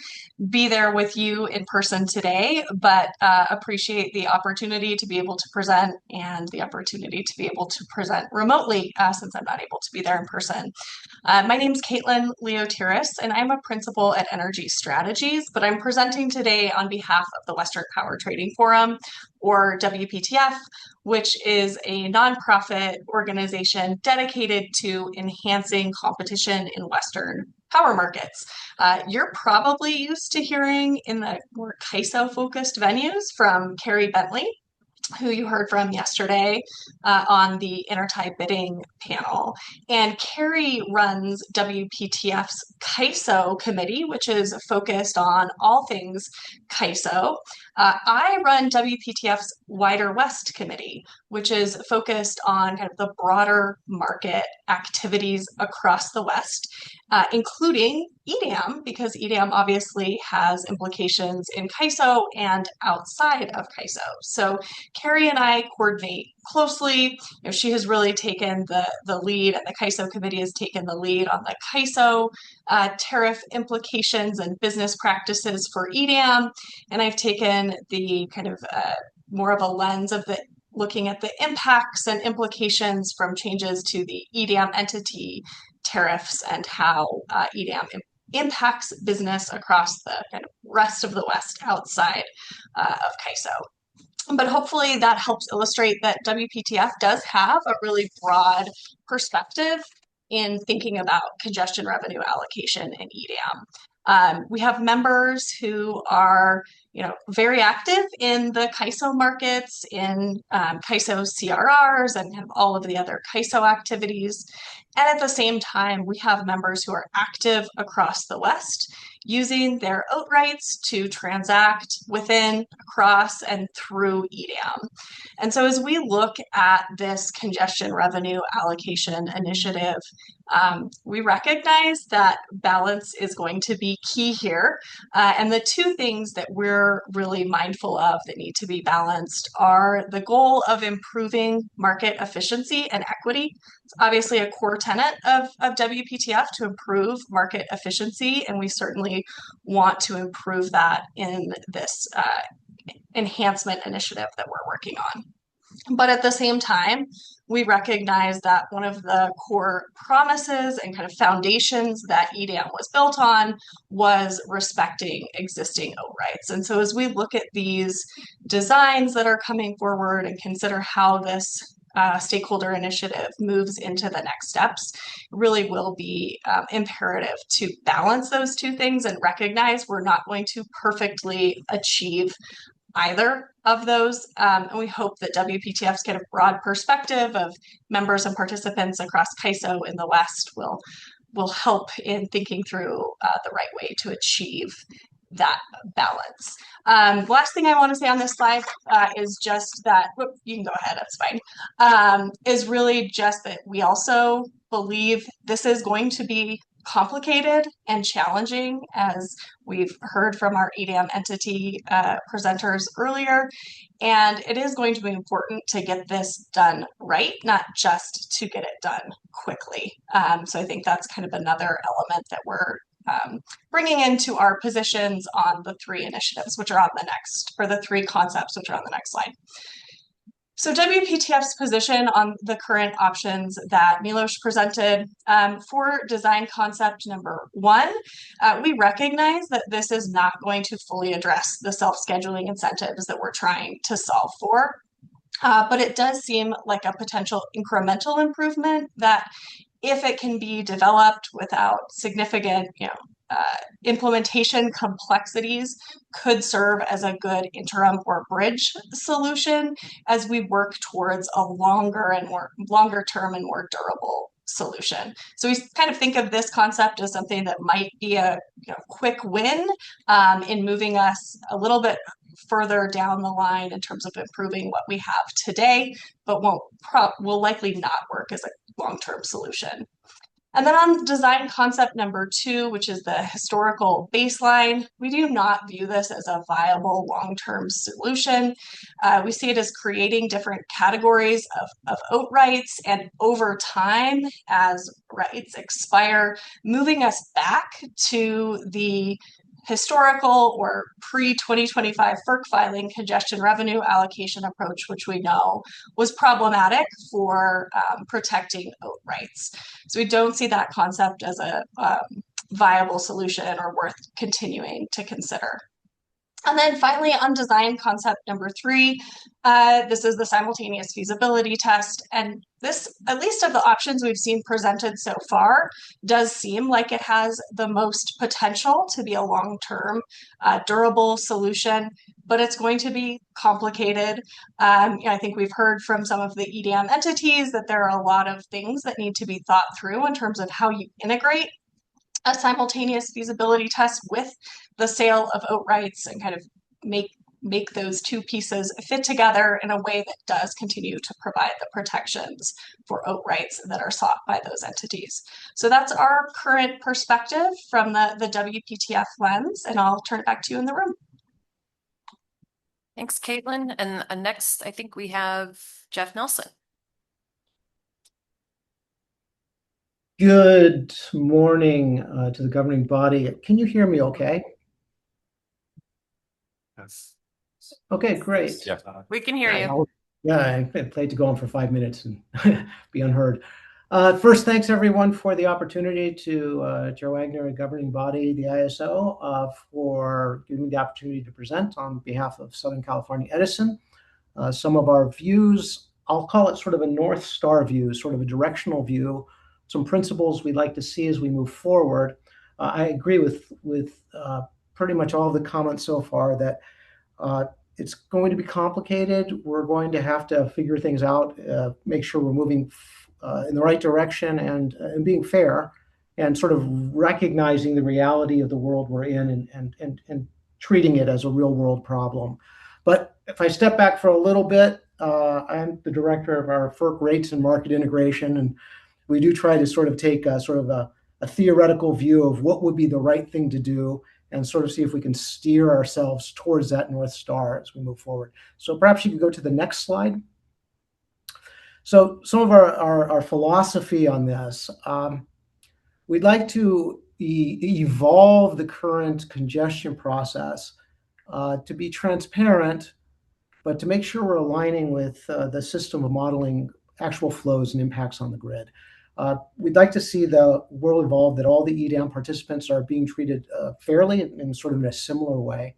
be there with you in person today, but appreciate the opportunity to be able to present and the opportunity to be able to present remotely since I'm not able to be there in person. My name is Caitlin Leotiris, and I'm a principal at Energy Strategies, but I'm presenting today on behalf of the Western Power Trading Forum, or WPTF, which is a nonprofit organization dedicated to enhancing competition in Western power markets. You're probably used to hearing in the more CAISO-focused venues from Carrie Bentley, who you heard from yesterday on the intertie bidding panel. And Carrie runs WPTF's CAISO committee, which is focused on all things CAISO. I run WPTF's Wider West committee, which is focused on kind of the broader market activities across the West, including EDAM, because EDAM obviously has implications in CAISO and outside of CAISO. So Carrie and I coordinate closely. She has really taken the lead, and the CAISO committee has taken the lead on the CAISO tariff implications and business practices for EDAM. And I've taken the kind of more of a lens of the looking at the impacts and implications from changes to the EDAM entity tariffs and how EDAM impacts business across the kind of rest of the West outside of CAISO. But hopefully that helps illustrate that WPTF does have a really broad perspective in thinking about congestion revenue allocation in EDAM. We have members who are, very active in the CAISO markets, in CAISO CRRs, and have all of the other CAISO activities. And at the same time, we have members who are active across the West, using their OAT rights to transact within, across, and through EDAM. And so as we look at this congestion revenue allocation initiative, we recognize that balance is going to be key here. And the two things that we're really mindful of that need to be balanced are the goal of improving market efficiency and equity. It's obviously a core tenet of WPTF to improve market efficiency, and we certainly want to improve that in this enhancement initiative that we're working on. But at the same time, we recognize that one of the core promises and kind of foundations that EDAM was built on was respecting existing OAT rights. And so as we look at these designs that are coming forward and consider how this stakeholder initiative moves into the next steps, it really will be imperative to balance those two things and recognize we're not going to perfectly achieve either of those. And we hope that WPTF's kind of broad perspective of members and participants across CAISO in the West will help in thinking through the right way to achieve that balance. Last thing I want to say on this slide is just that, you can go ahead, that's fine, is really just that we also believe this is going to be complicated and challenging, as we've heard from our EDAM entity presenters earlier. And it is going to be important to get this done right, not just to get it done quickly. So I think that's kind of another element that we're bringing into our positions on the three initiatives, which are on the next, or the three concepts, which are on the next slide. So WPTF's position on the current options that Milos presented, for design concept number 1, we recognize that this is not going to fully address the self-scheduling incentives that we're trying to solve for. But it does seem like a potential incremental improvement that, if it can be developed without significant, implementation complexities, could serve as a good interim or bridge solution as we work towards a longer term and more durable solution. So we kind of think of this concept as something that might be a quick win in moving us a little bit further down the line in terms of improving what we have today, but will likely not work as a long-term solution. And then on design concept number 2, which is the historical baseline, we do not view this as a viable long-term solution. We see it as creating different categories of oat rights, and over time, as rights expire, moving us back to the historical or pre-2025 FERC filing congestion revenue allocation approach, which we know was problematic for protecting oat rights. So we don't see that concept as a viable solution or worth continuing to consider. And then finally, on design concept number 3, this is the simultaneous feasibility test. And this, at least of the options we've seen presented so far, does seem like it has the most potential to be a long-term, durable solution, but it's going to be complicated. I think we've heard from some of the EDAM entities that there are a lot of things that need to be thought through in terms of how you integrate a simultaneous feasibility test with the sale of oat rights and kind of make those two pieces fit together in a way that does continue to provide the protections for oat rights that are sought by those entities. So that's our current perspective from the WPTF lens, and I'll turn it back to you in the room. Thanks, Caitlin. And next, I think we have Jeff Nelson. Good morning to the governing body. Can you hear me okay? Yes. Okay, great. Yeah. We can hear you. Yeah, I played to go on for 5 minutes and be unheard. First, thanks everyone for the opportunity to Chair Wagner and governing body, the ISO, for giving me the opportunity to present on behalf of Southern California Edison. Some of our views, I'll call it sort of a North Star view, sort of a directional view, some principles we'd like to see as we move forward. I agree with pretty much all of the comments so far that it's going to be complicated. We're going to have to figure things out, make sure we're moving in the right direction and being fair and sort of recognizing the reality of the world we're in and treating it as a real world problem. But if I step back for a little bit, I'm the director of our FERC rates and market integration, and we do try to sort of take a theoretical view of what would be the right thing to do and sort of see if we can steer ourselves towards that North Star as we move forward. So perhaps you could go to the next slide. So some of our philosophy on this, we'd like to evolve the current congestion process to be transparent, but to make sure we're aligning with the system of modeling actual flows and impacts on the grid. We'd like to see the world evolve that all the EDAM participants are being treated fairly and sort of in a similar way.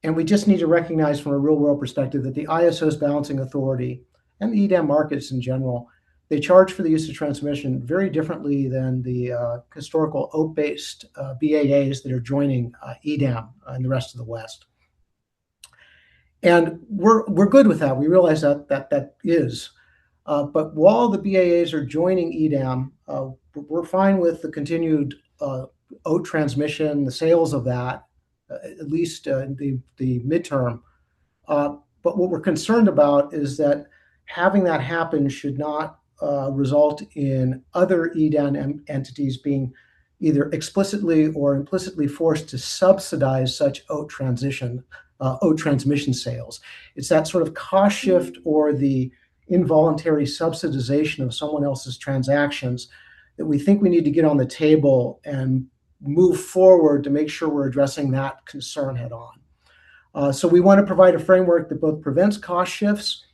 And we just need to recognize from a real world perspective that the ISO's balancing authority and the EDAM markets in general, they charge for the use of transmission very differently than the historical oat-based BAAs that are joining EDAM in the rest of the West. And we're good with that. We realize that is. But while the BAAs are joining EDAM, we're fine with the continued oat transmission, the sales of that, at least in the midterm. But what we're concerned about is that having that happen should not result in other EDAM entities being either explicitly or implicitly forced to subsidize such oat transmission sales. It's that sort of cost shift or the involuntary subsidization of someone else's transactions that we think we need to get on the table and move forward to make sure we're addressing that concern head on. So we want to provide a framework that both prevents cost shifts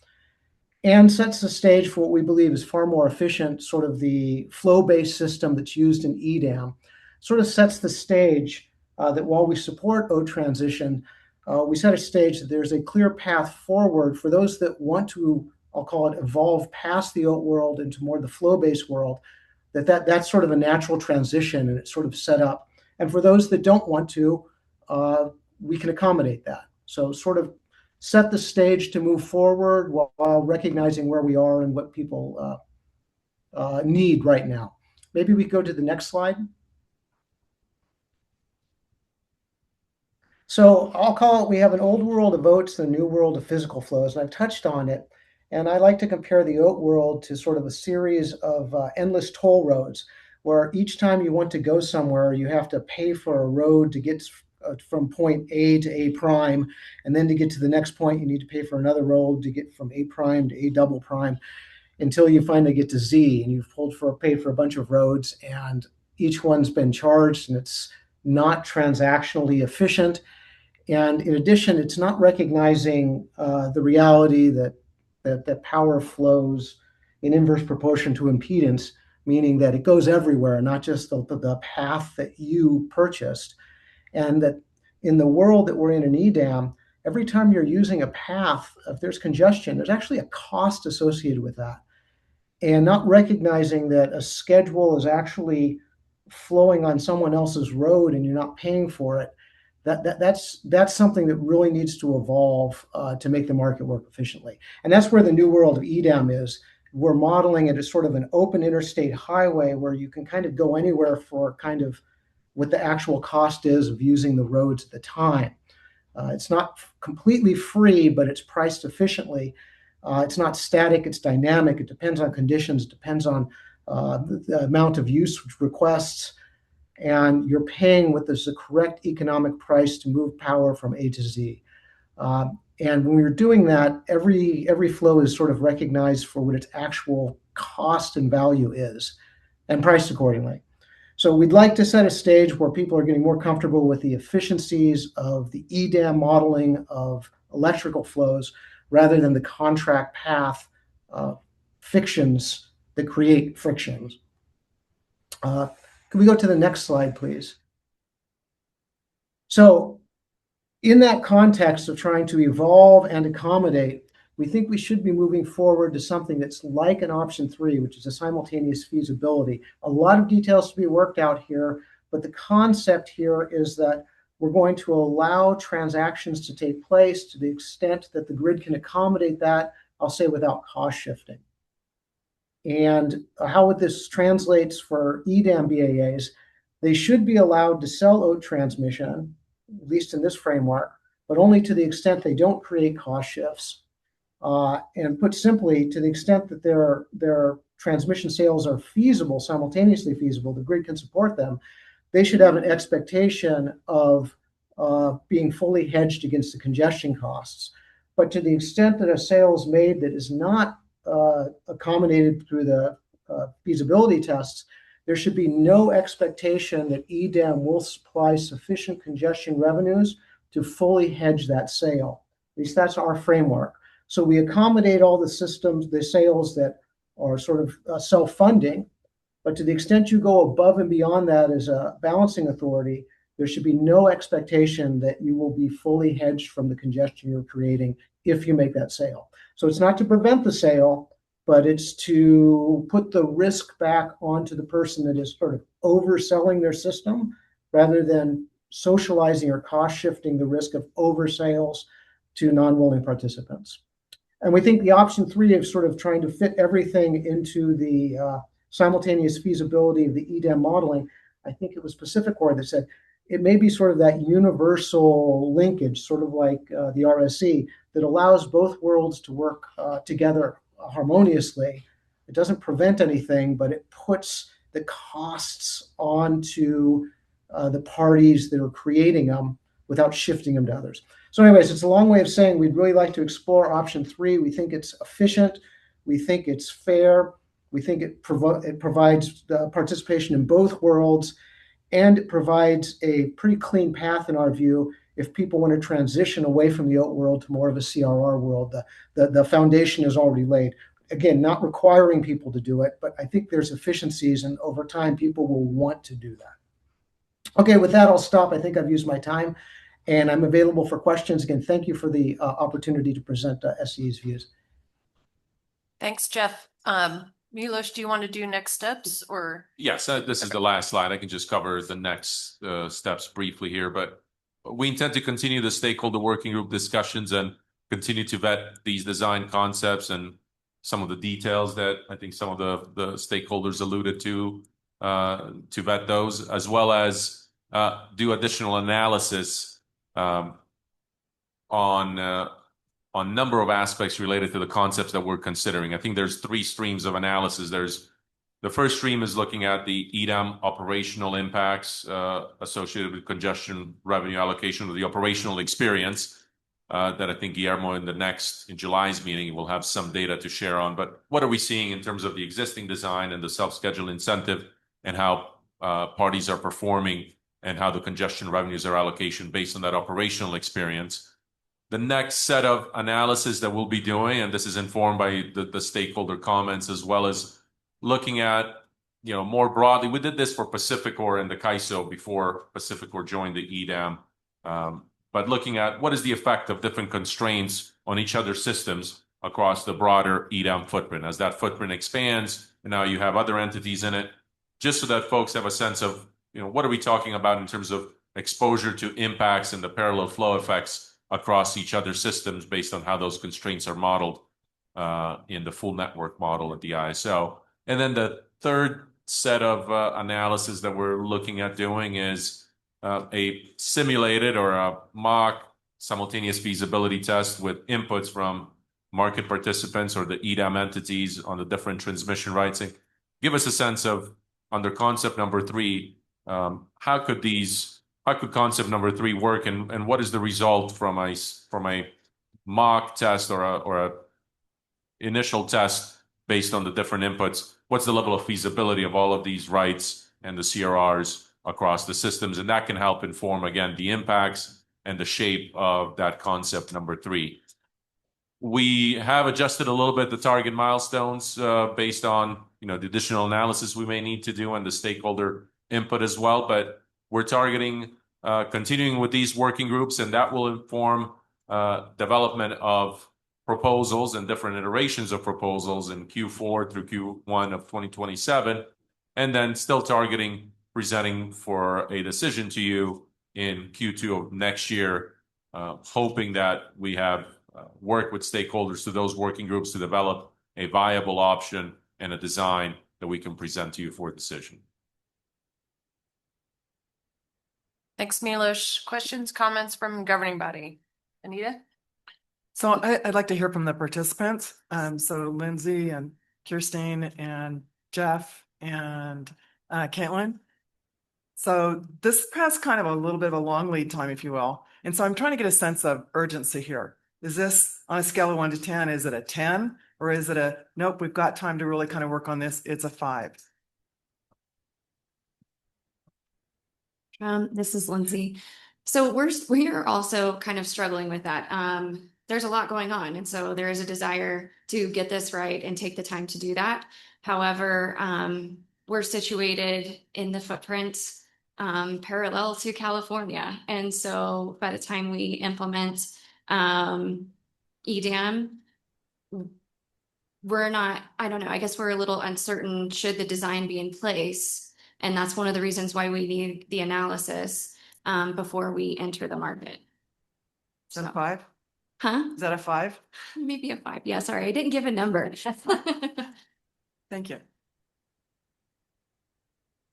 and sets the stage for what we believe is far more efficient, sort of the flow-based system that's used in EDAM, sort of sets the stage that while we support OAT transition, we set a stage that there's a clear path forward for those that want to, I'll call it, evolve past the OAT world into more the flow-based world, that's sort of a natural transition and it's sort of set up. And for those that don't want to, we can accommodate that. So sort of set the stage to move forward while recognizing where we are and what people need right now. Maybe we go to the next slide. So I'll call it, we have an old world of oats and a new world of physical flows, and I've touched on it. And I like to compare the oat world to sort of a series of endless toll roads, where each time you want to go somewhere, you have to pay for a road to get from point A to A prime. And then to get to the next point, you need to pay for another road to get from A prime to A double prime until you finally get to Z. And you've paid for a bunch of roads, and each one's been charged, and it's not transactionally efficient. And in addition, it's not recognizing the reality that power flows in inverse proportion to impedance, meaning that it goes everywhere, not just the path that you purchased. And that in the world that we're in EDAM, every time you're using a path, if there's congestion, there's actually a cost associated with that. And not recognizing that a schedule is actually flowing on someone else's road and you're not paying for it, that's something that really needs to evolve to make the market work efficiently. And that's where the new world of EDAM is. We're modeling it as sort of an open interstate highway where you can kind of go anywhere for kind of what the actual cost is of using the roads at the time. It's not completely free, but it's priced efficiently. It's not static, it's dynamic. It depends on conditions, it depends on the amount of use requests, and you're paying what is the correct economic price to move power from A to Z. And when we're doing that, every flow is sort of recognized for what its actual cost and value is and priced accordingly. So we'd like to set a stage where people are getting more comfortable with the efficiencies of the EDAM modeling of electrical flows rather than the contract path fictions that create frictions. Can we go to the next slide, please? So in that context of trying to evolve and accommodate, we think we should be moving forward to something that's like an option 3, which is a simultaneous feasibility. A lot of details to be worked out here, but the concept here is that we're going to allow transactions to take place to the extent that the grid can accommodate that, I'll say without cost shifting. And how this translates for EDAM BAAs, they should be allowed to sell OAT transmission, at least in this framework, but only to the extent they don't create cost shifts. And put simply, to the extent that their transmission sales are feasible, simultaneously feasible, the grid can support them, they should have an expectation of being fully hedged against the congestion costs. But to the extent that a sale is made that is not accommodated through the feasibility tests, there should be no expectation that EDAM will supply sufficient congestion revenues to fully hedge that sale. At least that's our framework. So we accommodate all the systems, the sales that are sort of self-funding, but to the extent you go above and beyond that as a balancing authority, there should be no expectation that you will be fully hedged from the congestion you're creating if you make that sale. So it's not to prevent the sale, but it's to put the risk back onto the person that is sort of overselling their system rather than socializing or cost shifting the risk of oversales to non-willing participants. And we think the option 3 of sort of trying to fit everything into the simultaneous feasibility of the EDAM modeling, I think it was Pacificor that said, it may be sort of that universal linkage, sort of like the RSC, that allows both worlds to work together harmoniously. It doesn't prevent anything, but it puts the costs onto the parties that are creating them without shifting them to others. So anyways, it's a long way of saying we'd really like to explore option 3. We think it's efficient. We think it's fair. We think it provides participation in both worlds, and it provides a pretty clean path in our view if people want to transition away from the OAT world to more of a CRR world. The foundation is already laid. Again, not requiring people to do it, but I think there's efficiencies, and over time, people will want to do that. Okay, with that, I'll stop. I think I've used my time, and I'm available for questions. Again, thank you for the opportunity to present SCE's views. Thanks, Jeff. Milos, do you want to do next steps or? Yes, this is the last slide. I can just cover the next steps briefly here, but we intend to continue the stakeholder working group discussions and continue to vet these design concepts and some of the details that I think some of the stakeholders alluded to vet those, as well as do additional analysis on number of aspects related to the concepts that we're considering. I think there's 3 streams of analysis. The first stream is looking at the EDAM operational impacts associated with congestion revenue allocation, or the operational experience that I think Guillermo in July's meeting will have some data to share on. But what are we seeing in terms of the existing design and the self-schedule incentive, and how parties are performing, and how the congestion revenues are allocation based on that operational experience. The next set of analysis that we'll be doing, and this is informed by the stakeholder comments, as well as looking at, more broadly. We did this for Pacificor and the CAISO before Pacificor joined the EDAM, but looking at what is the effect of different constraints on each other's systems across the broader EDAM footprint. As that footprint expands, and now you have other entities in it, just so that folks have a sense of, what are we talking about in terms of exposure to impacts and the parallel flow effects across each other's systems based on how those constraints are modeled in the full network model at the ISO. And then the third set of analysis that we're looking at doing is a simulated or a mock simultaneous feasibility test with inputs from market participants or the EDAM entities on the different transmission rights. And give us a sense of, under concept number 3, how could concept number 3 work, and what is the result from a mock test or a initial test based on the different inputs? What's the level of feasibility of all of these rights and the CRRs across the systems? And that can help inform, again, the impacts and the shape of that concept number 3. We have adjusted a little bit the target milestones based on the additional analysis we may need to do and the stakeholder input as well. But we're targeting continuing with these working groups, and that will inform development of proposals and different iterations of proposals in Q4 through Q1 of 2027, and then still targeting presenting for a decision to you in Q2 of next year, hoping that we have worked with stakeholders through those working groups to develop a viable option and a design that we can present to you for a decision. Thanks, Milos. Questions, comments from governing body? Anita? So I'd like to hear from the participants. So Lindsay and Kirstine and Jeff and Caitlin. So this has kind of a little bit of a long lead time, if you will. And so I'm trying to get a sense of urgency here. Is this on a scale of 1 to 10? Is it a 10? Or is it nope, we've got time to really kind of work on this, it's a 5? This is Lindsay. So we are also kind of struggling with that. There's a lot going on, and so there is a desire to get this right and take the time to do that. However, we're situated in the footprint parallel to California, and so by the time we implement EDAM, I don't know, I guess we're a little uncertain should the design be in place. And that's one of the reasons why we need the analysis before we enter the market. Is that a 5? Huh? Is that a 5? Maybe a 5. Yeah, sorry, I didn't give a number. Thank you.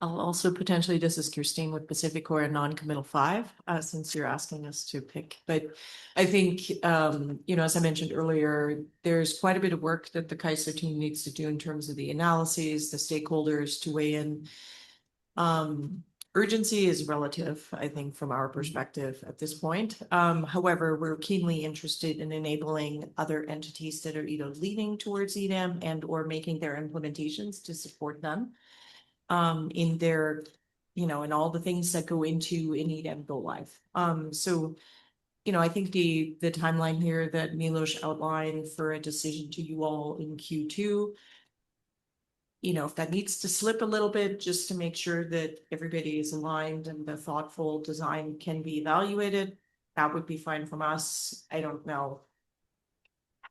I'll also potentially, this is Kirstine with Pacificor, a non-committal 5, since you're asking us to pick. But I think, as I mentioned earlier, there's quite a bit of work that the CAISO team needs to do in terms of the analyses, the stakeholders to weigh in. Urgency is relative, I think, from our perspective at this point. However, we're keenly interested in enabling other entities that are either leaning towards EDAM and or making their implementations to support them in their, in all the things that go into an EDAM go live. So I think the timeline here that Milos outlined for a decision to you all in Q2, if that needs to slip a little bit just to make sure that everybody is aligned and the thoughtful design can be evaluated, that would be fine from us. I don't know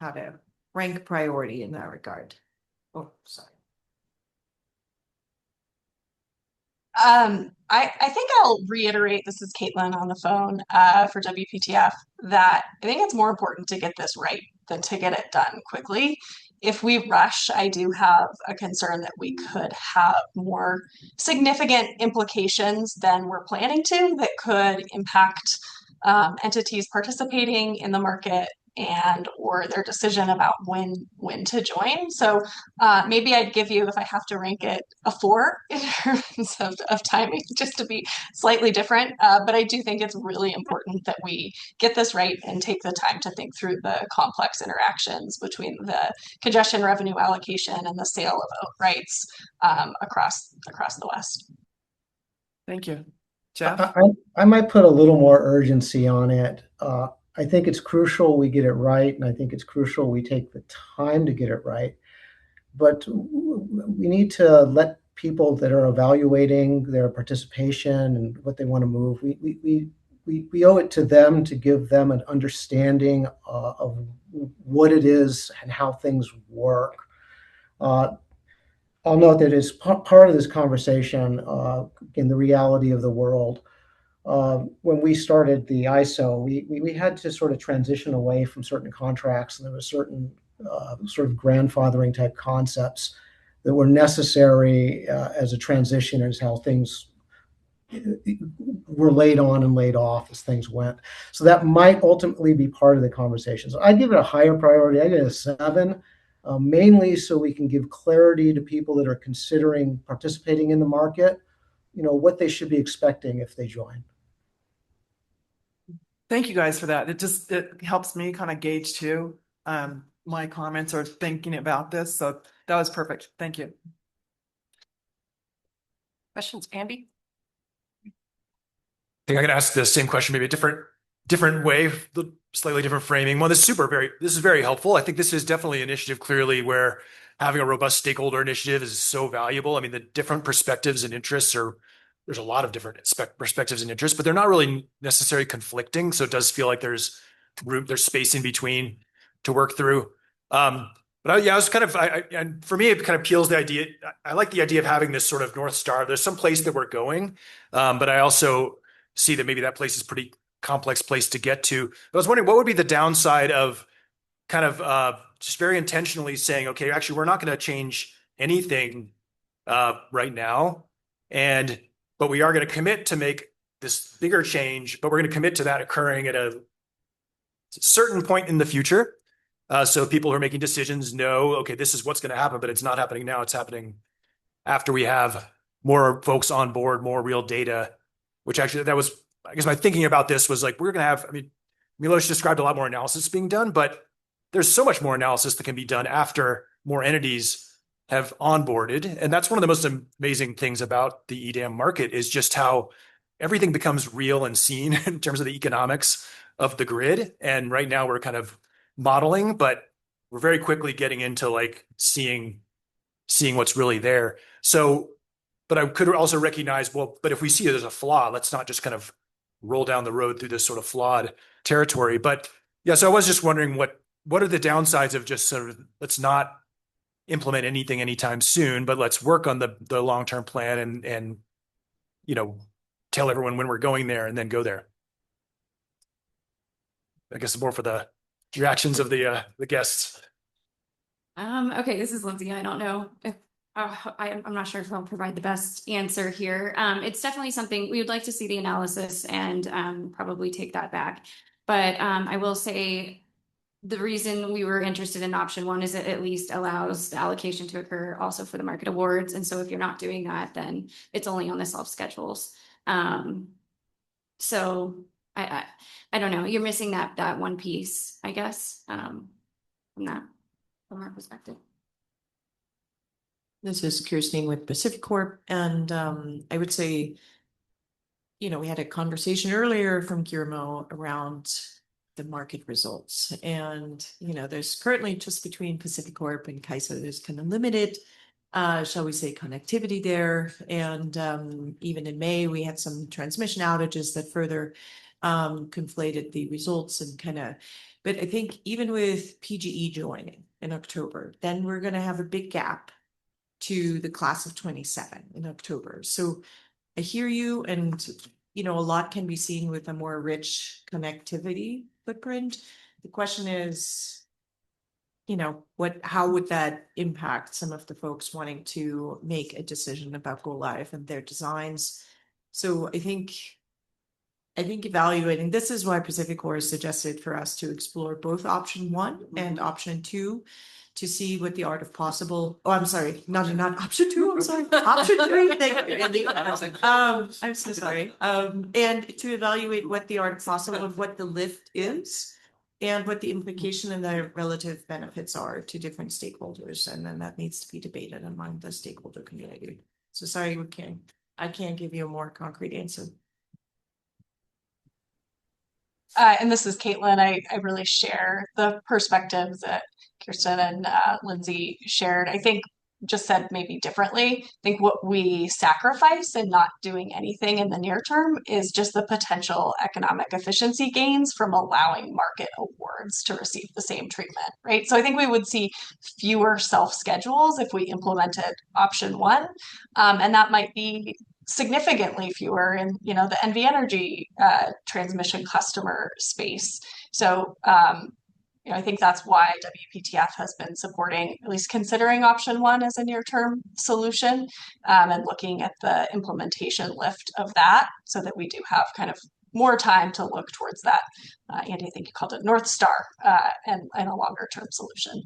how to rank priority in that regard. Oh, sorry. I think I'll reiterate, this is Caitlin on the phone for WPTF, that I think it's more important to get this right than to get it done quickly. If we rush, I do have a concern that we could have more significant implications than we're planning to that could impact entities participating in the market and or their decision about when to join. So maybe I'd give you, if I have to rank it, a 4 in terms of timing, just to be slightly different. But I do think it's really important that we get this right and take the time to think through the complex interactions between the congestion revenue allocation and the sale of rights across the West. Thank you. Jeff? I might put a little more urgency on it. I think it's crucial we get it right, and I think it's crucial we take the time to get it right. But we need to let people that are evaluating their participation and what they want to move, we owe it to them to give them an understanding of what it is and how things work. I'll note that as part of this conversation, in the reality of the world, when we started the ISO, we had to sort of transition away from certain contracts, and there was certain sort of grandfathering type concepts that were necessary as a transition, as how things were laid on and laid off as things went. So that might ultimately be part of the conversation. So I give it a higher priority. I give it a 7, mainly so we can give clarity to people that are considering participating in the market, what they should be expecting if they join. Thank you guys for that. It helps me kind of gauge too, my comments or thinking about this. So that was perfect. Thank you. Questions, Andy? I think I can ask the same question, maybe a different way, slightly different framing. Well, this is very helpful. I think this is definitely an initiative clearly where having a robust stakeholder initiative is so valuable. I mean, the different perspectives and interests there's a lot of different perspectives and interests, but they're not really necessarily conflicting. So it does feel like there's space in between to work through. But I was kind of, and for me, it kind of peels the idea. I like the idea of having this sort of North Star. There's some place that we're going, but I also see that maybe that place is a pretty complex place to get to. But I was wondering, what would be the downside of kind of just very intentionally saying, okay, actually, we're not going to change anything right now, but we are going to commit to make this bigger change, but we're going to commit to that occurring at a certain point in the future. So people who are making decisions know, okay, this is what's going to happen, but it's not happening now. It's happening after we have more folks on board, more real data, which actually I guess my thinking about this was like, we're going to have, I mean, Milos described a lot more analysis being done, but there's so much more analysis that can be done after more entities have onboarded. And that's one of the most amazing things about the EDAM market is just how everything becomes real and seen in terms of the economics of the grid. And right now we're kind of modeling, but we're very quickly getting into like seeing what's really there. So, but I could also recognize, well, but if we see there's a flaw, let's not just kind of roll down the road through this sort of flawed territory. But yeah, so I was just wondering what are the downsides of just sort of, let's not implement anything anytime soon, but let's work on the long-term plan and tell everyone when we're going there and then go there. I guess more for the reactions of the guests. Okay, this is Lindsay. I don't know if I'm not sure if I'll provide the best answer here. It's definitely something we would like to see the analysis and probably take that back. But I will say the reason we were interested in option 1 is it at least allows the allocation to occur also for the market awards. And so if you're not doing that, then it's only on the self schedules. So I don't know, you're missing that one piece, I guess, from our perspective. This is Kirsten with Pacific Corp. And I would say, we had a conversation earlier from Guillermo around the market results. And, there's currently just between Pacific Corp and CAISO, there's kind of limited, shall we say, connectivity there. And even in May, we had some transmission outages that further conflated the results and but I think even with PGE joining in October, then we're going to have a big gap to the class of 27 in October. So I hear you, and a lot can be seen with a more rich connectivity footprint. The question is, how would that impact some of the folks wanting to make a decision about go live and their designs? So I think evaluating this is why Pacific Core has suggested for us to explore both option 1 and option 2 to see what the art of possible. Oh, I'm sorry, not option 2. I'm sorry, option 3. Thank you, Andy. I'm so sorry. And to evaluate what the art of possible and what the lift is, and what the implication and the relative benefits are to different stakeholders, and then that needs to be debated among the stakeholder community. So sorry, I can't give you a more concrete answer. And this is Caitlin. I really share the perspectives that Kirsten and Lindsay shared. I think just said maybe differently. I think what we sacrifice in not doing anything in the near term is just the potential economic efficiency gains from allowing market awards to receive the same treatment, right? So I think we would see fewer self-schedules if we implemented option 1. And that might be significantly fewer in the NV Energy transmission customer space. So I think that's why WPTF has been supporting, at least considering option 1 as a near-term solution, and looking at the implementation lift of that, so that we do have kind of more time to look towards that. Andy, I think you called it North Star, and a longer-term solution.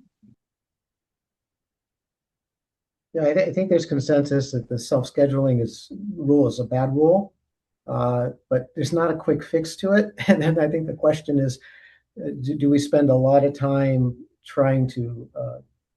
Yeah, I think there's consensus that the self-scheduling rule is a bad rule, but there's not a quick fix to it. And then I think the question is, do we spend a lot of time trying to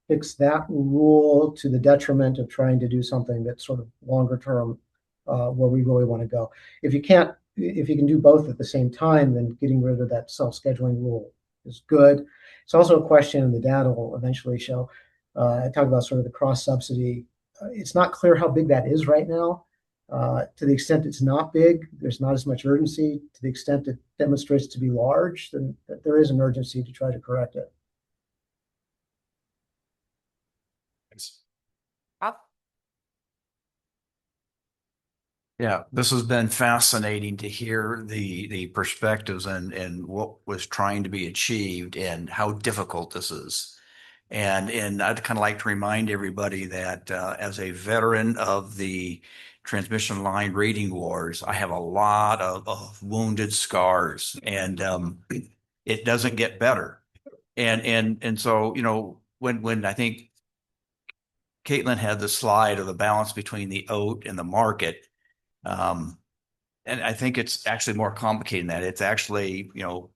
fix that rule to the detriment of trying to do something that's sort of longer term, where we really want to go? If you can do both at the same time, then getting rid of that self-scheduling rule is good. It's also a question, and the data will eventually show. I talk about sort of the cross subsidy. It's not clear how big that is right now. To the extent it's not big, there's not as much urgency. To the extent it demonstrates to be large, then there is an urgency to try to correct it. Thanks. Yeah, this has been fascinating to hear the perspectives and what was trying to be achieved and how difficult this is. And I'd kind of like to remind everybody that as a veteran of the transmission line rating wars, I have a lot of wounded scars, and it doesn't get better. And so, when I think Caitlin had the slide of the balance between the OAT and the market, and I think it's actually more complicated than that. It's actually,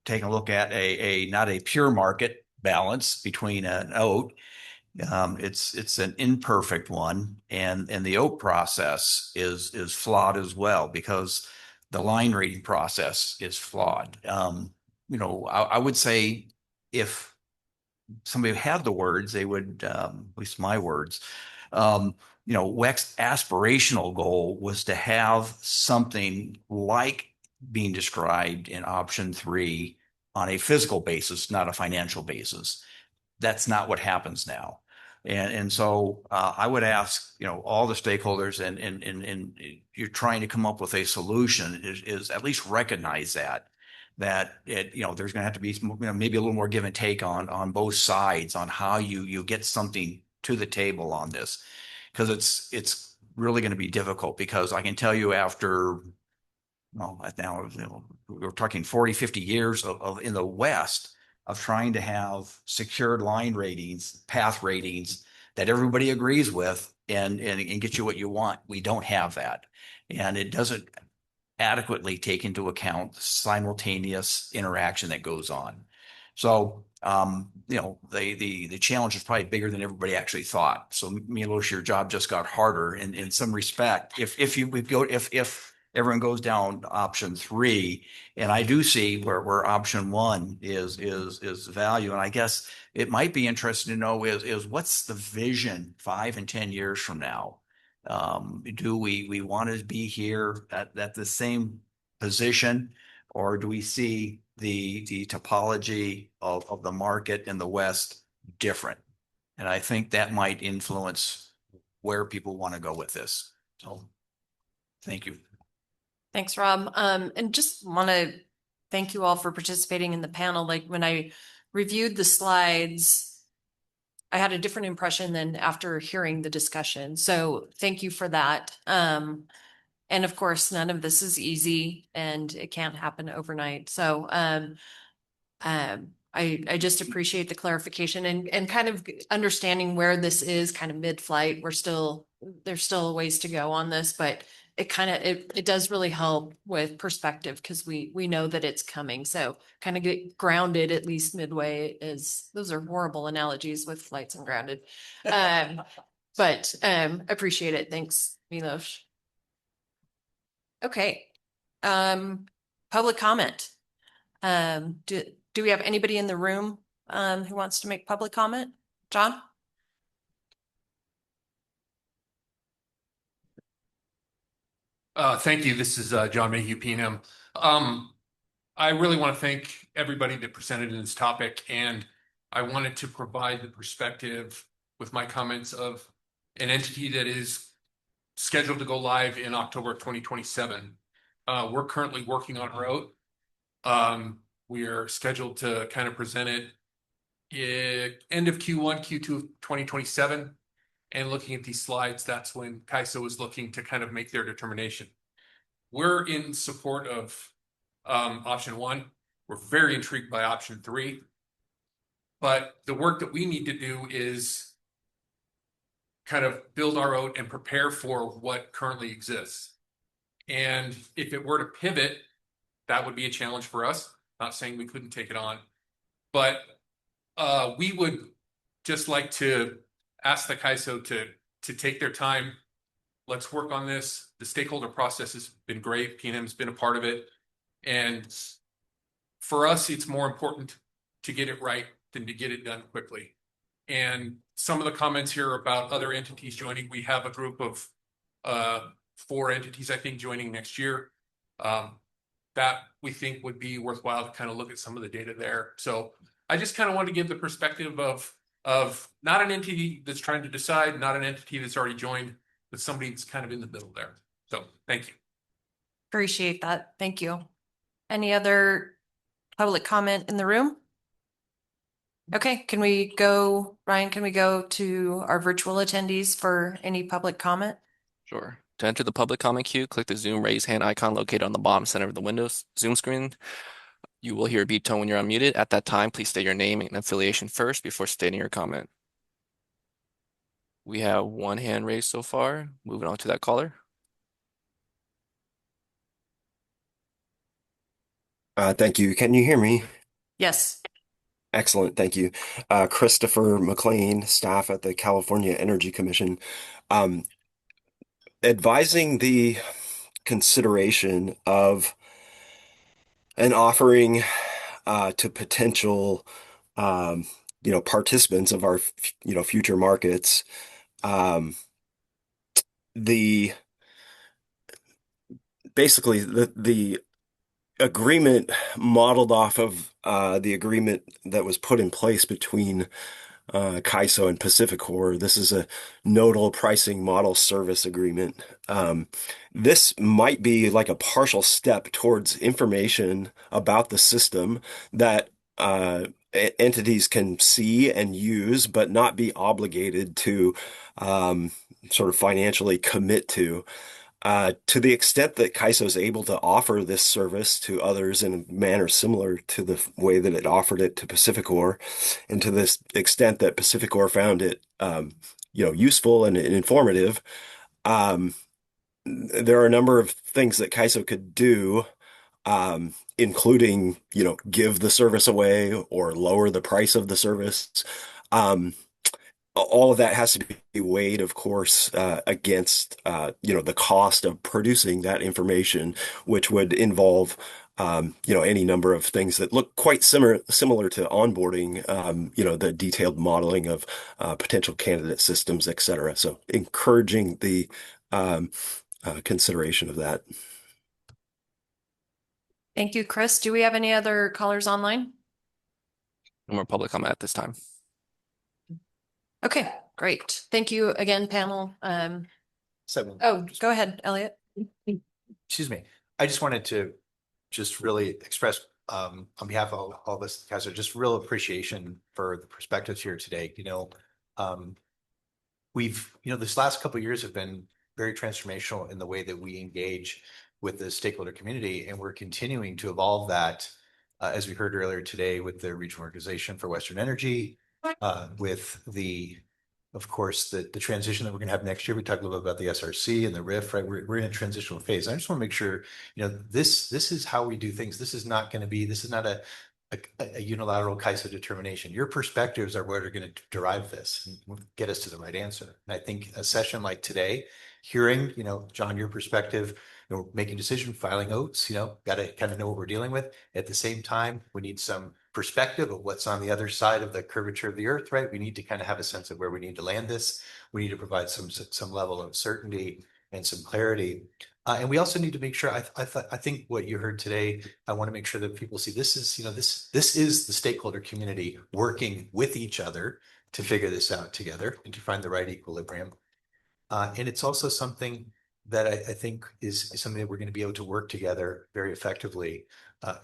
taking a look at a not a pure market balance between an OAT. It's an imperfect one, and the OAT process is flawed as well, because the line rating process is flawed. I would say if somebody had the words, they would, at least my words, WEC's aspirational goal was to have something like being described in option 3 on a physical basis, not a financial basis. That's not what happens now. And so I would ask, all the stakeholders, and you're trying to come up with a solution, is at least recognize that there's going to have to be maybe a little more give and take on both sides on how you get something to the table on this, because it's really going to be difficult. Because I can tell you, after now we're talking 40, 50 years of in the West of trying to have secured line ratings, path ratings that everybody agrees with, and get you what you want. We don't have that, and it doesn't adequately take into account the simultaneous interaction that goes on. So, the challenge is probably bigger than everybody actually thought. So, Milos, your job just got harder in some respect. If everyone goes down to option 3. And I do see where option 1 is value. And I guess it might be interesting to know is what's the vision 5 and 10 years from now? Do we want to be here at the same position, or do we see the topology of the market in the West different? And I think that might influence where people want to go with this. So thank you. Thanks, Rob. And just want to thank you all for participating in the panel. Like when I reviewed the slides, I had a different impression than after hearing the discussion. So thank you for that. And of course, none of this is easy and it can't happen overnight. So I just appreciate the clarification and kind of understanding where this is kind of mid-flight. There's still a ways to go on this, but it does really help with perspective because we know that it's coming. So kind of get grounded at least midway those are horrible analogies with flights and grounded. But appreciate it. Thanks, Milos. Okay. Public comment. Do we have anybody in the room who wants to make public comment? John? Thank you. This is John Mayhew, P&M. I really want to thank everybody that presented in this topic, and I wanted to provide the perspective with my comments of an entity that is scheduled to go live in October of 2027. We're currently working on road. We are scheduled to kind of present it end of Q1, Q2 of 2027. And looking at these slides, that's when CAISO is looking to kind of make their determination. We're in support of option 1. We're very intrigued by option 3. But the work that we need to do is kind of build our own and prepare for what currently exists. And if it were to pivot, that would be a challenge for us. Not saying we couldn't take it on, but we would just like to ask the CAISO to take their time. Let's work on this. The stakeholder process has been great. P&M has been a part of it. And for us, it's more important to get it right than to get it done quickly. And some of the comments here about other entities joining, we have a group of 4 entities, I think, joining next year. That we think would be worthwhile to kind of look at some of the data there. So I just kind of want to give the perspective of not an entity that's trying to decide, not an entity that's already joined, but somebody that's kind of in the middle there. So thank you. Appreciate that. Thank you. Any other public comment in the room? Okay, Ryan, can we go to our virtual attendees for any public comment? Sure. To enter the public comment queue, click the Zoom raise hand icon located on the bottom center of the Windows Zoom screen. You will hear a beep tone when you're unmuted. At that time, please state your name and affiliation first before stating your comment. We have one hand raised so far. Moving on to that caller. Thank you. Can you hear me? Yes. Excellent. Thank you. Christopher McLean, staff at the California Energy Commission. Advising the consideration of an offering to potential participants of our future markets. The basically the agreement modeled off of the agreement that was put in place between CAISO and PacifiCorp. This is a nodal pricing model service agreement. This might be like a partial step towards information about the system that entities can see and use, but not be obligated to sort of financially commit to. To the extent that CAISO is able to offer this service to others in a manner similar to the way that it offered it to PacifiCorp, and to this extent that PacifiCorp found it, useful and informative, there are a number of things that CAISO could do, including, give the service away or lower the price of the service. all of that has to be weighed, of course, against the cost of producing that information, which would involve any number of things that look quite similar to onboarding, the detailed modeling of potential candidate systems, et cetera. So encouraging the consideration of that. Thank you, Chris. Do we have any other callers online? No more public comment at this time. Okay, great. Thank you again, panel. Go ahead, Elliot. Excuse me. I just wanted to just really express on behalf of all of us guys, just real appreciation for the perspectives here today. This last couple of years have been very transformational in the way that we engage with the stakeholder community, and we're continuing to evolve that, as we heard earlier today, with the regional organization for Western Energy, with of course, the transition that we're going to have next year. We talked a little bit about the SRC and the RIF, right? We're in a transitional phase. I just want to make sure, this is how we do things. This is not a unilateral KISO determination. Your perspectives are what are going to derive this and get us to the right answer. And I think a session like today, hearing, John, your perspective, making decision, filing oats, got to kind of know what we're dealing with. At the same time, we need some perspective of what's on the other side of the curvature of the earth, right? We need to kind of have a sense of where we need to land this. We need to provide some level of certainty and some clarity. And we also need to make sure, I think what you heard today, I want to make sure that people see this is the stakeholder community working with each other to figure this out together and to find the right equilibrium. And it's also something that I think is something that we're going to be able to work together very effectively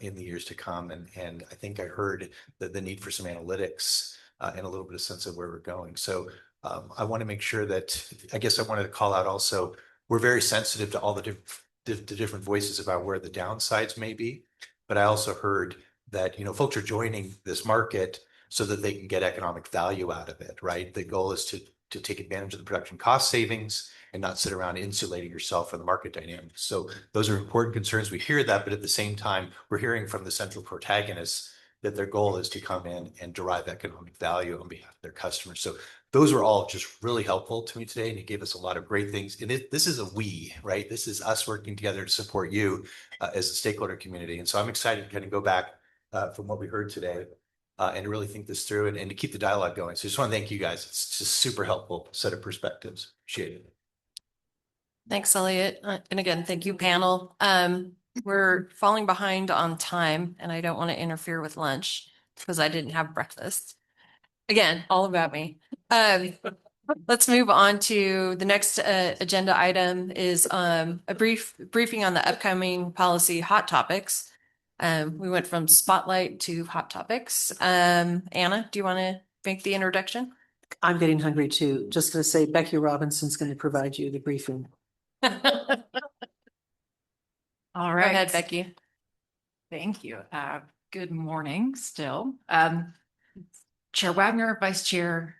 in the years to come. And I think I heard the need for some analytics and a little bit of sense of where we're going. So I want to make sure that, I guess I wanted to call out also, we're very sensitive to all the different voices about where the downsides may be. But I also heard that, folks are joining this market so that they can get economic value out of it, right? The goal is to take advantage of the production cost savings and not sit around insulating yourself from the market dynamics. So those are important concerns. We hear that, but at the same time, we're hearing from the central protagonists that their goal is to come in and derive economic value on behalf of their customers. So those were all just really helpful to me today, and it gave us a lot of great things. And this is a we, right? This is us working together to support you as a stakeholder community. And so I'm excited to kind of go back from what we heard today and really think this through and to keep the dialogue going. So I just want to thank you guys. It's just super helpful set of perspectives. Appreciate it. Thanks, Elliot. And again, thank you, panel. We're falling behind on time, and I don't want to interfere with lunch because I didn't have breakfast. Again, all about me. Let's move on to the next agenda item is a briefing on the upcoming policy hot topics. We went from spotlight to hot topics. Anna, do you want to make the introduction? I'm getting hungry too. Just going to say Becky Robinson's going to provide you the briefing. All right. Go ahead, Becky. Thank you. Good morning still. Chair Wagner, Vice Chair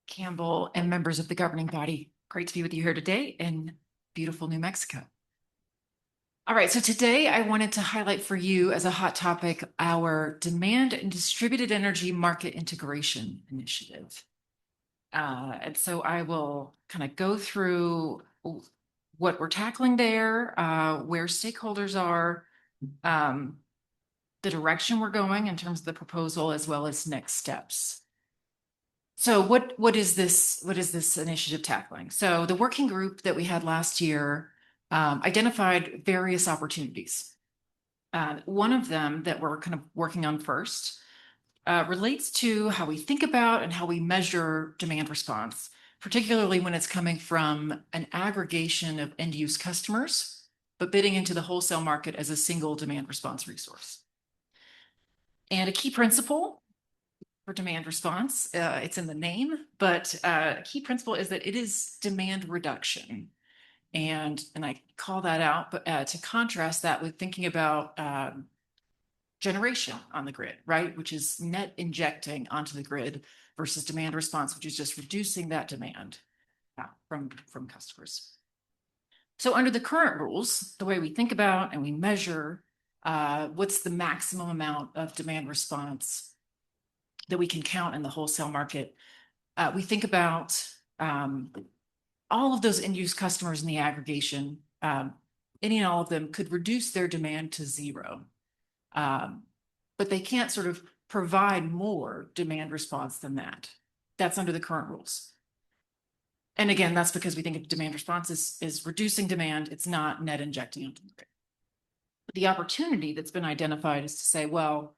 Campbell, and members of the governing body. Great to be with you here today in beautiful New Mexico. All right, so today I wanted to highlight for you as a hot topic our Demand and Distributed Energy Market Integration Initiative. And so I will kind of go through what we're tackling there, where stakeholders are, the direction we're going in terms of the proposal, as well as next steps. So what is this initiative tackling? So the working group that we had last year identified various opportunities. One of them that we're kind of working on first relates to how we think about and how we measure demand response, particularly when it's coming from an aggregation of end-use customers, but bidding into the wholesale market as a single demand response resource. And a key principle for demand response, it's in the name, but a key principle is that it is demand reduction. And I call that out, but to contrast that with thinking about generation on the grid, right? Which is net injecting onto the grid versus demand response, which is just reducing that demand from customers. So under the current rules, the way we think about and we measure what's the maximum amount of demand response that we can count in the wholesale market we think about all of those end-use customers in the aggregation, any and all of them could reduce their demand to zero. But they can't sort of provide more demand response than that. That's under the current rules. And again, that's because we think of demand response is reducing demand. It's not net injecting onto the grid. But the opportunity that's been identified is to say, well,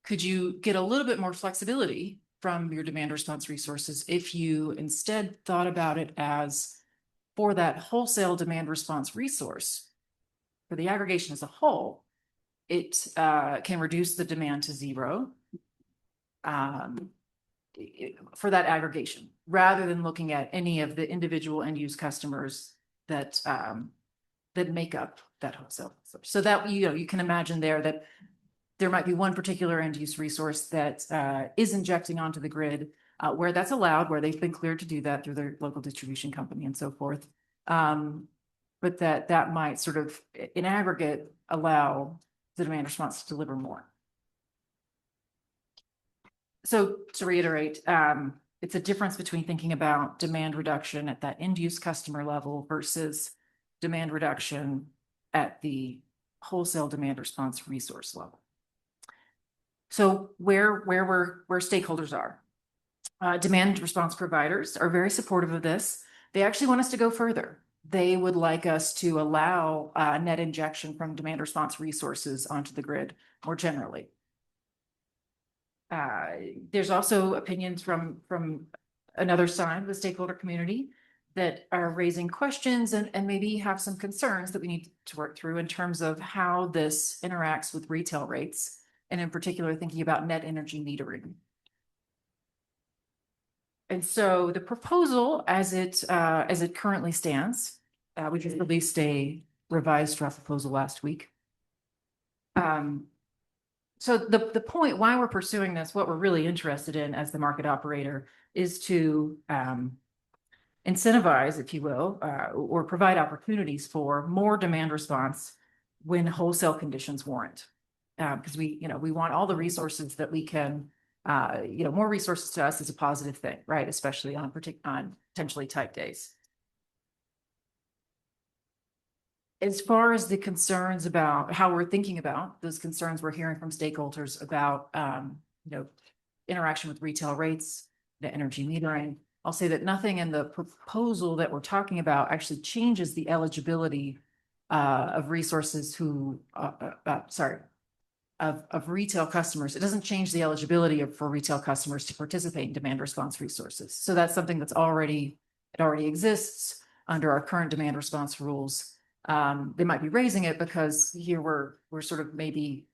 could you get a little bit more flexibility from your demand response resources if you instead thought about it as for that wholesale demand response resource, for the aggregation as a whole, it can reduce the demand to zero for that aggregation, rather than looking at any of the individual end-use customers that that make up that wholesale. So that you can imagine that there might be one particular end-use resource that is injecting onto the grid where that's allowed, where they've been cleared to do that through their local distribution company and so forth. But that might sort of, in aggregate, allow the demand response to deliver more. So to reiterate, it's a difference between thinking about demand reduction at that end-use customer level versus demand reduction at the wholesale demand response resource level. So where stakeholders are. Demand response providers are very supportive of this. They actually want us to go further. They would like us to allow net injection from demand response resources onto the grid more generally. There's also opinions from another side of the stakeholder community that are raising questions and maybe have some concerns that we need to work through in terms of how this interacts with retail rates, and in particular thinking about net energy metering. And so the proposal as it currently stands, we just released a revised draft proposal last week. So the point why we're pursuing this, what we're really interested in as the market operator, is to incentivize, if you will, or provide opportunities for more demand response when wholesale conditions warrant. Because we want all the resources that we can, more resources to us is a positive thing, right? Especially on potentially tight days. As far as the concerns about how we're thinking about those concerns we're hearing from stakeholders about, interaction with retail rates, the energy metering, I'll say that nothing in the proposal that we're talking about actually changes the eligibility of resources of retail customers. It doesn't change the eligibility for retail customers to participate in demand response resources. So that's something it already exists under our current demand response rules. They might be raising it because here we're sort of maybe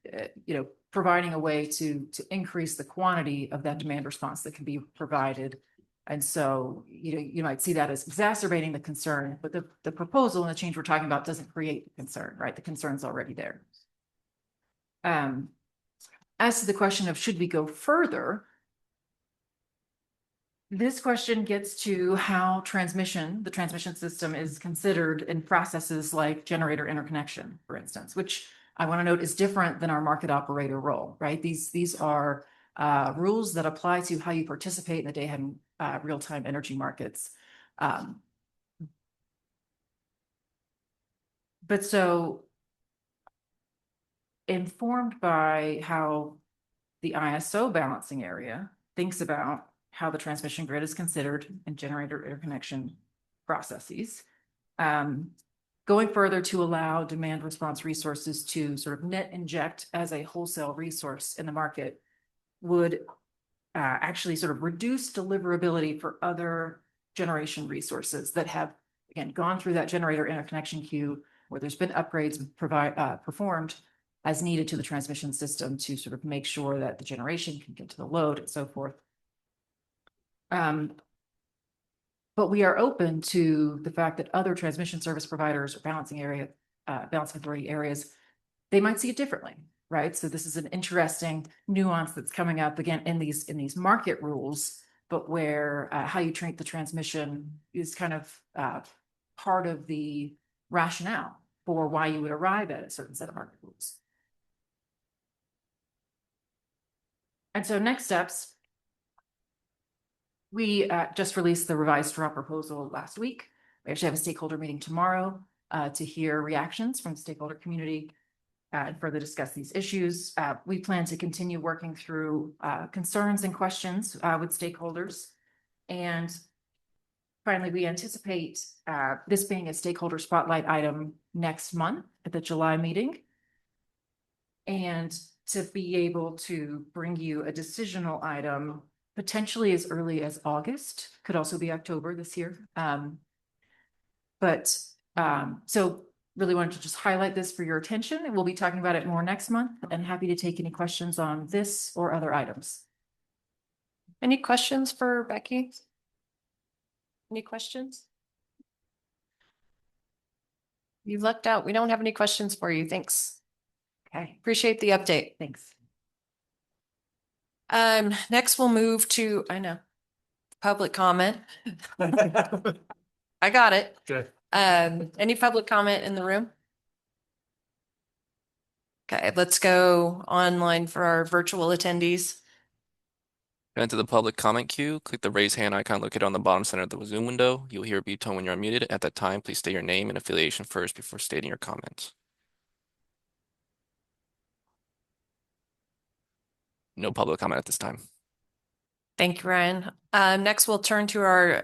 providing a way to increase the quantity of that demand response that can be provided. And so you might see that as exacerbating the concern, but the proposal and the change we're talking about doesn't create the concern, right? The concern's already there. As to the question of should we go further, this question gets to how the transmission system is considered in processes like generator interconnection, for instance, which I want to note is different than our market operator role, right? These are rules that apply to how you participate in the day-ahead real-time energy markets. But so informed by how the ISO balancing area thinks about how the transmission grid is considered in generator interconnection processes, going further to allow demand response resources to sort of net inject as a wholesale resource in the market would actually sort of reduce deliverability for other generation resources that have, again, gone through that generator interconnection queue where there's been upgrades performed as needed to the transmission system to sort of make sure that the generation can get to the load and so forth. But we are open to the fact that other transmission service providers or balancing authority areas, they might see it differently, right? So this is an interesting nuance that's coming up again in these market rules, but where how you treat the transmission is kind of part of the rationale for why you would arrive at a certain set of market rules. And so next steps, We just released the revised draw proposal last week. We actually have a stakeholder meeting tomorrow to hear reactions from the stakeholder community and further discuss these issues. We plan to continue working through concerns and questions with stakeholders. And finally, we anticipate this being a stakeholder spotlight item next month at the July meeting. And to be able to bring you a decisional item potentially as early as August, could also be October this year. So really wanted to just highlight this for your attention, and we'll be talking about it more next month, and happy to take any questions on this or other items. Any questions for Becky? Any questions? You lucked out. We don't have any questions for you. Thanks. Okay. Appreciate the update. Thanks. Next we'll move to, I know, public comment. I got it. Okay. Any public comment in the room? Okay, let's go online for our virtual attendees. Enter the public comment queue. Click the raise hand icon located on the bottom center of the Zoom window. You'll hear a beep tone when you're unmuted. At that time, please state your name and affiliation first before stating your comments. No public comment at this time. Thank you, Ryan. Next, we'll turn to our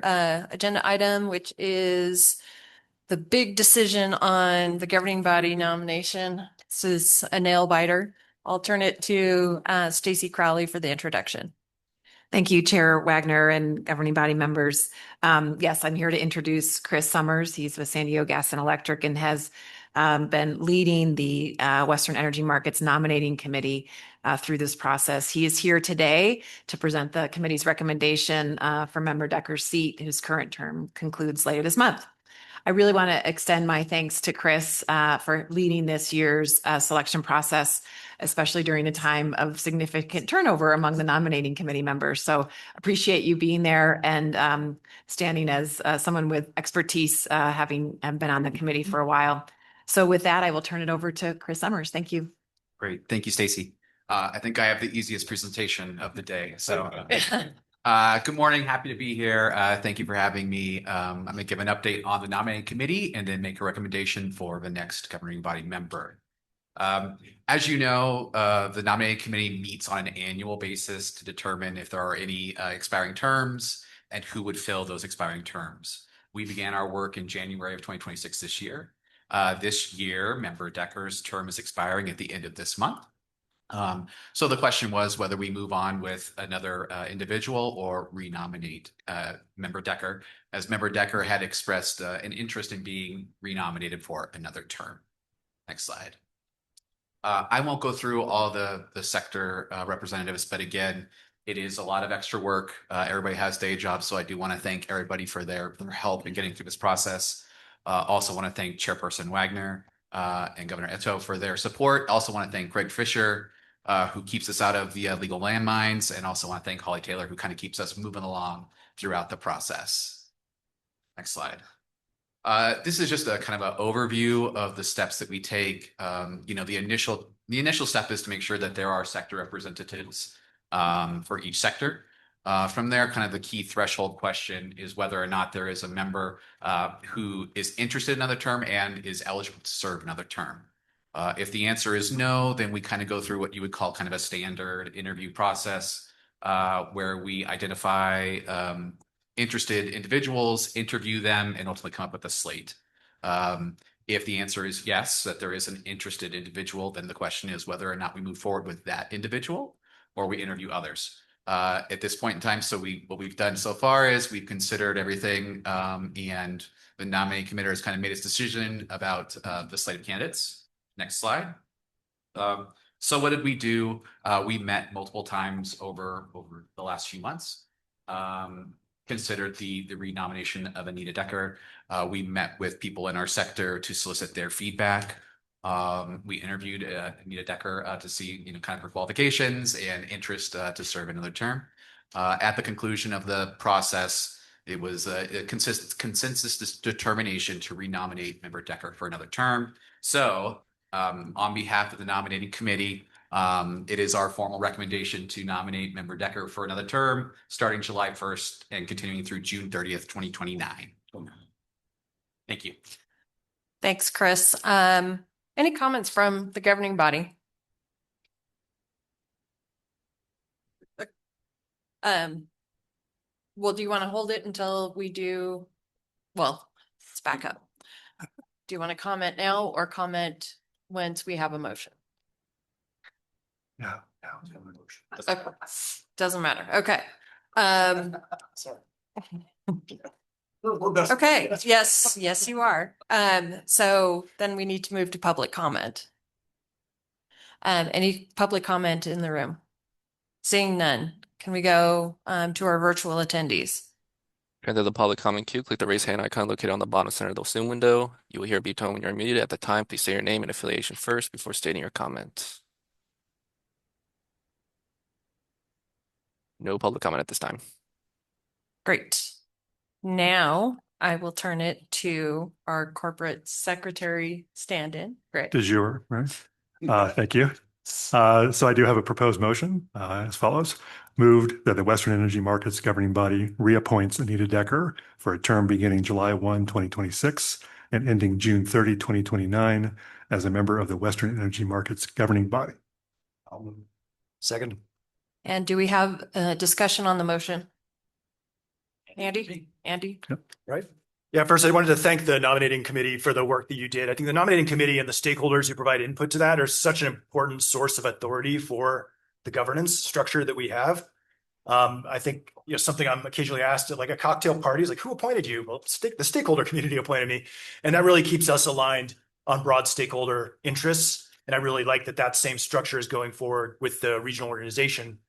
agenda item, which is the big decision on the governing body nomination. This is a nail biter. I'll turn it to Stacy Crowley for the introduction. Thank you, Chair Wagner and governing body members. Yes, I'm here to introduce Chris Summers. He's with San Diego Gas and Electric and has been leading the Western Energy Markets Nominating Committee through this process. He is here today to present the committee's recommendation for Member Decker's seat, whose current term concludes later this month. I really want to extend my thanks to Chris for leading this year's selection process, especially during a time of significant turnover among the nominating committee members. So appreciate you being there and standing as someone with expertise, having been on the committee for a while. So with that, I will turn it over to Chris Summers. Thank you. Great. Thank you, Stacy. I think I have the easiest presentation of the day. So good morning. Happy to be here. Thank you for having me. I'm going to give an update on the nominating committee and then make a recommendation for the next governing body member. As you know, the nominating committee meets on an annual basis to determine if there are any expiring terms and who would fill those expiring terms. We began our work in January of 2026 this year. This year, Member Decker's term is expiring at the end of this month. So the question was whether we move on with another individual or renominate Member Decker, as Member Decker had expressed an interest in being renominated for another term. Next slide. I won't go through all the sector representatives, but again, it is a lot of extra work. Everybody has day jobs, so I do want to thank everybody for their help in getting through this process. Also want to thank Chairperson Wagner and Governor Eto for their support. Also want to thank Greg Fisher, who keeps us out of the legal landmines, and also want to thank Holly Taylor, who kind of keeps us moving along throughout the process. Next slide. This is just a kind of an overview of the steps that we take. The initial step is to make sure that there are sector representatives for each sector. From there, kind of the key threshold question is whether or not there is a member who is interested in another term and is eligible to serve another term. If the answer is no, then we kind of go through what you would call kind of a standard interview process where we identify interested individuals, interview them, and ultimately come up with a slate. If the answer is yes, that there is an interested individual, then the question is whether or not we move forward with that individual or we interview others. At this point in time, what we've done so far is we've considered everything, and the nominating committee has kind of made its decision about the slate of candidates. Next slide. So what did we do? We met multiple times over the last few months. Considered the renomination of Anita Decker. We met with people in our sector to solicit their feedback. We interviewed Anita Decker to see kind of her qualifications and interest to serve another term. At the conclusion of the process, it was a consensus determination to renominate Member Decker for another term. So on behalf of the nominating committee, It is our formal recommendation to nominate Member Decker for another term, starting July 1st and continuing through June 30th, 2029. Thank you. Thanks, Chris. Any comments from the governing body? Well, do you want to hold it until we do? Well, let's back up. Do you want to comment now or comment once we have a motion? No. Okay. Doesn't matter. Okay. Sorry. Okay. Yes, you are. So then we need to move to public comment. Any public comment in the room? Seeing none, can we go to our virtual attendees? Enter the public comment queue. Click the raise hand icon located on the bottom center of the Zoom window. You will hear a beep tone when you're muted. At the time, please say your name and affiliation first before stating your comment. No public comment at this time. Great. Now I will turn it to our corporate secretary stand-in. Great. De jure, right? Thank you. So I do have a proposed motion as follows. Moved that the Western Energy Markets Governing Body reappoints Anita Decker for a term beginning July 1, 2026 and ending June 30, 2029 as a member of the Western Energy Markets Governing Body. Second. And do we have a discussion on the motion? Andy? Yep. Right. Yeah, first I wanted to thank the nominating committee for the work that you did. I think the nominating committee and the stakeholders who provide input to that are such an important source of authority for the governance structure that we have. I think, something I'm occasionally asked at like a cocktail party is like, who appointed you? Well, the stakeholder community appointed me. And that really keeps us aligned on broad stakeholder interests. And I really like that same structure is going forward with the regional organization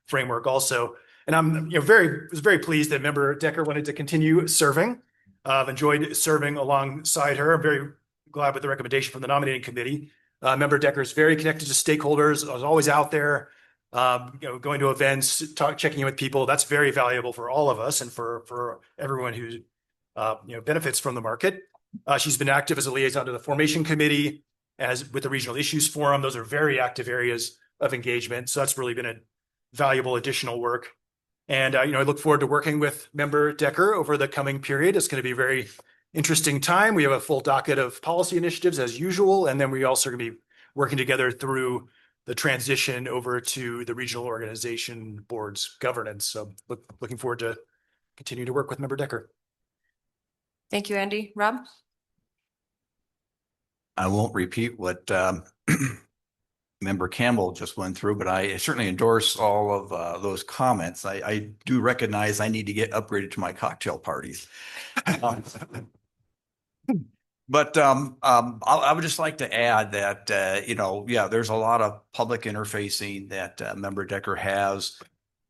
framework also. And I'm was very pleased that Member Decker wanted to continue serving. I've enjoyed serving alongside her. I'm very glad with the recommendation from the nominating committee. Member Decker is very connected to stakeholders. I was always out there, going to events, checking in with people. That's very valuable for all of us and for everyone who benefits from the market. She's been active as a liaison to the formation committee, as with the regional issues forum. Those are very active areas of engagement. So that's really been a valuable additional work. And, I look forward to working with Member Decker over the coming period. It's going to be a very interesting time. We have a full docket of policy initiatives as usual. And then we also are going to be working together through the transition over to the regional organization board's governance. So looking forward to continuing to work with Member Decker. Thank you, Andy. Rob? I won't repeat what Member Campbell just went through, but I certainly endorse all of those comments. I do recognize I need to get upgraded to my cocktail parties. But I would just like to add that, there's a lot of public interfacing that Member Decker has.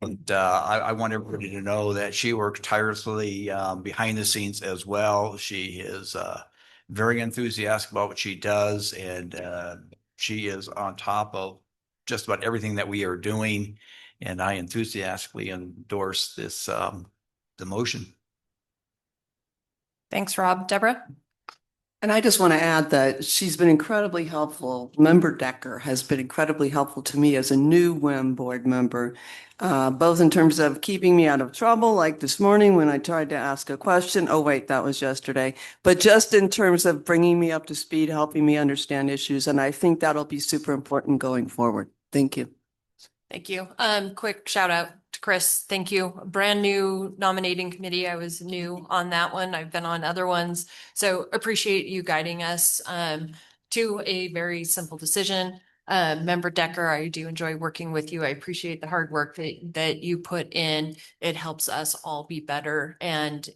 And I want everybody to know that she works tirelessly behind the scenes as well. She is very enthusiastic about what she does, and she is on top of just about everything that we are doing. And I enthusiastically endorse this the motion. Thanks, Rob. Deborah? And I just want to add that she's been incredibly helpful. Member Decker has been incredibly helpful to me as a new WEM board member, both in terms of keeping me out of trouble, like this morning when I tried to ask a question. Oh, wait, that was yesterday. But just in terms of bringing me up to speed, helping me understand issues. And I think that'll be super important going forward. Thank you. Thank you. Quick shout out to Chris. Thank you. Brand new nominating committee. I was new on that one. I've been on other ones. So appreciate you guiding us to a very simple decision. Member Decker, I do enjoy working with you. I appreciate the hard work that you put in. It helps us all be better. And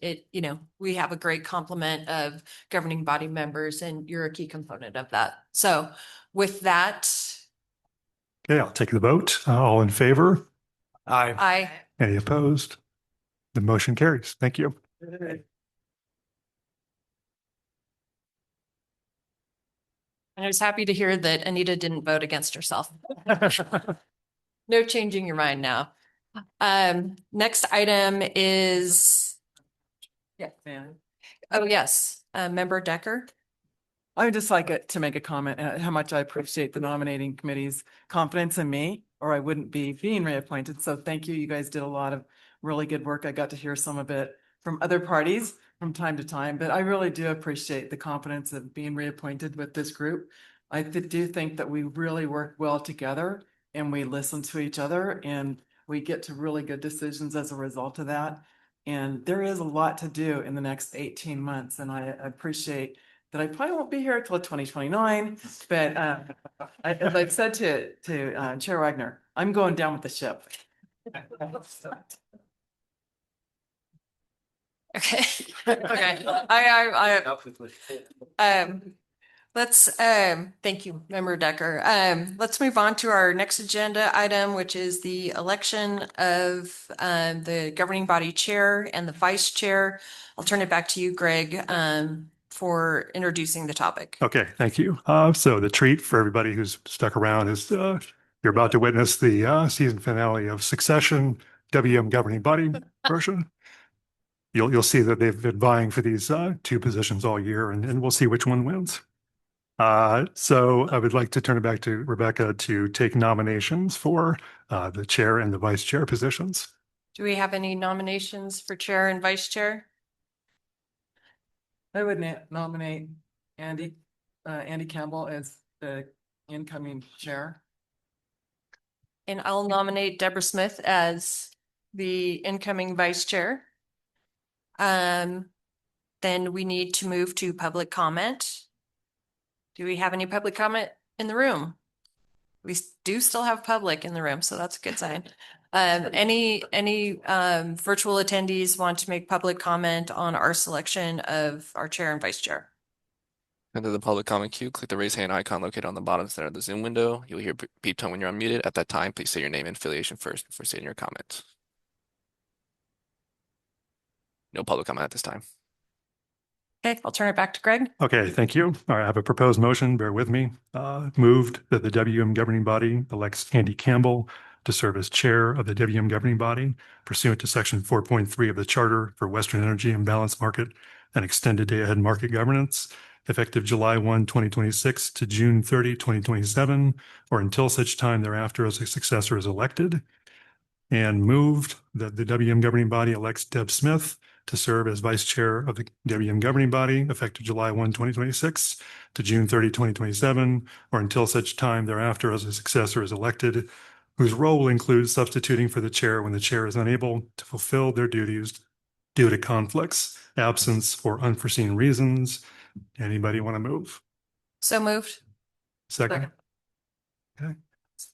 we have a great complement of governing body members, and you're a key component of that. So with that, Okay, I'll take the vote. All in favor? Aye. Aye. Any opposed? The motion carries. Thank you. I was happy to hear that Anita didn't vote against herself. No changing your mind now. Next item is, oh yes, Member Decker. I would just like to make a comment how much I appreciate the nominating committee's confidence in me, or I wouldn't be being reappointed. So thank you. You guys did a lot of really good work. I got to hear some of it from other parties from time to time, but I really do appreciate the confidence of being reappointed with this group. I do think that we really work well together and we listen to each other and we get to really good decisions as a result of that. And there is a lot to do in the next 18 months. And I appreciate that I probably won't be here till 2029, but as I've said to Chair Wagner, I'm going down with the ship. Okay. Okay. Let's thank you, Member Decker. Let's move on to our next agenda item, which is the election of the governing body chair and the vice chair. I'll turn it back to you, Greg, for introducing the topic. Okay, thank you. So the treat for everybody who's stuck around is you're about to witness the season finale of Succession, WM governing body version. You'll see that they've been vying for these two positions all year, and we'll see which one wins. So I would like to turn it back to Rebecca to take nominations for the chair and the vice chair positions. Do we have any nominations for chair and vice chair? I would nominate Andy Campbell as the incoming chair. And I'll nominate Deborah Smith as the incoming vice chair. Then we need to move to public comment. Do we have any public comment in the room? We do still have public in the room, so that's a good sign. Any virtual attendees want to make public comment on our selection of our chair and vice chair? Enter the public comment queue, click the raise hand icon located on the bottom center of the Zoom window. You'll hear a beep tone when you're unmuted. At that time, please say your name and affiliation first before saying your comment. No public comment at this time. Okay, I'll turn it back to Greg. Okay, thank you. All right, I have a proposed motion. Bear with me. Moved that the WM governing body elects Andy Campbell to serve as chair of the WM governing body pursuant to section 4.3 of the Charter for Western Energy and Balanced Market and Extended Day-Ahead Market Governance, effective July 1, 2026 to June 30, 2027, or until such time thereafter as a successor is elected. And moved that the WM governing body elects Deb Smith to serve as vice chair of the WM governing body effective July 1, 2026 to June 30, 2027, or until such time thereafter as a successor is elected, whose role will include substituting for the chair when the chair is unable to fulfill their duties due to conflicts, absence, or unforeseen reasons. Anybody want to move? So moved. Second? Okay.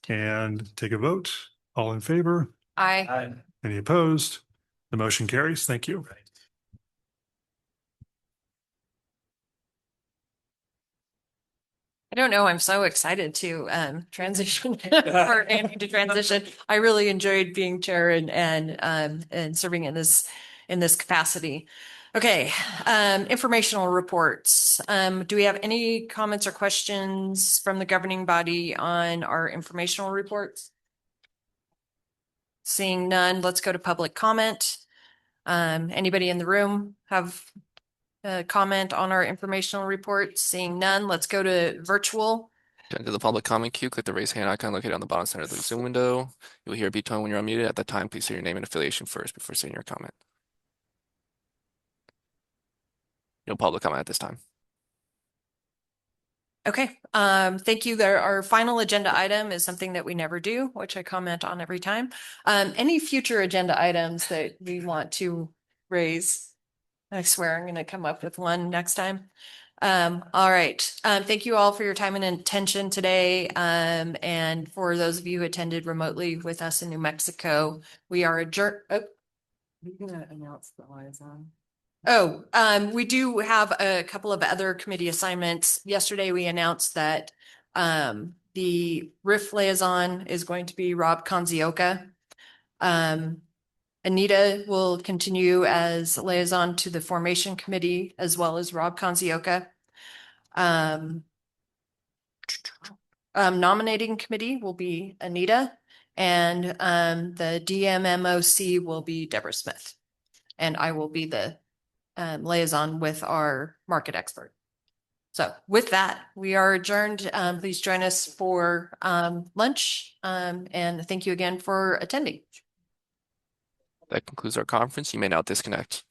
And take a vote. All in favor? Aye. Any opposed? The motion carries. Thank you. I don't know. I'm so excited to transition for Andy to transition. I really enjoyed being chair and serving in this capacity. Okay, informational reports. Do we have any comments or questions from the governing body on our informational reports? Seeing none, let's go to public comment. Anybody in the room have a comment on our informational report? Seeing none, let's go to virtual. To enter the public comment queue, click the raise hand icon located on the bottom center of the Zoom window. You'll hear a beep tone when you're unmuted. At that time, please say your name and affiliation first before saying your comment. No public comment at this time. Okay, thank you. Our final agenda item is something that we never do, which I comment on every time. Any future agenda items that we want to raise? I swear I'm going to come up with one next time. All right. Thank you all for your time and attention today. And for those of you who attended remotely with us in New Mexico, we are adjourned. Oh. You're gonna announce the liaison. We do have a couple of other committee assignments. Yesterday, we announced that the RIF liaison is going to be Rob Kanzioka. Anita will continue as liaison to the formation committee as well as Rob Kanzioka. Nominating committee will be Anita and the DMMOC will be Deborah Smith. And I will be the liaison with our market expert. So with that, we are adjourned. Please join us for lunch. And thank you again for attending. That concludes our conference. You may now disconnect.